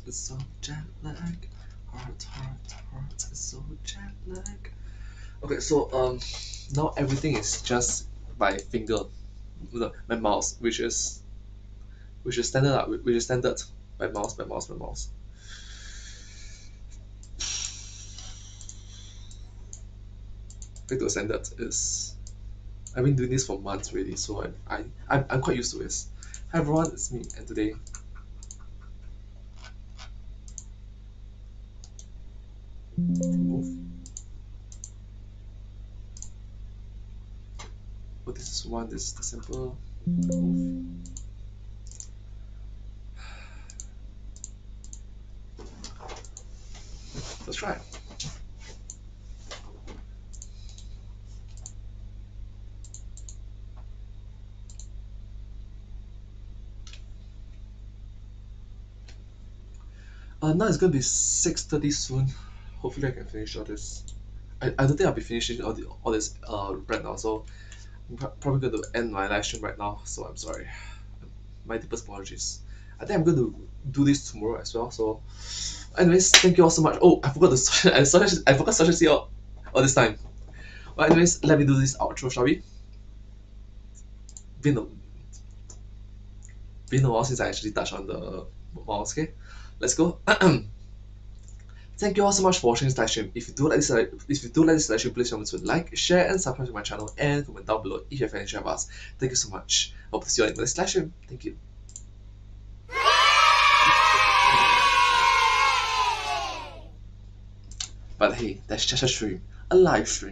is so jet lag. Heart is so jet lag. Okay, so now everything is just by finger, my mouse, which is standard, which is standard by mouse. Back to standard is. I've been doing this for months already, so I'm quite used to this. Hi everyone, it's me, and today this is one. This is the simple. Let's try. Now it's gonna be 6:30 soon. Hopefully I can finish all this. I don't think I'll be finishing all this right now, so I'm probably going to end my live stream right now. So I'm sorry. My deepest apologies. I think I'm going to do this tomorrow as well. So, anyways, thank you all so much. Oh, I forgot I forgot social see all this time. Well, anyways, let me do this outro, shall we? Been a while since I actually touched on the mouse. Okay, let's go. Thank you all so much for watching this live stream. If you do like this live stream, please remember to like, share, and subscribe to my channel, and comment down below if you have any share of us. Thank you so much. Hope to see you all in the next live stream. Thank you. But hey, that's just a stream, a live stream.